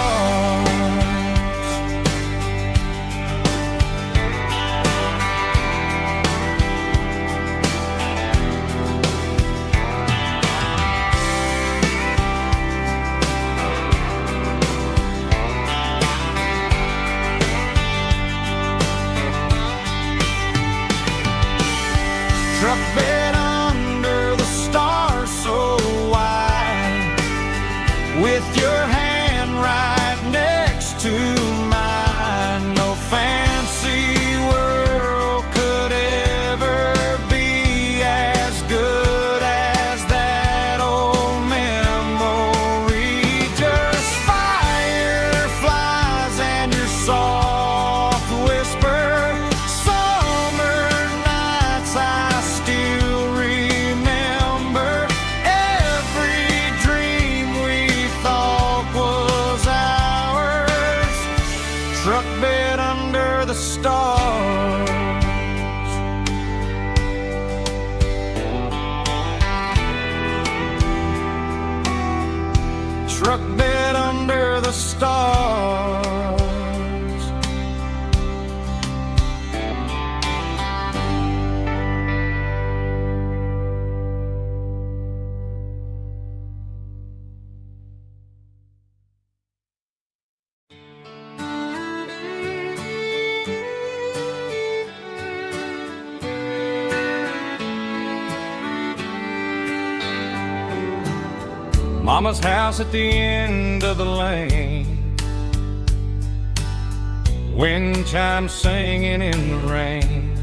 Truck bed under the stars so wide, with your hand right next to mine. No fancy world could ever be as good as that old memory. Just fireflies and your soft whisper. Summer nights I still remember. Every dream we thought was ours. Truck bed under the stars. Truck bed under the stars. Mama's house at the end of the lane, wind chimes singing in the rain.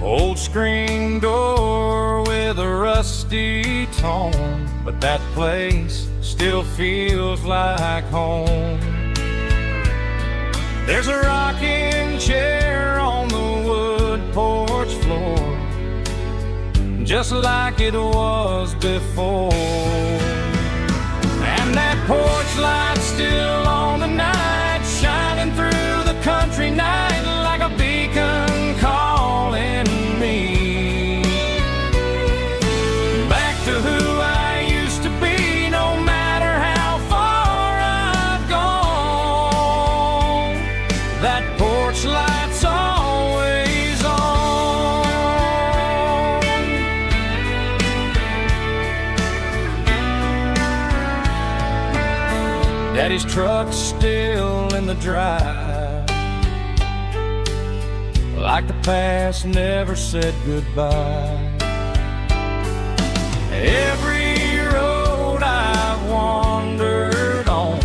Old screen door with a rusty tone, but that place still feels like home. There's a rocking chair on the wood porch floor, just like it was before. And that porch light's still on tonight, shining through the country night like a beacon calling me back to who I used to be. No matter how far I've gone, that porch light's always on. Daddy's truck's still in the drive, like the past never said goodbye. Every road I've wandered on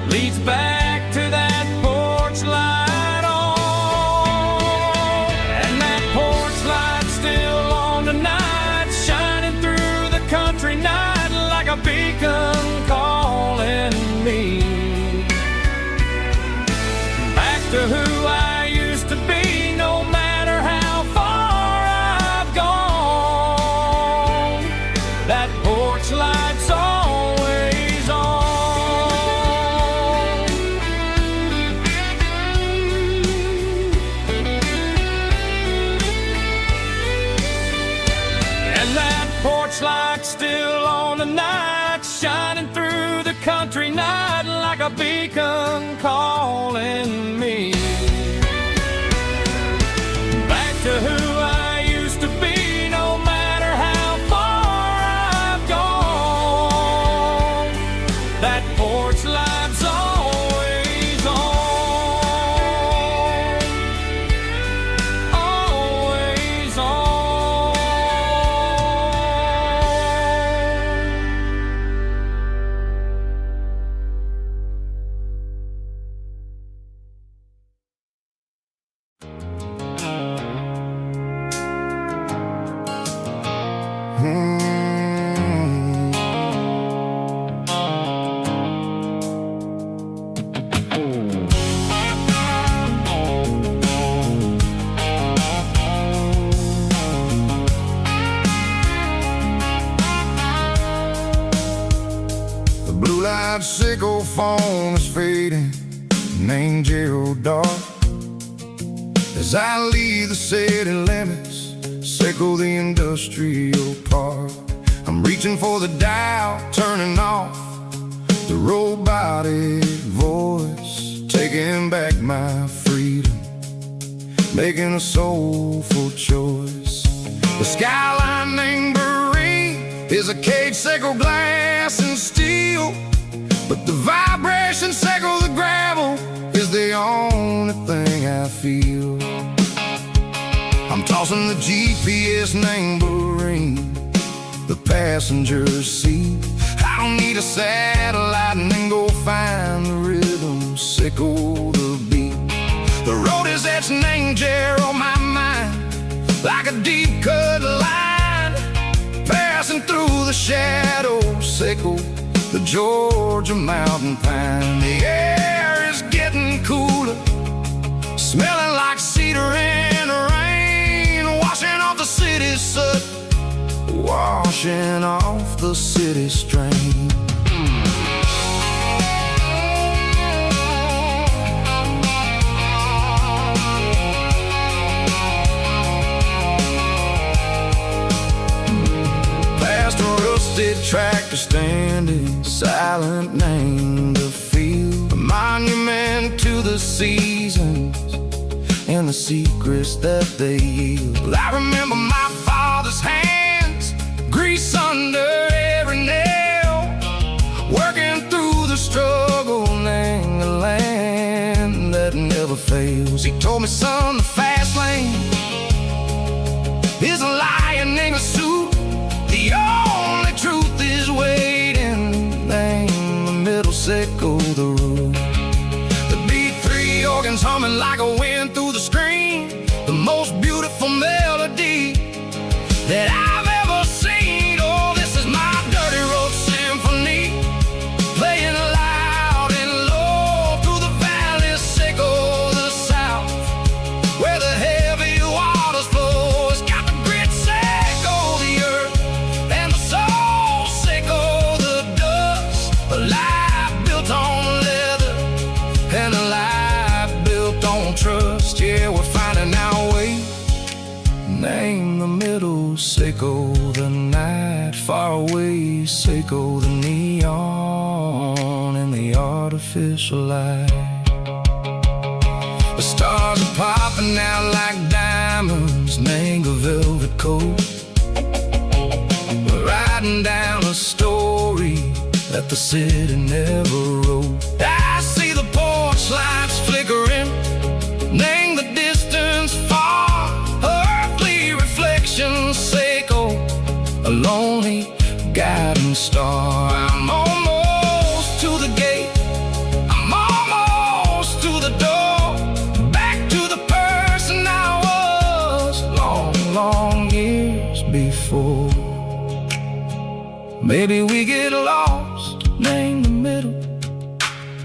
leads back to that porch light on. And that porch light's still on tonight, shining through the country night like a beacon calling me back to who I used to be. No matter how far I've gone, that porch light's always on. And that porch light's still on tonight, shining through the country night like a beacon calling me back to who I used to be. No matter how far I've gone, that porch light's always on, always on. The blue light sickle phone is fading, named Gerald dark. As I leave the city limits, sickle the industrial park. I'm reaching for the dial, turning off the robotic voice, taking back my freedom, making a soulful choice. The skyline named Bryan is a cage, sickle glass and steel, but the vibration sickle the gravel is the only thing I feel. I'm tossing the GPS named Bryan, the passenger seat. I don't need a satellite and then go find the rhythm, sickle the beat. The road is etched named Jer on my mind, like a deep cut line, passing through the shadows, sickle the Georgia mountain pine. The air is getting cooler, smelling like cedar in the rain, washing off the city soot, washing off the city strain. Past a rusted tractor standing silent, named the field, a monument to the seasons and the secrets that they yield. I remember my father's hands, grease under every nail, working through the struggle, named the land that never fails. He told me, son, the fast lane is a lion in a suit. The only truth is waiting, name the middle, sickle the root. The beat violins humming like a wind through the screen. The most beautiful melody that I've ever seen. Oh, this is my dirty road symphony, playing loud and low through the valleys, sick of the south, where the heavy waters flow. It's got the grit sick of the earth and the soul sick of the dust. A life built on leather and a life built on trust. Yeah, we're finding our way. Name the middle, Seiko the night, far away, Seiko the neon and the artificial light. The stars are popping out like diamonds, mango velvet coat. We're riding down a story that the city never wrote. I see the porch lights flickering, name the distance far, Seiko, a lonely guiding star. I'm almost to the gate, I'm almost to the door, back to the person I was long, long years before. Maybe we get lost, name the middle,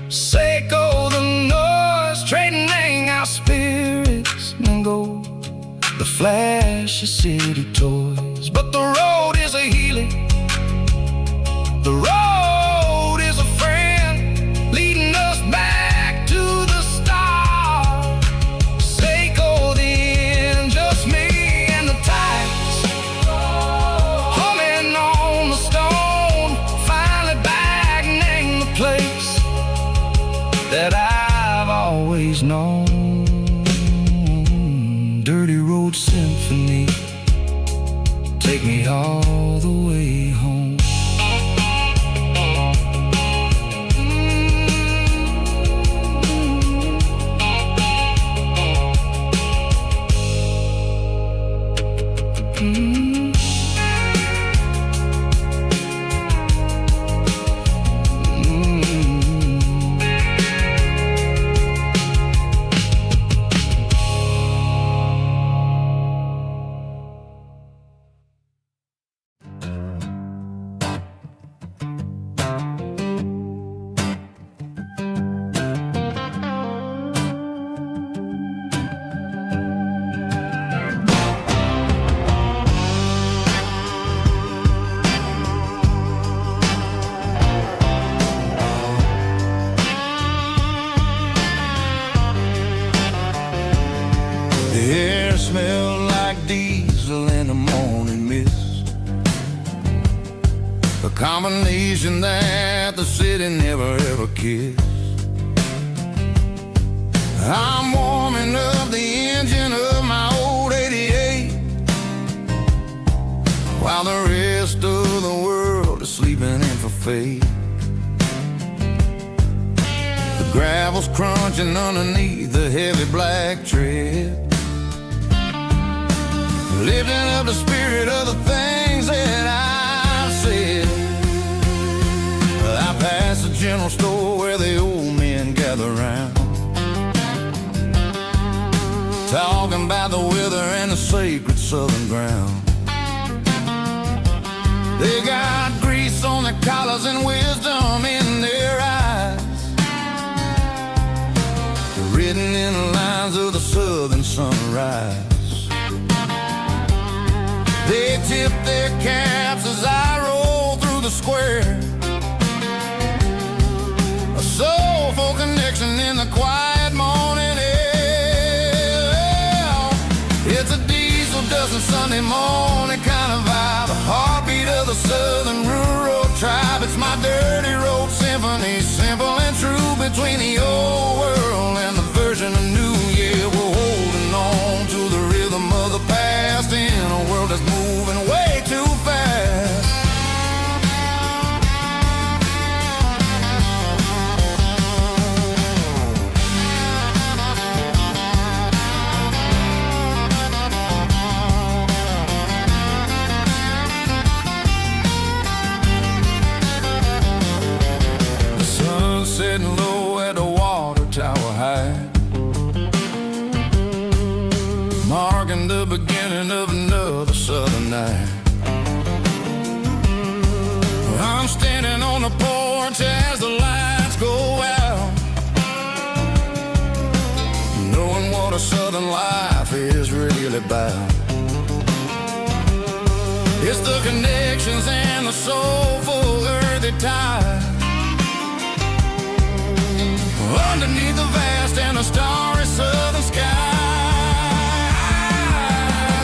Seiko the noise, trading our spirits and gold. The flash of city toys, but the road is a healing. The road is a friend, leading us back to the start. Seiko the end, just me and the tides, humming on the stone. Finally back, name the place that I've always known. Dirty road symphony, take me all the way home. The air smelled like diesel in the morning mist, a combination that the city never ever kissed. I'm warming up the engine of my old 88, while the rest of the world is sleeping in for fate. The gravel's crunching underneath the heavy black tread, lifting up the spirit of the things that I've said. I passed the general store where the old men gather round, talking about the weather and the sacred southern ground. They got grease on their collars and wisdom in their eyes, written in the lines of the southern sunrise. They tip their caps as I roll through the square, a soulful connection in the quiet morning air. It's a diesel dozen Sunday morning kind of vibe, a heartbeat of the southern rural tribe. It's my dirty road symphony, simple and true, between the old world and the version of new. Yeah, we're holding on to the rhythm of the past in a world that's moving way too fast. The sun setting low at the water tower, marking the beginning of another southern night. I'm standing on the porch as the lights go out, knowing what a southern life is really about. It's the connections and the soulful earthy tide underneath the vast and the starry southern skies.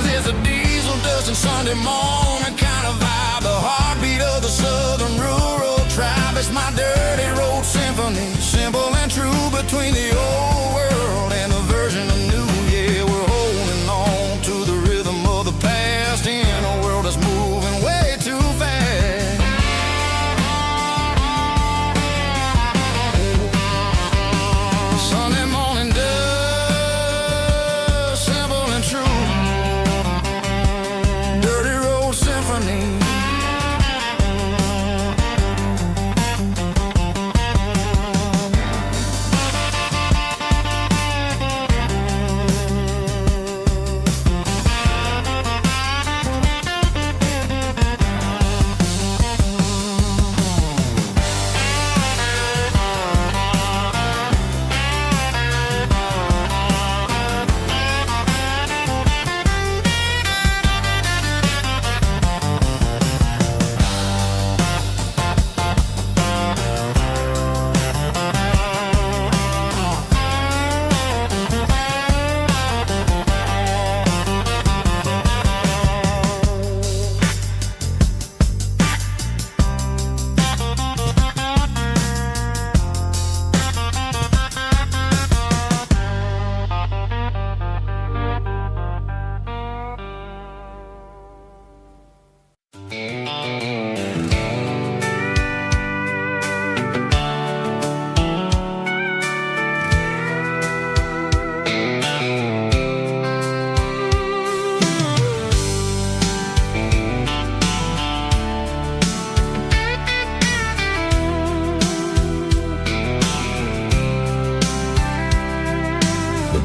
It's a diesel dusting Sunday morning kind of vibe, the heartbeat of the southern rural tribe. It's my dirty road symphony, simple and true, between the old world and the version of new. Yeah, we're holding on to the rhythm of the past in a world that's moving way too fast. Sunday morning dust, simple and true, dirty road symphony.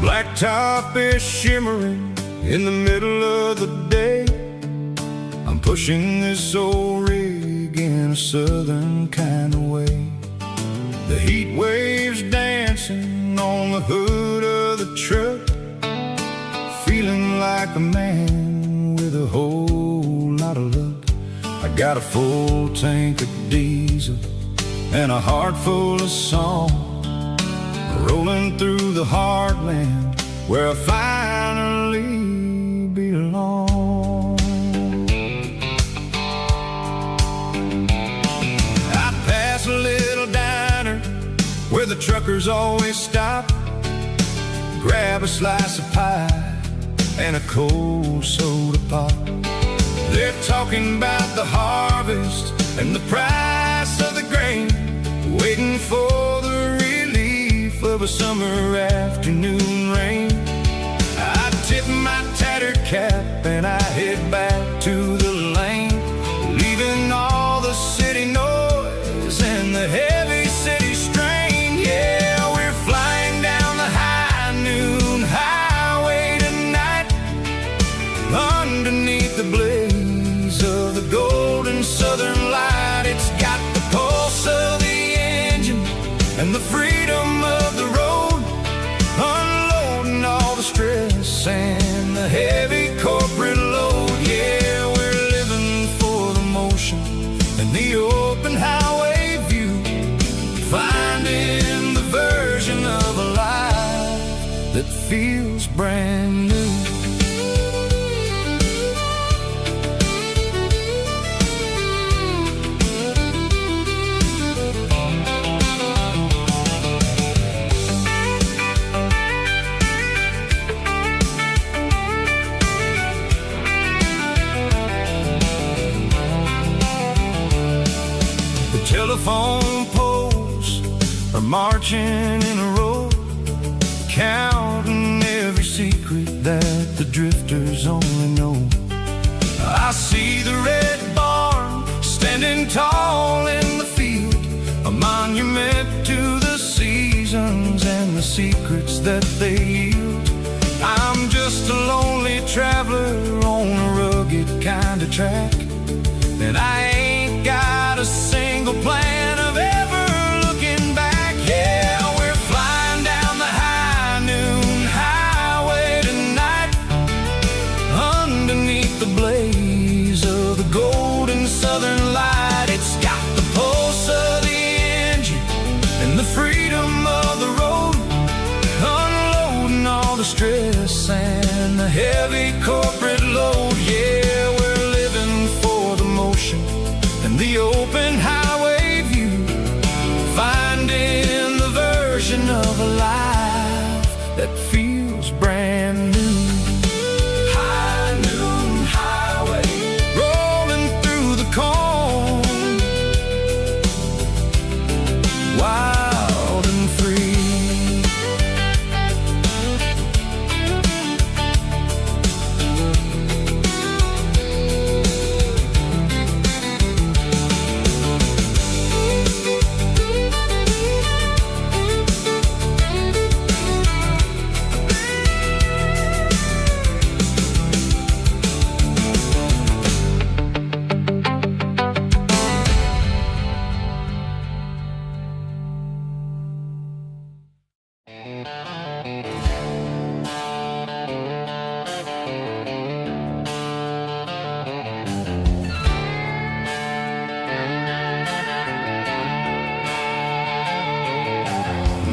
Blacktop is shimmering in the middle of the day. I'm pushing this old rig in a southern kind of way. The heat waves dancing on the hood of the truck, feeling like a man with a whole lot of luck. I got a full tank of diesel and a heart full of song, rolling through the heartland where I finally belong. I pass a little diner where the truckers always stop, grab a slice of pie and a cold soda pop. They're talking about the harvest and the price of the grain, waiting for the relief of a summer afternoon rain. I tip my tattered cap and I head back to the lane, leaving all the city noise and the heavy city strain. Yeah, we're flying down the high noon highway tonight, underneath the blaze of the golden southern light. It's got the pulse of the engine and the freedom of the road, unloading all the stress and the heavy corporate load. Yeah, we're living for the motion and the open highway view, finding the version of a life that feels brand new. Telephone poles are marching in a row, counting every secret that the drifters only know. I see the red barn standing tall in the field, a monument to the seasons and the secrets that they yield. I'm just a lonely track, and I ain't got a single plan of ever looking back. Yeah, we're flying down the high noon highway tonight, underneath the blaze of the golden southern light. It's got the pulse of the engine and the freedom of the road, unloading all the stress and the heavy corporate load. Yeah, we're living for the motion and the open highway view, finding the version of a life that feels brand new. High noon highway, rolling through the corn, wild and free.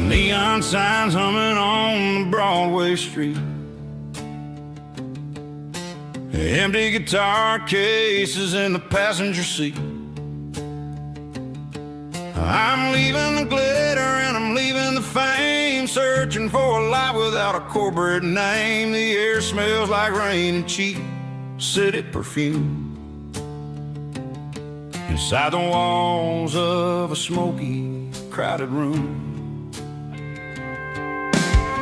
Neon signs humming on the Broadway street, empty guitar cases in the passenger seat. I'm leaving the glitter and I'm leaving the fame, searching for a life without a corporate name. The air smells like rain and cheap city perfume, inside the walls of a smoky, crowded room.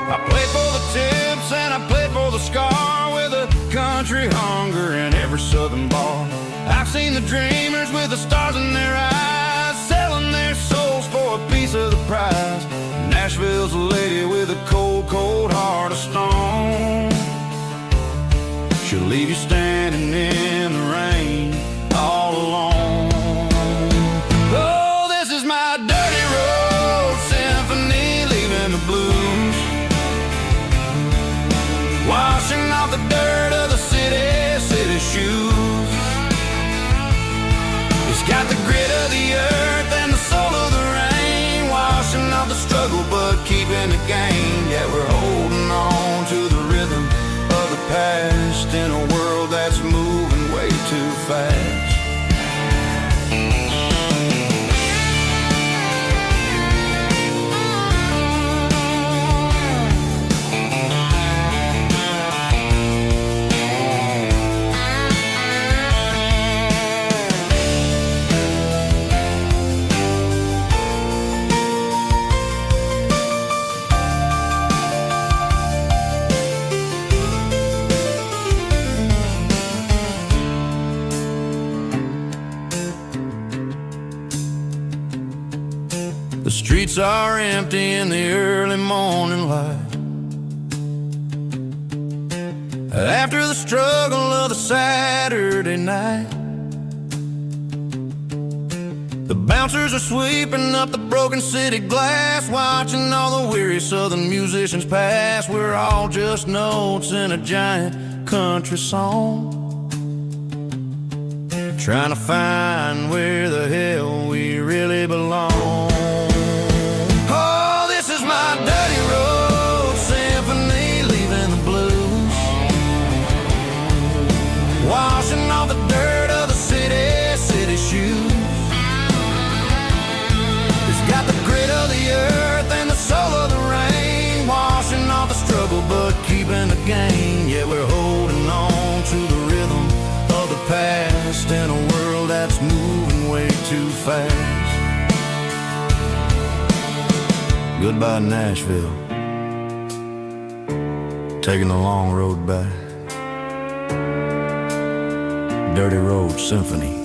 I played for the tips and I played for the scar, with a country hunger in every southern bar. I've seen the dreamers with the stars in their eyes, selling their souls for a piece of the prize. Nashville's a lady with a cold, cold heart of stone. She'll leave you standing in the rain all alone. Oh, this is my dirty road symphony, leaving the blues, washing off the dirt of the city shoes. It's got the grit of the earth and the soul of the rain, washing off the struggle but keeping the gain. Yeah, we're holding on to the rhythm of the past in a world that's moving way too fast. The streets are empty in the early morning light, after the struggle of the Saturday night. The bouncers are sweeping up the broken city glass, watching all the weary southern musicians pass. We're all just notes in a giant country song, trying to find where the hell we really belong. Oh, this is my dirty road symphony, leaving the blues, washing off the dirt of the city shoes. It's got the grit of the earth and the soul of the rain, washing off the struggle but keeping the gain. Yeah, we're holding on to the rhythm of the past in a world that's moving way too fast. Goodbye, Nashville, taking the long road back. Dirty Road Symphony.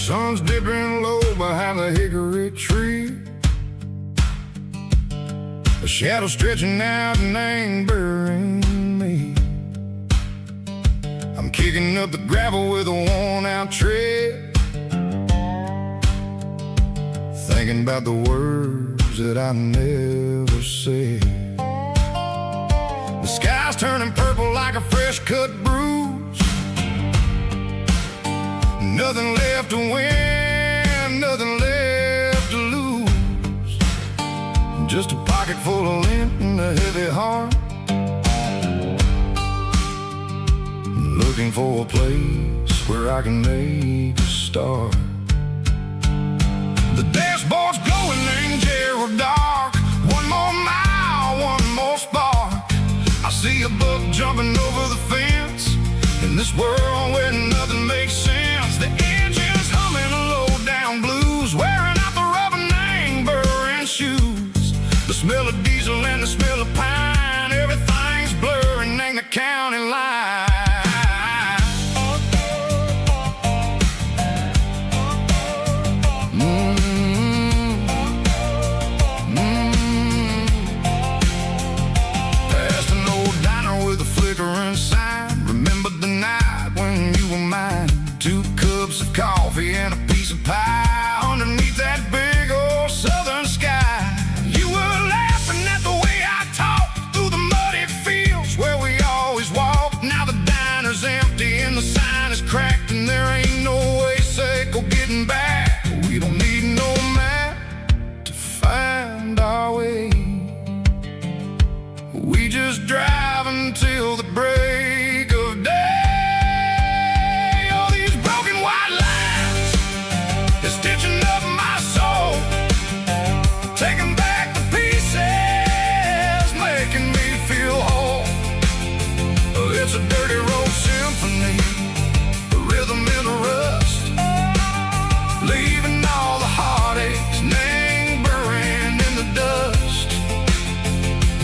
Sun's dipping low behind the hickory tree. A shadow stretching out and angering me. I'm kicking up the gravel with a worn-out tread, thinking about the words that I never said. The sky's turning purple like a fresh-cut bruise. Nothing left to win, nothing left to lose. Just a pocket full of lint and a heavy heart, looking for a place where I can make a start. The dashboard's glowing in Gerald dark. One more mile, one more spark. I see a buck jumping over the fence in this world where nothing makes sense. The engine's humming a low-down blues, wearing out the rubber burring shoes. The smell of diesel and the smell of pine, everything's blurring in the county line. Coffee and a piece of pie underneath that big old southern sky. You were laughing at the way I talked through the muddy fields where we always walked. Now the diner's empty and the sign is cracked, and there ain't no way safe or getting back. We don't need no map to find our way. We just drive until the break of day. Stitching up my soul, taking back the pieces, making me feel whole. It's a dirty road symphony, a rhythm in the rust, leaving all the heartaches lingering in the dust.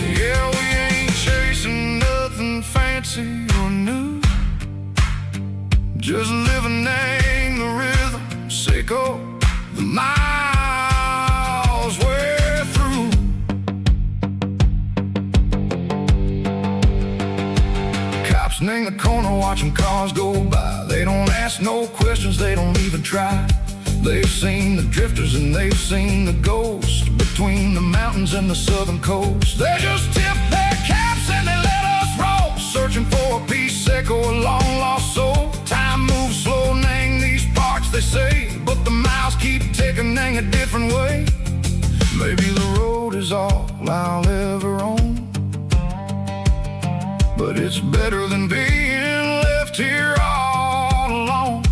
Yeah, we ain't chasing nothing fancy or new, just living in the rhythm. Sickle the miles we're through. Cops in the corner watching cars go by. They don't ask no questions, they don't even try. They've seen the drifters and they've seen the ghosts between the mountains and the southern coast. They just tip their caps and they let us roll, searching for a piece or a long lost soul. Time moves slow, nang these parts they say, but the miles keep ticking a different way. Maybe the road is all I'll ever own, but it's better than being left here all alone.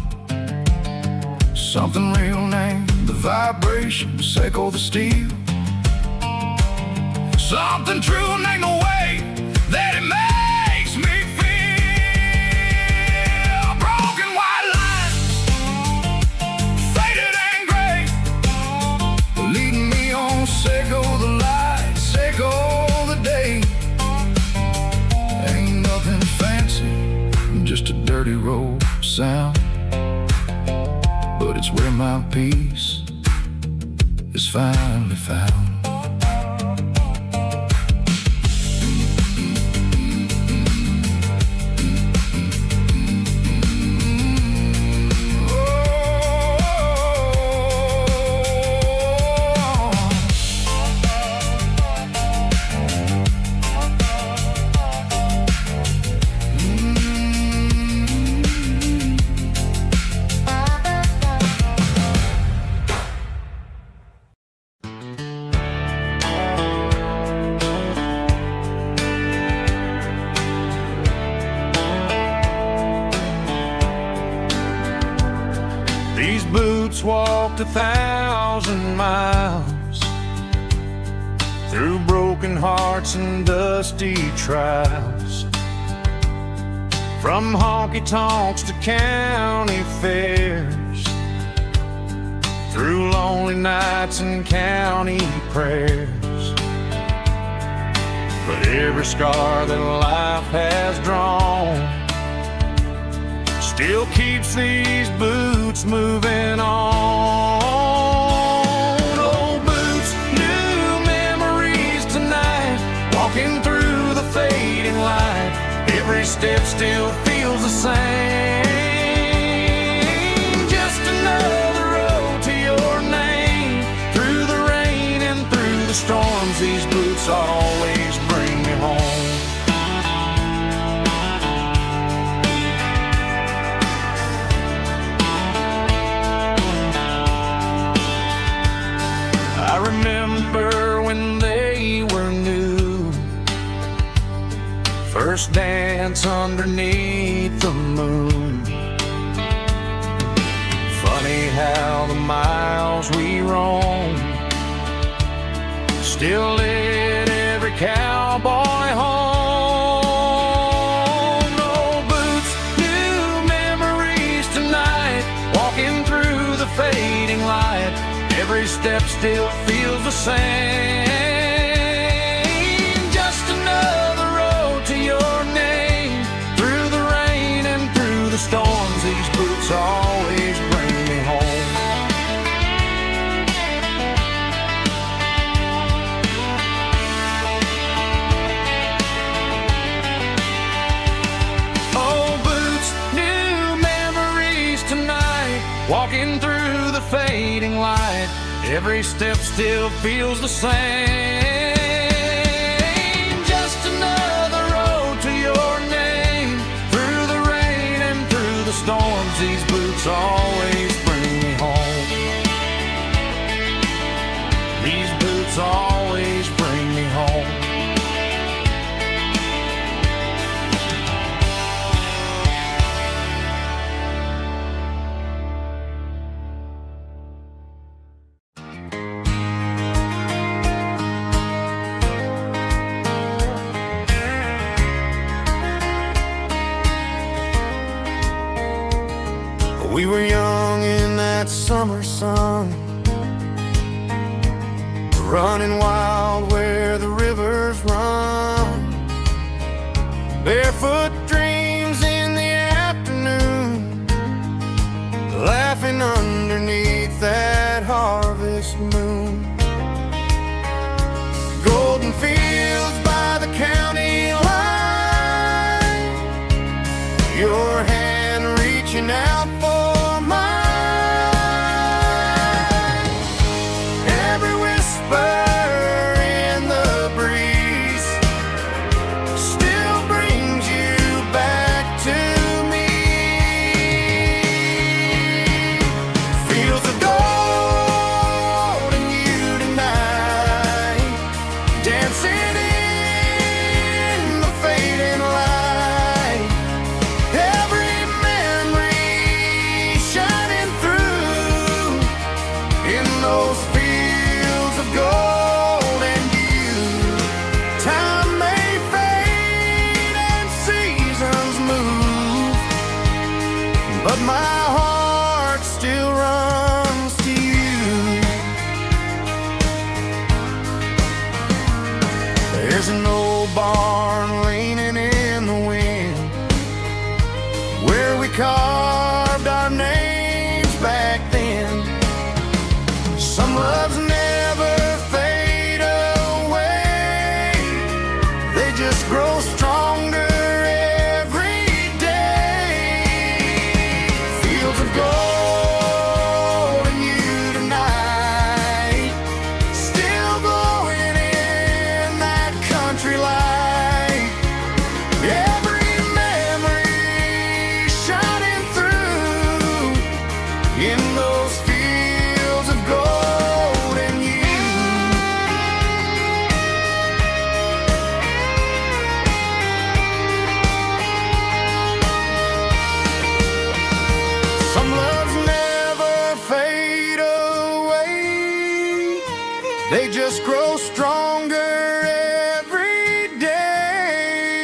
Something real named the vibrations echo the steel. Something true named the way that it makes me feel. Broken white lines, faded and gray, leading me on. Seco the light, seco the day. Ain't nothing fancy, just a dirty road sound, but it's where my peace is finally found. These boots walked 1,000 miles through broken hearts and dusty trials, from honky-tonks to county fairs, through lonely nights and county prayers. But every scar that life has drawn still keeps these boots just moving on. Old boots, new memories tonight, walking through the fading light. Every step still feels the same. Just another road to your name. Through the rain and through the storms, these boots always bring me home. I remember when they were new, first dance underneath the moon. Funny how the miles we roam still lit every cowboy home. Old boots, new memories tonight, walking through the fading light. Every step still feels the same. Just another road to your name. Through the rain and through the storms, these boots always bring me home. Old boots, new memories tonight, walking through the fading light. Every step still feels the same. Just another road to your name. Through the rain and through the storms, these boots always bring me home. These boots always bring me home. We were young in that summer sun, running wild where the rivers run. Barefoot dreams in the afternoon, laughing underneath that harvest moon. Golden fields by the county line, your hand reaching out for carved our names back then. Some loves never fade away, they just grow stronger every day. Fields of gold and you tonight, still glowing in that country light. They just grow stronger every day.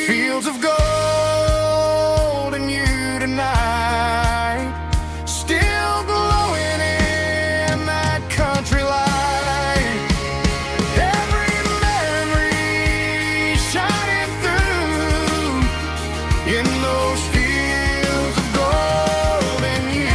Fields of gold and you tonight, still glowing in that country light. Every memory shining through in those fields of gold and you.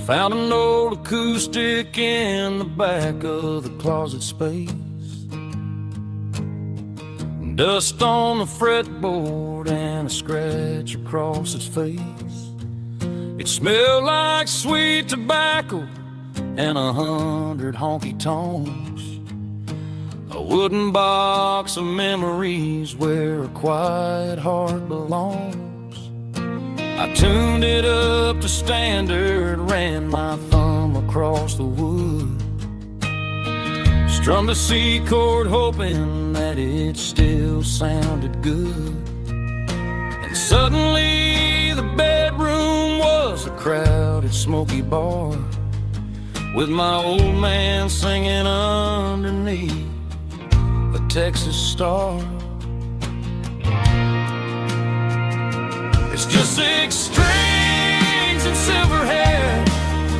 Found an old acoustic in the back of the closet space. Dust on the fretboard and a scratch across its face. It smelled like sweet tobacco and 100 honky tonks. A wooden box of memories where a quiet heart belongs. I tuned it up to standard, ran my thumb across the wood, strummed a C chord hoping that it still sounded good. And suddenly the bedroom was a crowded smoky bar, with my old man singing underneath the Texas star. It's just 6 strings and silver hair,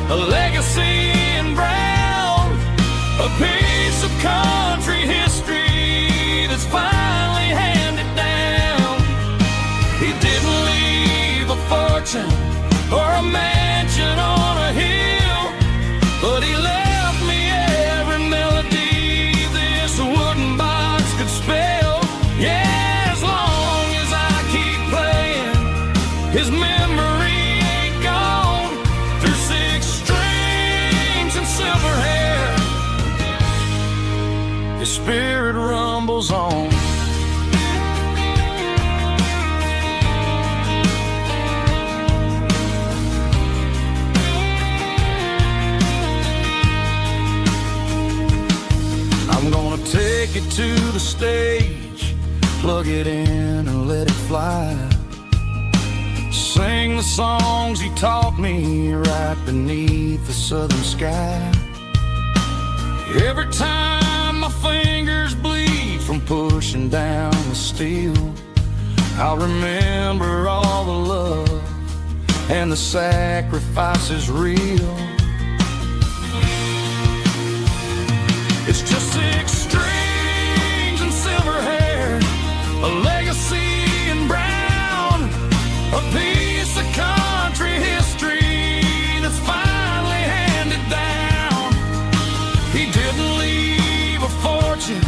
a legacy in brown, a piece of country history that's finally handed down. He didn't leave a fortune or a mansion on a hill, but he left me every melody this wooden box could spell. Yeah, as long as I keep playing, his memory ain't gone. Through 6 strings and silver hair, his spirit rumbles on. I'm gonna take it to the stage, plug it in and let it fly. Sing the songs he taught me right beneath the southern sky. Every time my fingers bleed from pushing down the steel, I'll remember all the love and the sacrifices real. It's just 6 strings and silver hair, a legacy in brown, a piece of country history that's finally handed down. He didn't leave a fortune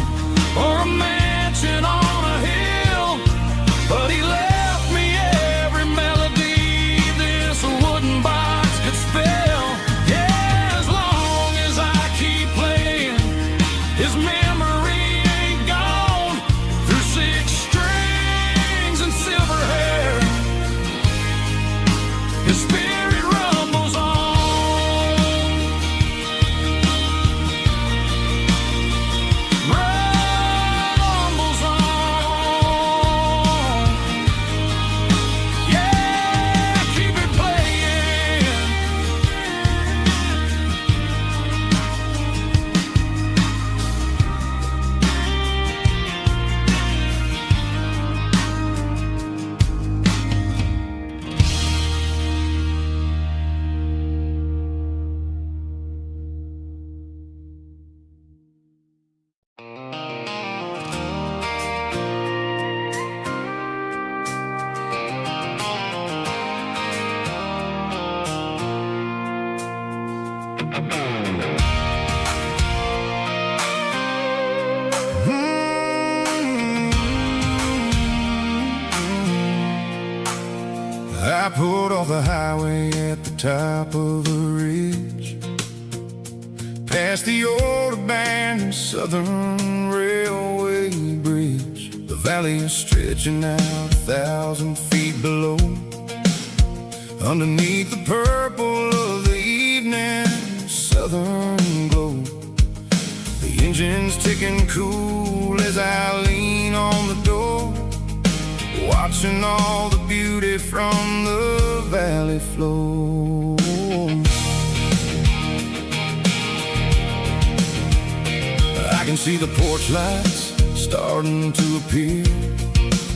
or a mansion on a hill, but he left me every melody this wooden box could spell. Yeah, as long as I keep playing, his memory ain't gone. Through 6 strings and silver hair, his spirit rumbles on. Rumbles on. Yeah, keep it playing. I pulled off the highway at the top of the ridge, past the old abandoned Southern Railway bridge. The valley is stretching out 1,000 feet below, underneath the purple of the evening southern glow. The engine's ticking cool as I lean on the door, watching all the beauty from the valley flow. I can see the porch lights starting to appear,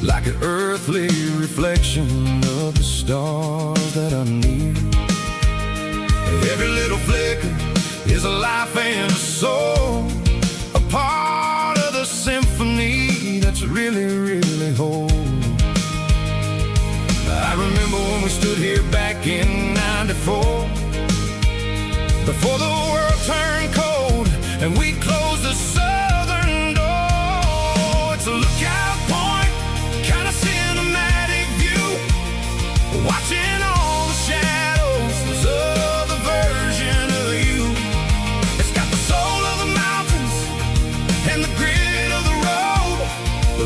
like an earthly reflection of the stars that are near. Every little flicker is a life and a soul, a part of the symphony that's really, really whole. I remember when we stood here back in '94, before the world turned cold and we closed the southern door. It's a lookout point, kind of cinematic view, watching all the shadows. There's other version of you. It's got the soul of the mountains and the grit of the road,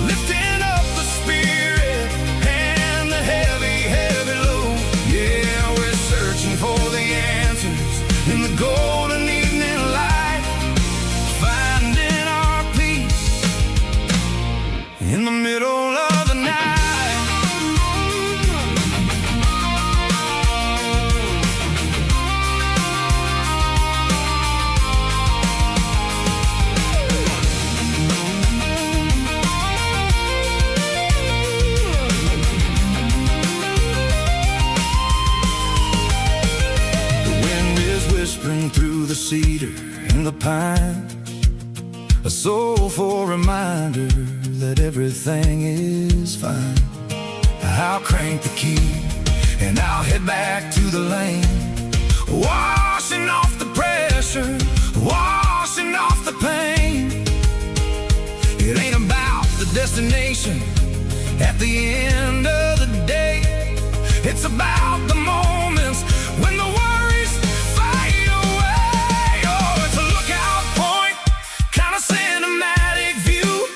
lifting up the spirit and the heavy, heavy load. Yeah, we're searching for the answers in the golden evening light, finding our peace in the middle of the night. Whispering through the cedar and the pine, a soulful reminder that everything is fine. I'll crank the key and I'll head back to the lane, washing off the pressure, washing off the pain. It ain't about the destination at the end of the day. It's about the moments when the worries fade away. Oh, it's a lookout point, kind of cinematic view,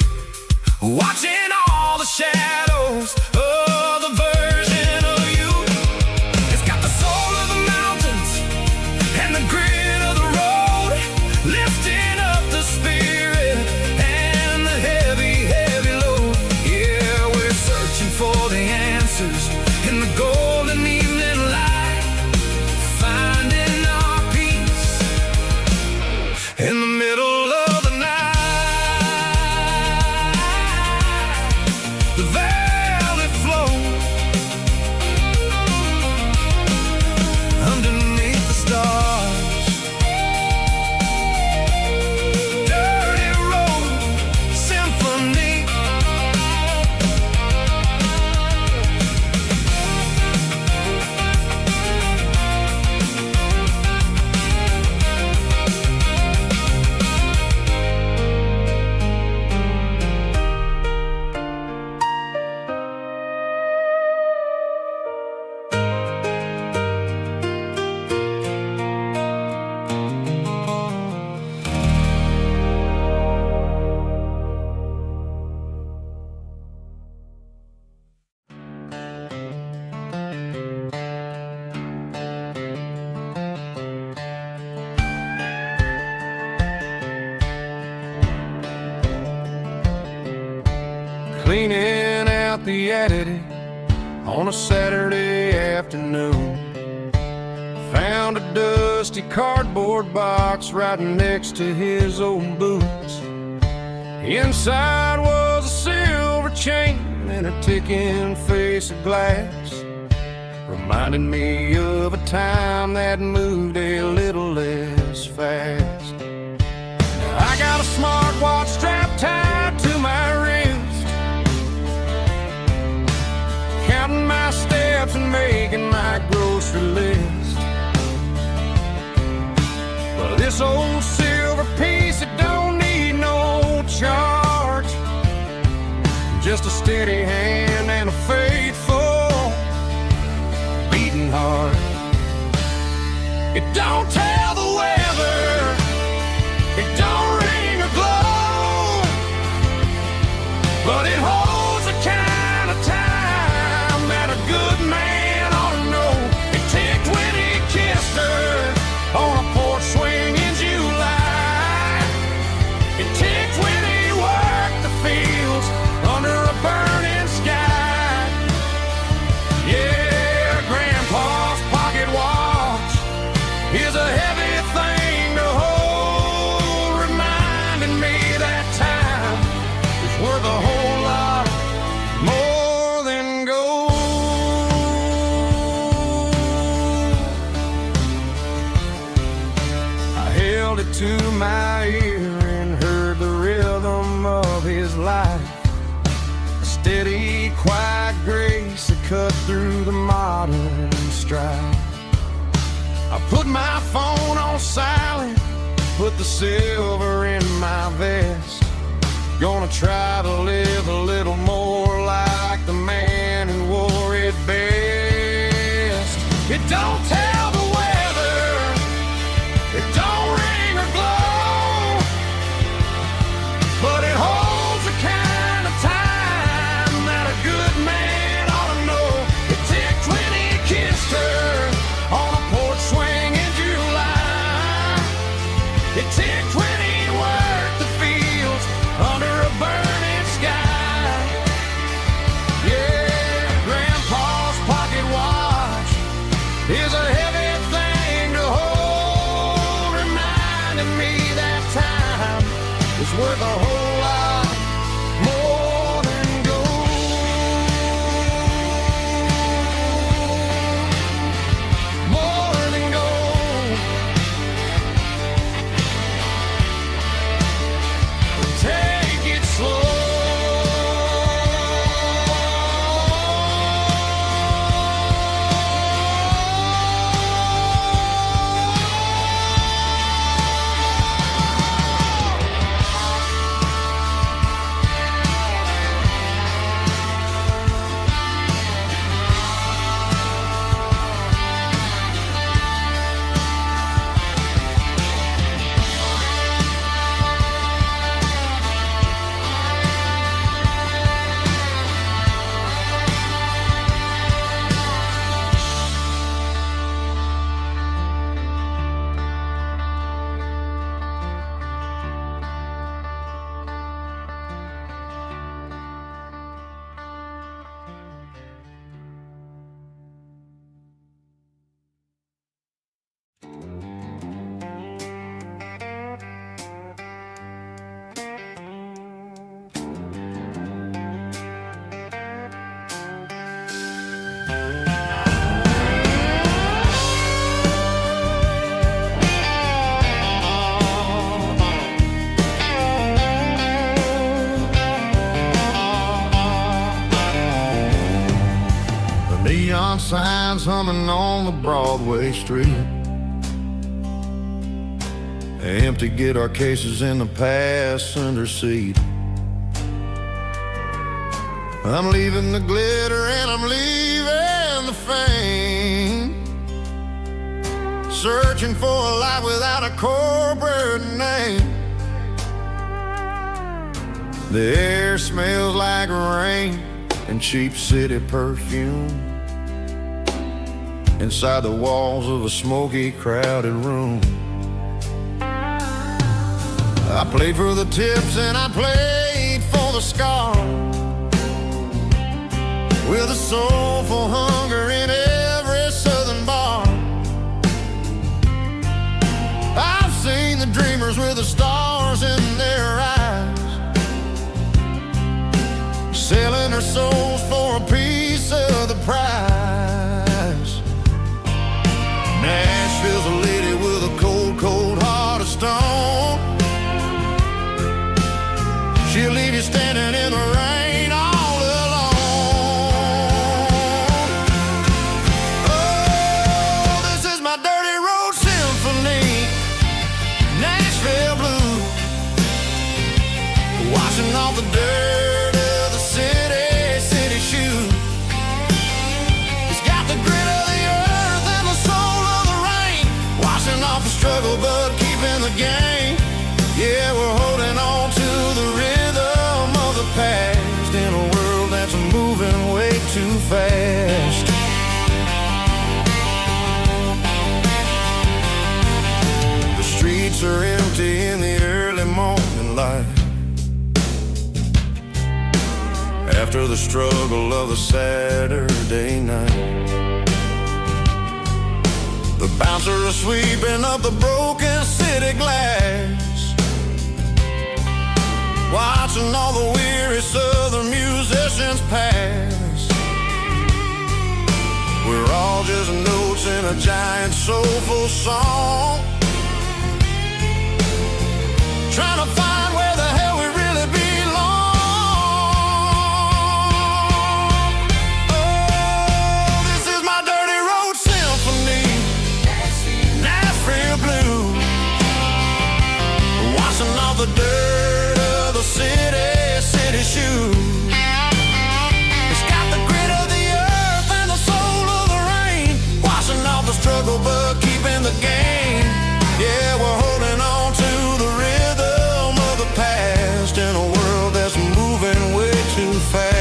watching all the shadows of the version of you. It's got the soul of the mountains and the grit of the road, lifting up the spirit and the heavy, heavy load. Yeah, we're searching for the answers in the golden evening light, finding our peace in the middle of the night. The valley flows underneath the stars. Dirty road symphony. Cleaning out the attic on a Saturday afternoon, found a dusty cardboard box right next to his old boots. Inside was a silver chain and a ticking face of glass, reminding me of a time that moved a little less fast. I got a smartwatch strapped tied to my wrist, counting my steps and making my grocery list. Well, this old silver piece, it don't need no charge, just a steady hand and a faithful beating heart. It don't tell the weather, it don't ring or glow, but it holds the kind of time that a good man ought to know. It ticked when he kissed her on a porch swing in July. It ticked when he worked the fields under a burning sky. Yeah, Grandpa's pocket watch is a heavy thing to hold, reminding me that time is worth a whole lot more than gold. I held it to my ear and heard the rhythm of his life, a steady, quiet grace that cut through the modern strife. I put my phone on silent, put the silver in my vest. Gonna try to live a little more like the man who wore it best. It don't tell the weather, it don't ring or glow, but it holds the kind of time that a good man ought to know. It ticked when he kissed her on a porch swing in July. It ticked when he worked the fields under a burning sky. Yeah, Grandpa's pocket watch is a heavy thing to hold, reminding me that time is worth a whole lot more than gold. More than gold. Take it slow. Neon signs humming on the Broadway street. Empty guitar cases in the passenger seat. I'm leaving the glitter and I'm leaving the fame, searching for a life without a corporate name. The air smells like rain and cheap city perfume inside the walls of a smoky, crowded room. I played for the tips and I played for the scars, with a soulful hunger in every southern bar. I've seen the dreamers with the stars in their eyes, selling their souls for a piece of the prize. Nashville's a lady with a cold, cold heart of stone. She'll leave you standing in the rain all alone. Oh, this is my dirty road symphony, Nashville blue, washing off the dirt of the city shoe. It's got the grit of the earth and the soul of the rain, washing off the struggle but keeping the game. Yeah, we're holding on to the rhythm of the past in a world that's moving way too fast. The streets are empty in the early morning light, after the struggle of the Saturday night. The bouncers are sweeping up the broken city glass, watching all the weary southern musicians pass. We're all just notes in a giant soulful song, trying to find where the hell we really belong. Oh, this is my dirty road symphony, the dirt of the city shoes. It's got the grit of the earth and the soul of the rain, washing off the struggle but keeping the gain. Yeah, we're holding on to the rhythm of the past in a world that's moving way too fast.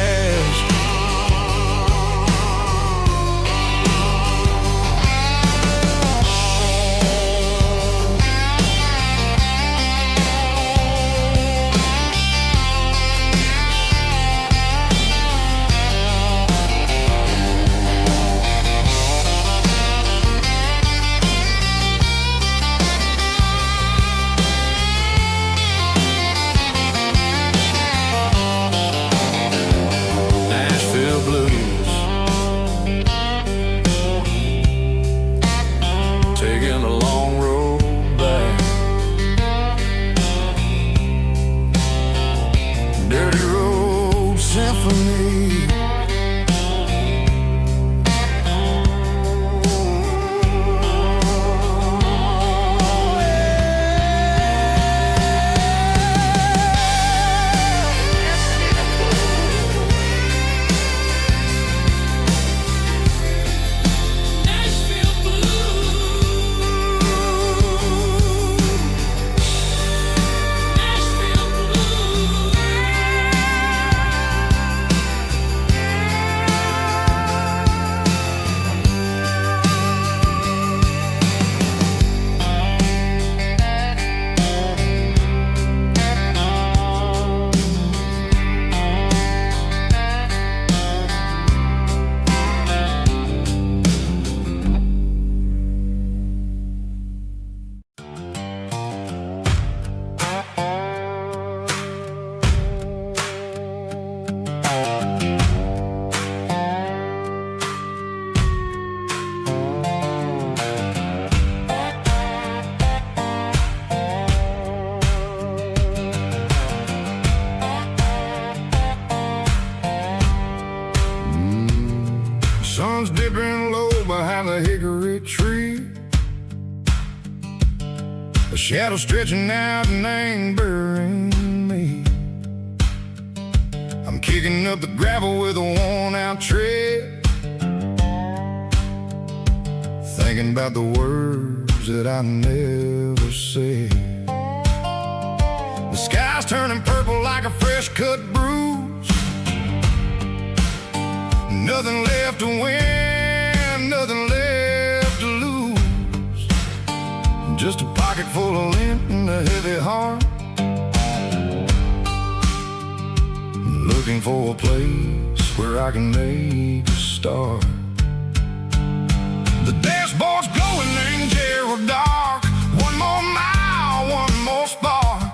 Sun's dipping low behind the hickory tree, a shadow stretching out and ain't burying me. I'm kicking up the gravel with a worn-out tread, thinking about the words that I never said. The sky's turning purple like a fresh-cut bruise. Nothing left to win, nothing left to lose. Just a pocket full of lint and a heavy heart, looking for a place where I can make a start. The dashboard's glowing in Gerald dark. One more mile, one more spark.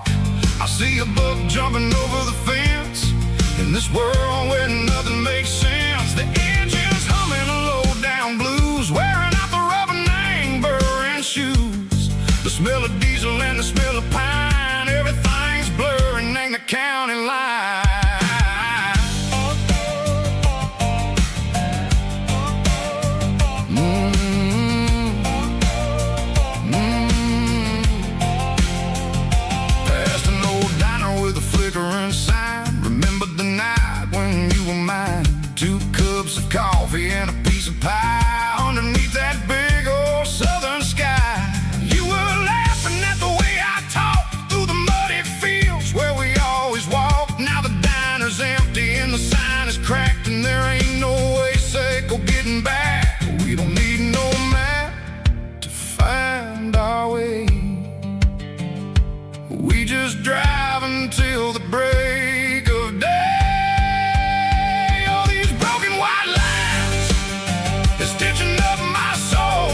I see a buck jumping over the fence in this world where nothing makes sense. The engine's humming a low-down blues, wearing out the rubber name burring shoes. The smell of diesel and the smell of pine, everything's blurring, ain't the county line. Past an old diner with a flickering sign. Remember the night when you were mine. 2 cups of coffee and a piece of pie underneath that big old southern sky. You were laughing at the way I talked through the muddy fields where we always walked. Now the diner's empty and the sign is cracked, and there ain't no way safe or getting back. We don't need no map to find our way. We just drive until the break of day. Stitching up my soul,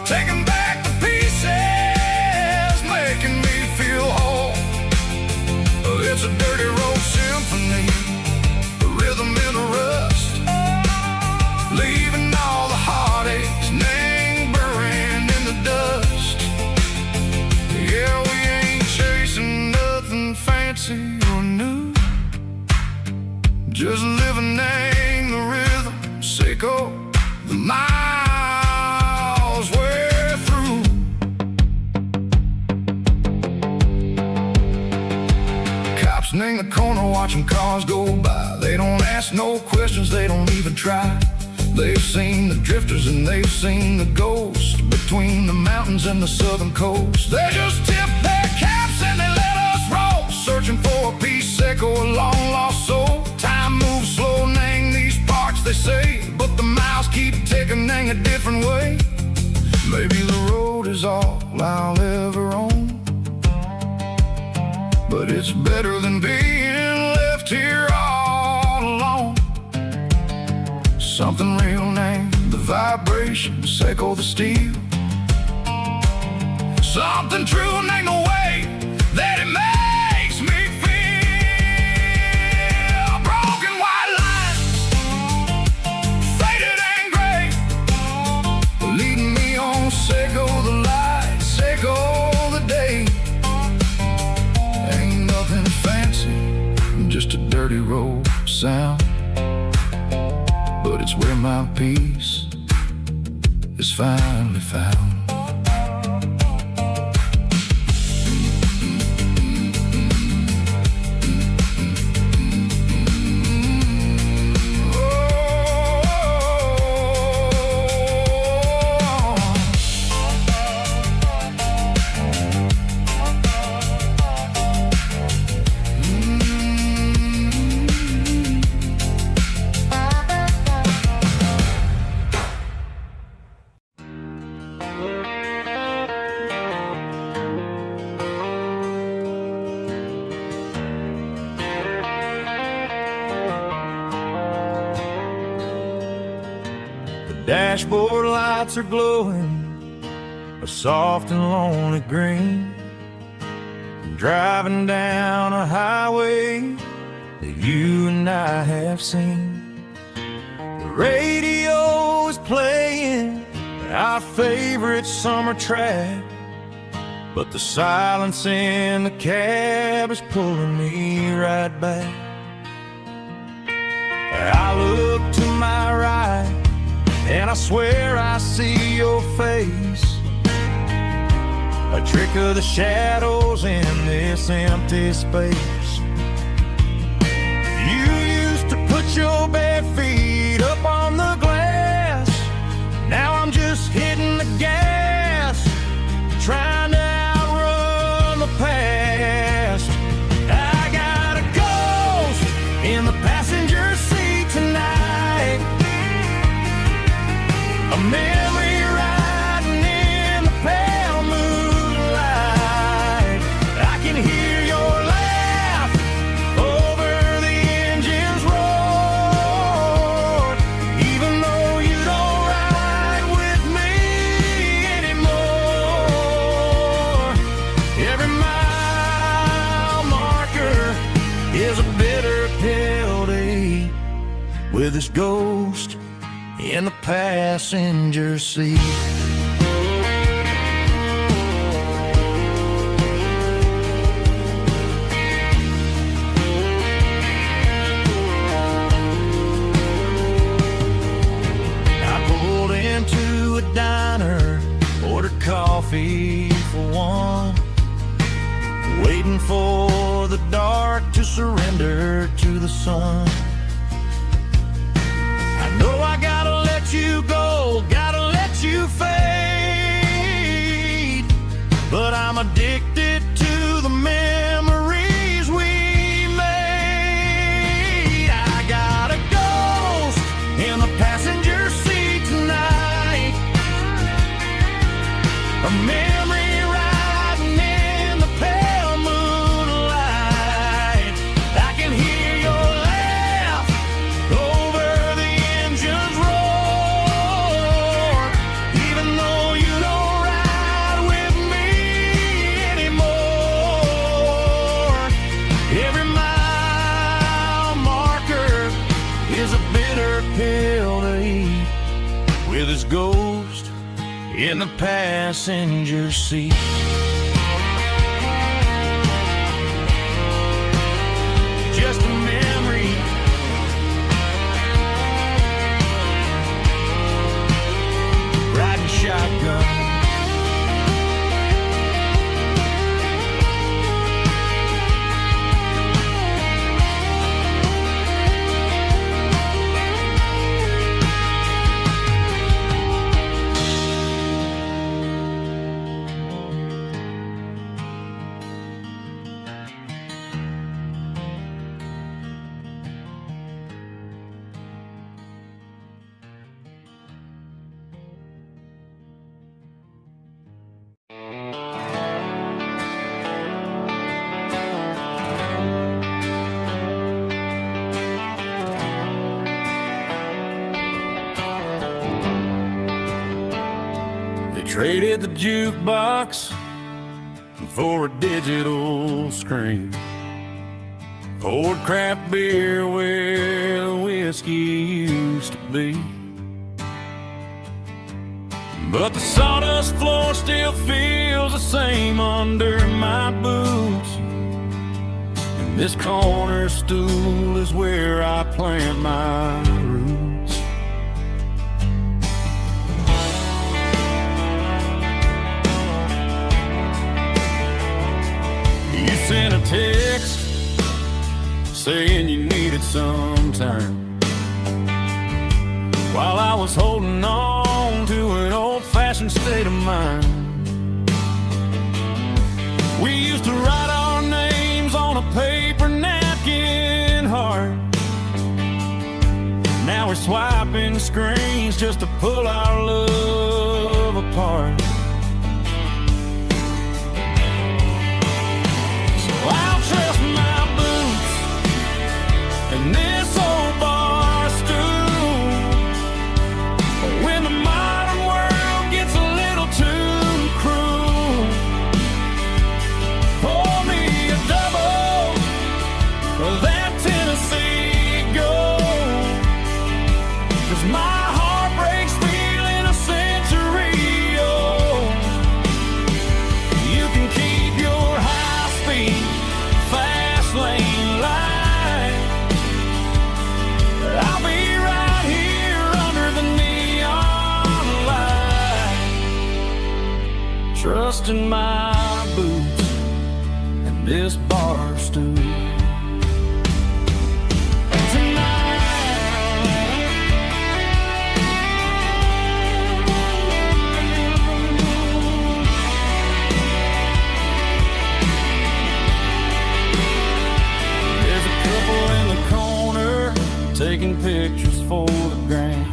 taking back the pieces, making me feel whole. It's a dirty road symphony, a rhythm in a rust, leaving all the heartaches lingering in the dust. Yeah, we ain't chasing nothing fancy in the corner watching cars go by. They don't ask no questions, they don't even try. They've seen the drifters and they've seen the ghosts between the mountains and the southern coast. They just tip their caps and they let us roll, searching for a piece echo, a long lost soul. Time moves slow, nang these parts they say, but the miles keep ticking, nang a different way. Maybe the road is all I'll ever own, but it's better than being left here all alone. Something real named the vibrations echo the steel. Something true named the way that it makes me feel. Broken white lines, faded and gray, leading me on, echo the lights, echo the day. Ain't nothing fancy, just a dirty road sound, but it's where my peace is finally found. Dashboard lights are glowing a soft and lonely green. Driving down a highway that you and I have seen. The radio is playing our favorite summer track, but the silence in the cab is pulling me right back. I look to my right and I swear I see your face, a trick of the shadows in this empty space. You used to put your bare feet up on the glass. Now I'm just hitting the gas, trying to outrun the past. I got a ghost in the passenger seat tonight, a memory riding in the pale moonlight. I can hear your laugh over the engine's roar, even though you don't ride with me anymore. Every mile marker is a bitter pill to eat, with this ghost in the passenger seat. I pulled into a diner, ordered coffee for one, waiting for the dark to surrender to the sun. I know I gotta let you go, gotta let you fade, but I'm addicted to the memories we made. I got a ghost in the passenger seat tonight, a memory riding in the pale moonlight. I can hear your laugh over the engine's roar, even though you don't ride with me anymore. Every mile marker is a bitter pill to eat, with his ghost in the passenger seat. Just a memory, riding shotgun. Traded the jukebox for a digital screen. Poured craft beer where the whiskey used to be. But the sawdust floor still feels the same under my boots. And this corner stool is where I plant my roots. You sent a text saying you needed some time, while I was holding on to an old-fashioned state of mind. We used to write our names on a paper napkin heart. Now we're swiping screens just to pull our love apart. So I'll trust my boots and this old bar stool. When the modern world gets a little too cruel, pour me a double of that Tennessee Gold. 'Cause my heart breaks feeling a century old. You can keep your high-speed, fast lane light. I'll be right here under the neon light, trusting my boots and this bar stool. There's a couple in the corner taking pictures for the gram,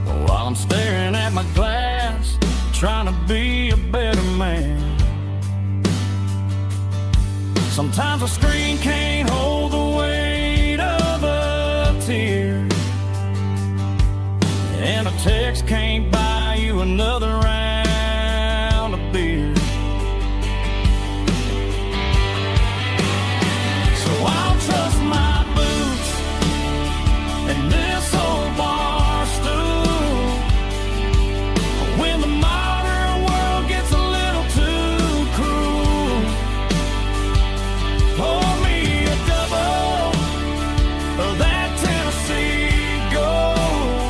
while I'm staring at my glass, trying to be a better man. Sometimes a screen can't hold the weight of a tear, and a text can't buy you another round of beer. So I'll trust my boots and this old bar stool. When the modern world gets a little too cruel, pour me a double of that Tennessee Gold.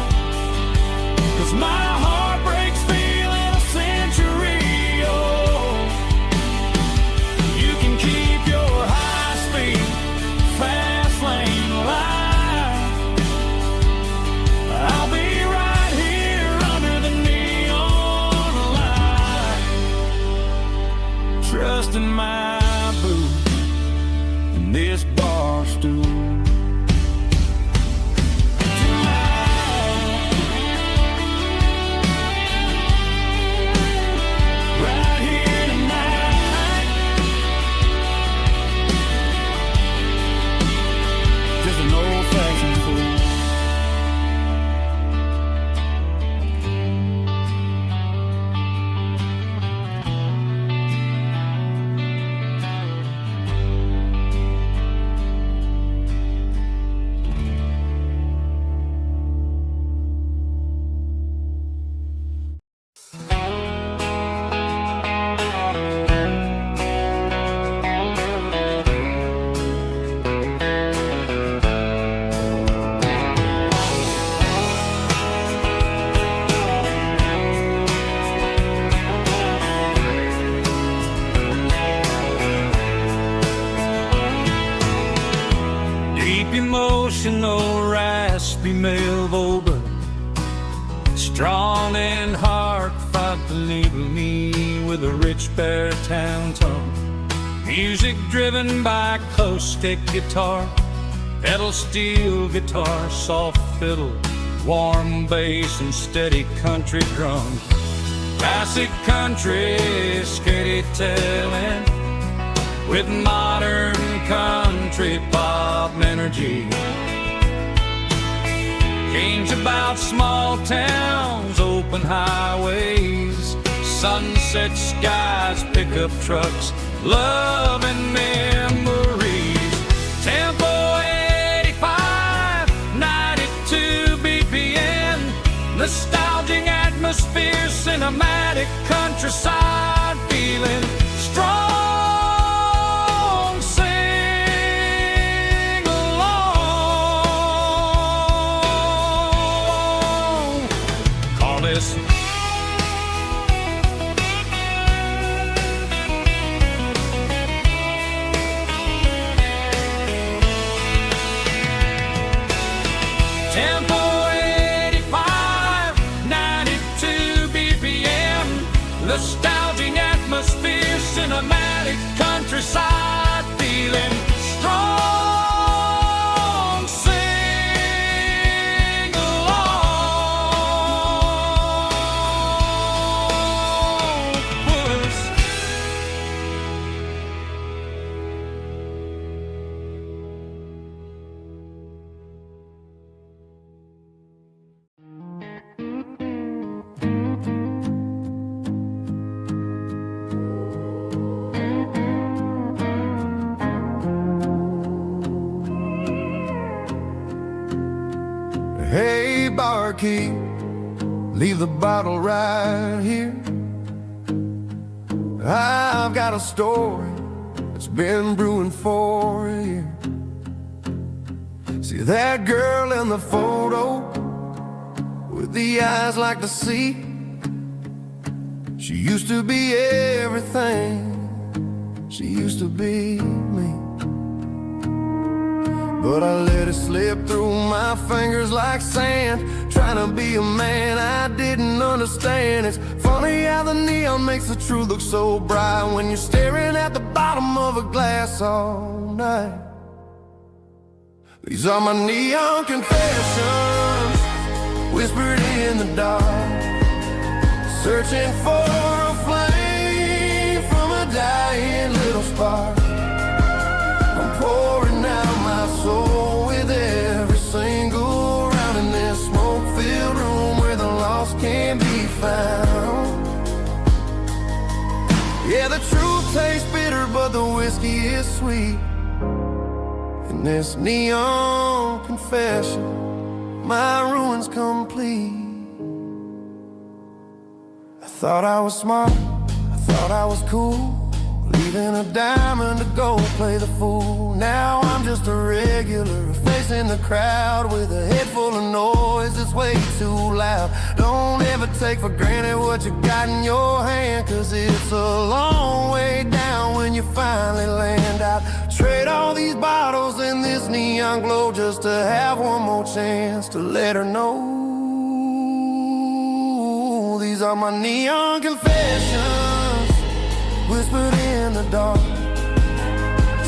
'Cause my heart breaks feeling a century old. You can keep your high-speed, fast lane light. I'll be right here under the neon light, trusting my boots and this bar stool. Right here tonight, just an old-fashioned fool. Deep emotional, raspy male vulva, strong and heartfelt, believe me, with a rich baritone tone. Music driven by acoustic guitar, pedal steel guitar, soft fiddle, warm bass, and steady country drums. Classic country storytelling with modern country pop energy. Change about small towns, open highways, sunset skies, pickup trucks, love and memories. Tempo 85, 92 BPM, nostalgic atmosphere, cinematic countryside feeling strong. Sing along. Call this Tempo 85, 92 BPM, nostalgic atmosphere, cinematic countryside feeling strong. Sing along. Puss. Hey, barkeep, leave the bottle right here. I've got a story that's been brewing for a year. See that girl in the photo with the eyes like the sea? She used to be everything. She used to be me. But I let it slip through my fingers like sand, trying to be a man I didn't understand. It's funny how the neon makes the truth look so bright when you're staring at the bottom of a glass all night. These are my neon confessions, whispered in the dark, searching for a flame from a dying little spark. I'm pouring out my soul with every single round in this smoke-filled room where the lost can be found. Yeah, the truth tastes bitter, but the whiskey is sweet. In this neon confession, my ruin's complete. I thought I was smart, I thought I was cool, leaving a diamond to go play the fool. Now I'm just a regular, facing the crowd with a head full of noise that's way too loud. Don't ever take for granted what you got in your hand, cause it's a long way down when you finally land out. Trade all these bottles and this neon glow just to have one more chance to let her know. These are my neon confessions, whispered in the dark,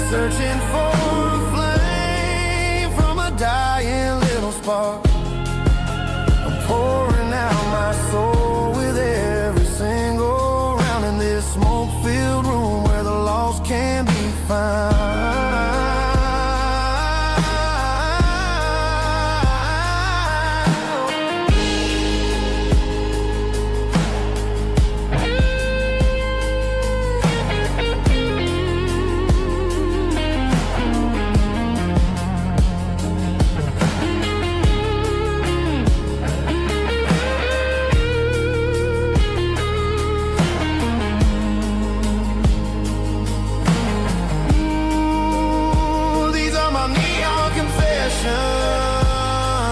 searching for a flame from a dying little spark. I'm pouring out my soul with every single round in this smoke-filled room where the lost can be found.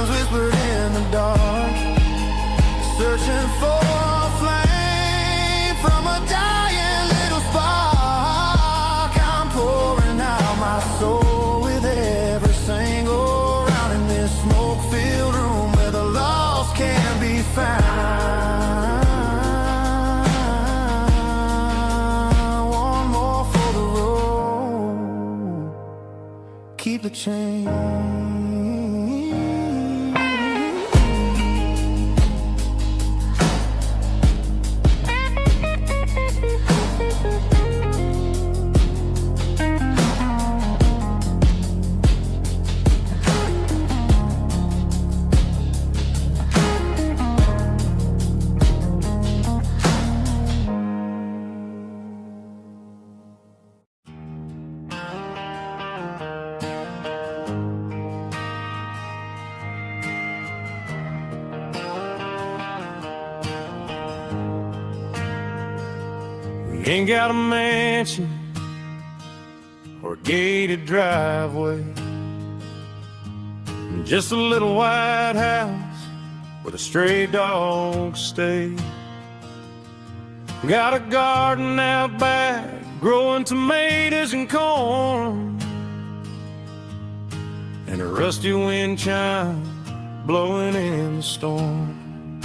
Whispered in the dark, searching for a flame from a dying little spark. I'm pouring out my soul with every single round in this smoke-filled room where the lost can be found. One more for the road, keep the change. Ain't got a mansion or a gated driveway, just a little white house where the stray dogs stay. Got a garden out back, growing tomatoes and corn, and a rusty wind chime blowing in the storm.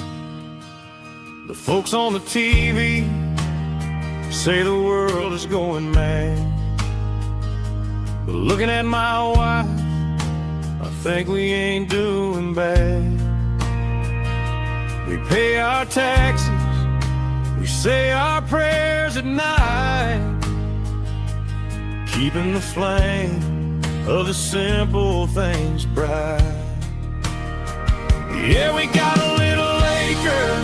The folks on the TV say the world is going mad, but looking at my wife, I think we ain't doing bad. We pay our taxes, we say our prayers at night, keeping the flame of the simple things bright. Yeah, we got a little acre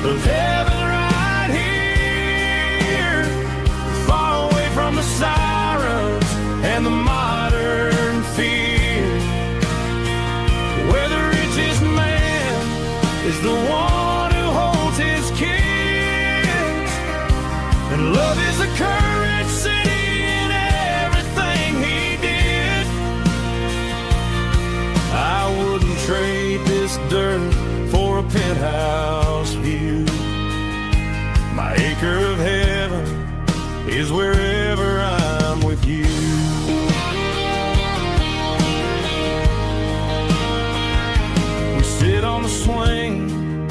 of heaven right here, far away from the sirens and the modern fear, where the richest man is the one who holds his kids, and love is the currency in everything he did. I wouldn't trade this dirt for a penthouse view. My acre of heaven is wherever I'm with you. We sit on the swing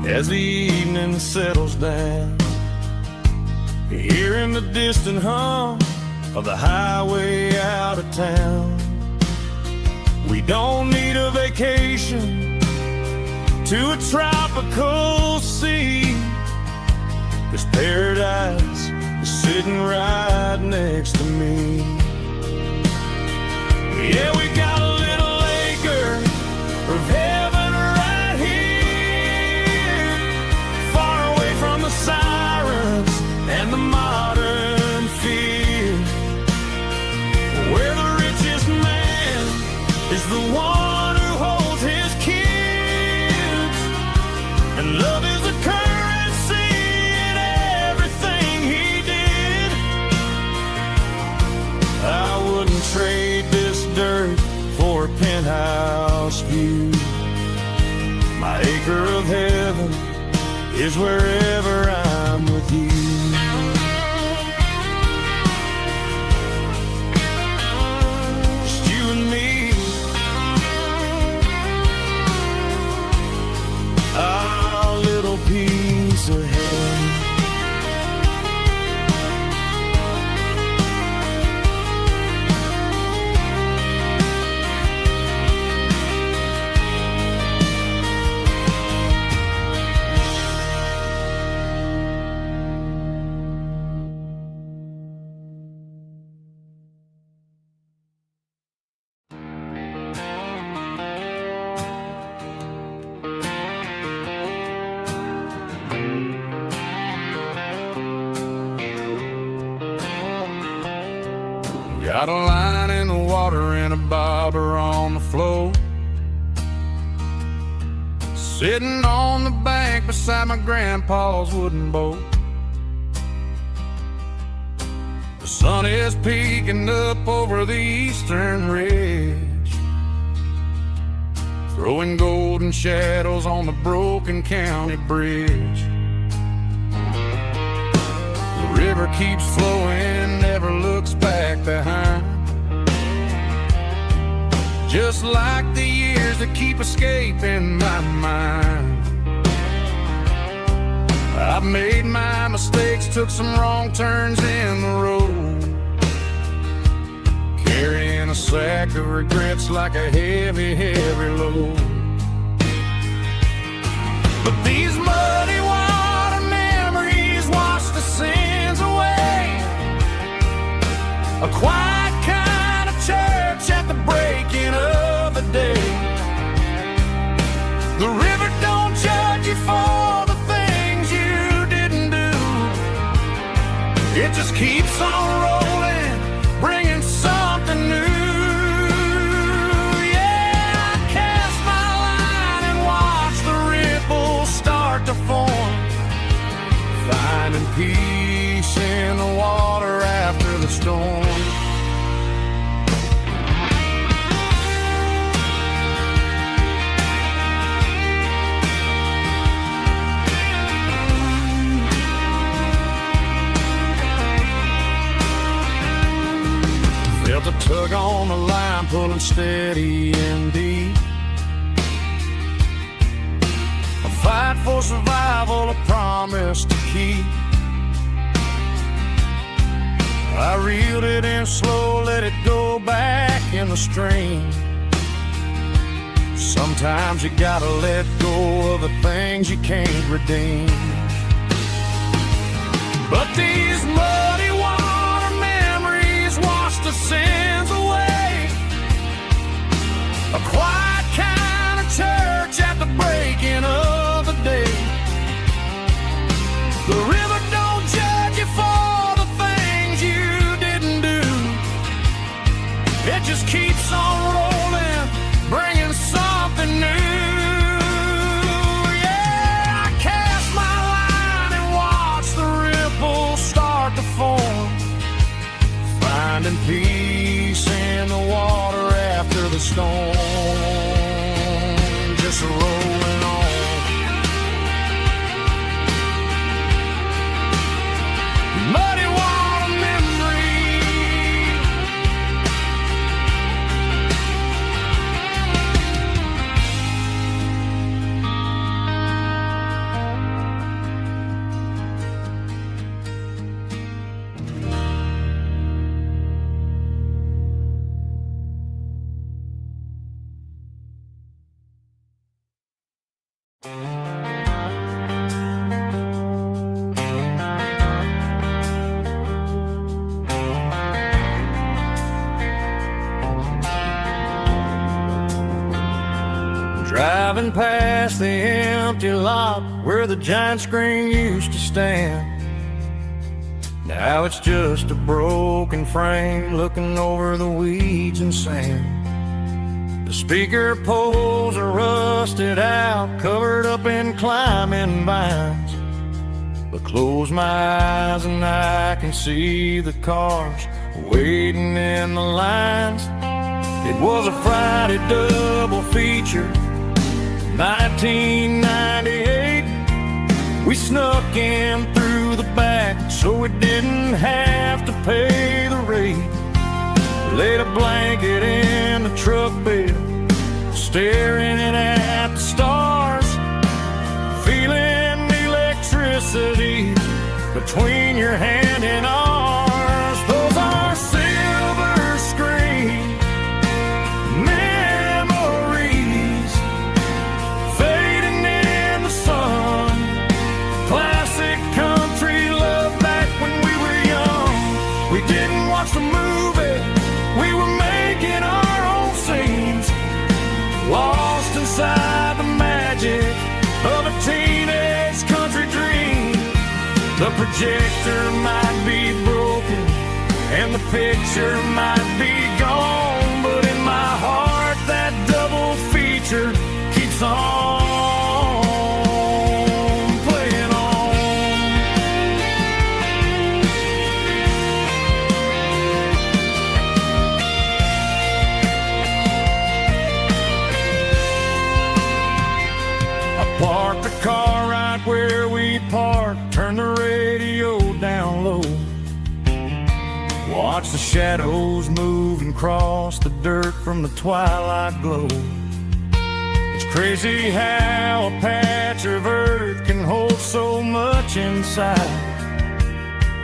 as the evening settles down, hearing the distant hum of the highway out of town. We don't need a vacation to a tropical sea, 'cause paradise is sitting right next to me. Yeah, we got a little acre of heaven right here, far away from the sirens and the modern fear, where the richest man is the one who holds his kids, and love is the currency in everything he did. I wouldn't trade this dirt for a penthouse view. My acre of heaven is wherever I'm with you. Just you and me, our little piece of heaven. Got a line in the water and a bobber on the floor, sitting on the bank beside my grandpa's wooden boat. The sun is peeking up over the eastern ridge, throwing golden shadows on the broken county bridge. The river keeps flowing, never looks back behind, just like the years that keep escaping my mind. I've made my mistakes, took some wrong turns in the road, carrying a sack of regrets like a heavy, heavy load. But these muddy water memories wash the sins away, a quiet kind of church at the breaking of the day. The river don't judge you for the things you didn't do, it just keeps on rolling, bringing something new. Yeah, I cast my line and watch the ripples start to form, finding peace storm. Felt a tug on the line, pulling steady and deep. A fight for survival, a promise to keep. I reeled it in slow, let it go back in the stream. Sometimes you gotta let go of the things you can't redeem. But these muddy water memories wash the sins away. A quiet kind of church at the breaking of the day. The river don't judge you for the things you didn't do. It just keeps on rolling, bringing something new. Yeah, I cast my line and watch the ripples start to form, finding peace in the water after the storm, just rolling on. Muddy water memory. Driving past the empty lot where the giant screen used to stand. Now it's just a broken frame looking over the weeds and sand. The speaker poles are rusted out, covered up in climbing vines. But close my eyes and I can see the cars waiting in the lines. It was a Friday double feature, 1998. We snuck in through the back so we didn't have to pay the rate. Laid a blanket in the truck bed, staring at the stars, feeling the electricity between your hand and ours. Those are silver screen memories, fading in the sun. Classic country love back when we were young. We didn't watch the movie, we were making our own scenes, lost inside the magic of a teenage country dream. The projector might be broken and the picture might be gone, but in my heart that double feature keeps on playing on. I parked the car right where we parked, turned the radio down low, watch the shadows move and cross the dirt from the twilight glow. It's crazy how a patch of earth can hold so much inside.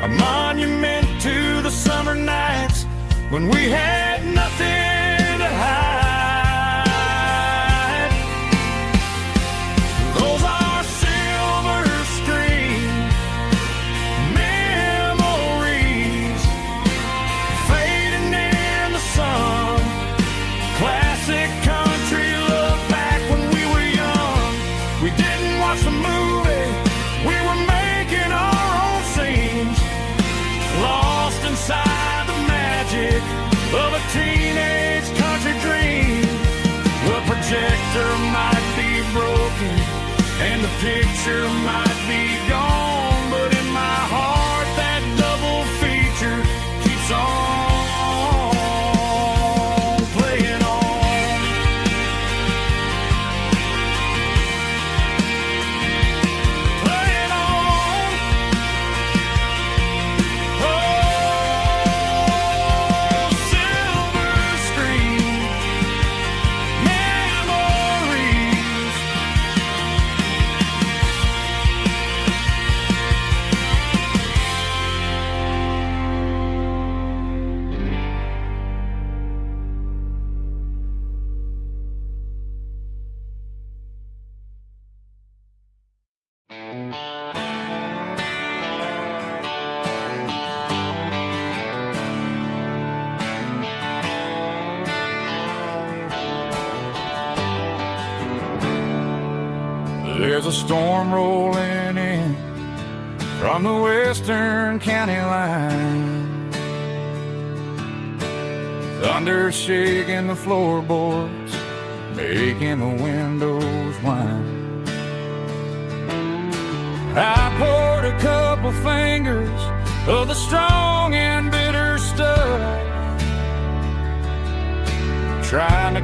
A monument to the summer nights when we had nothing to hide. Those are silver screen memories, fading in the sun. Classic country love back when we were young. We didn't watch the movie, we were making our own scenes, lost inside the magic of a teenage country dream. The projector might be broken and the picture might be gone, but in my heart that double feature keeps on There's a storm rolling in from the western county line. Thunder shaking the floorboards, making the windows whine. I poured a couple fingers of the strong and bitter stuff, trying to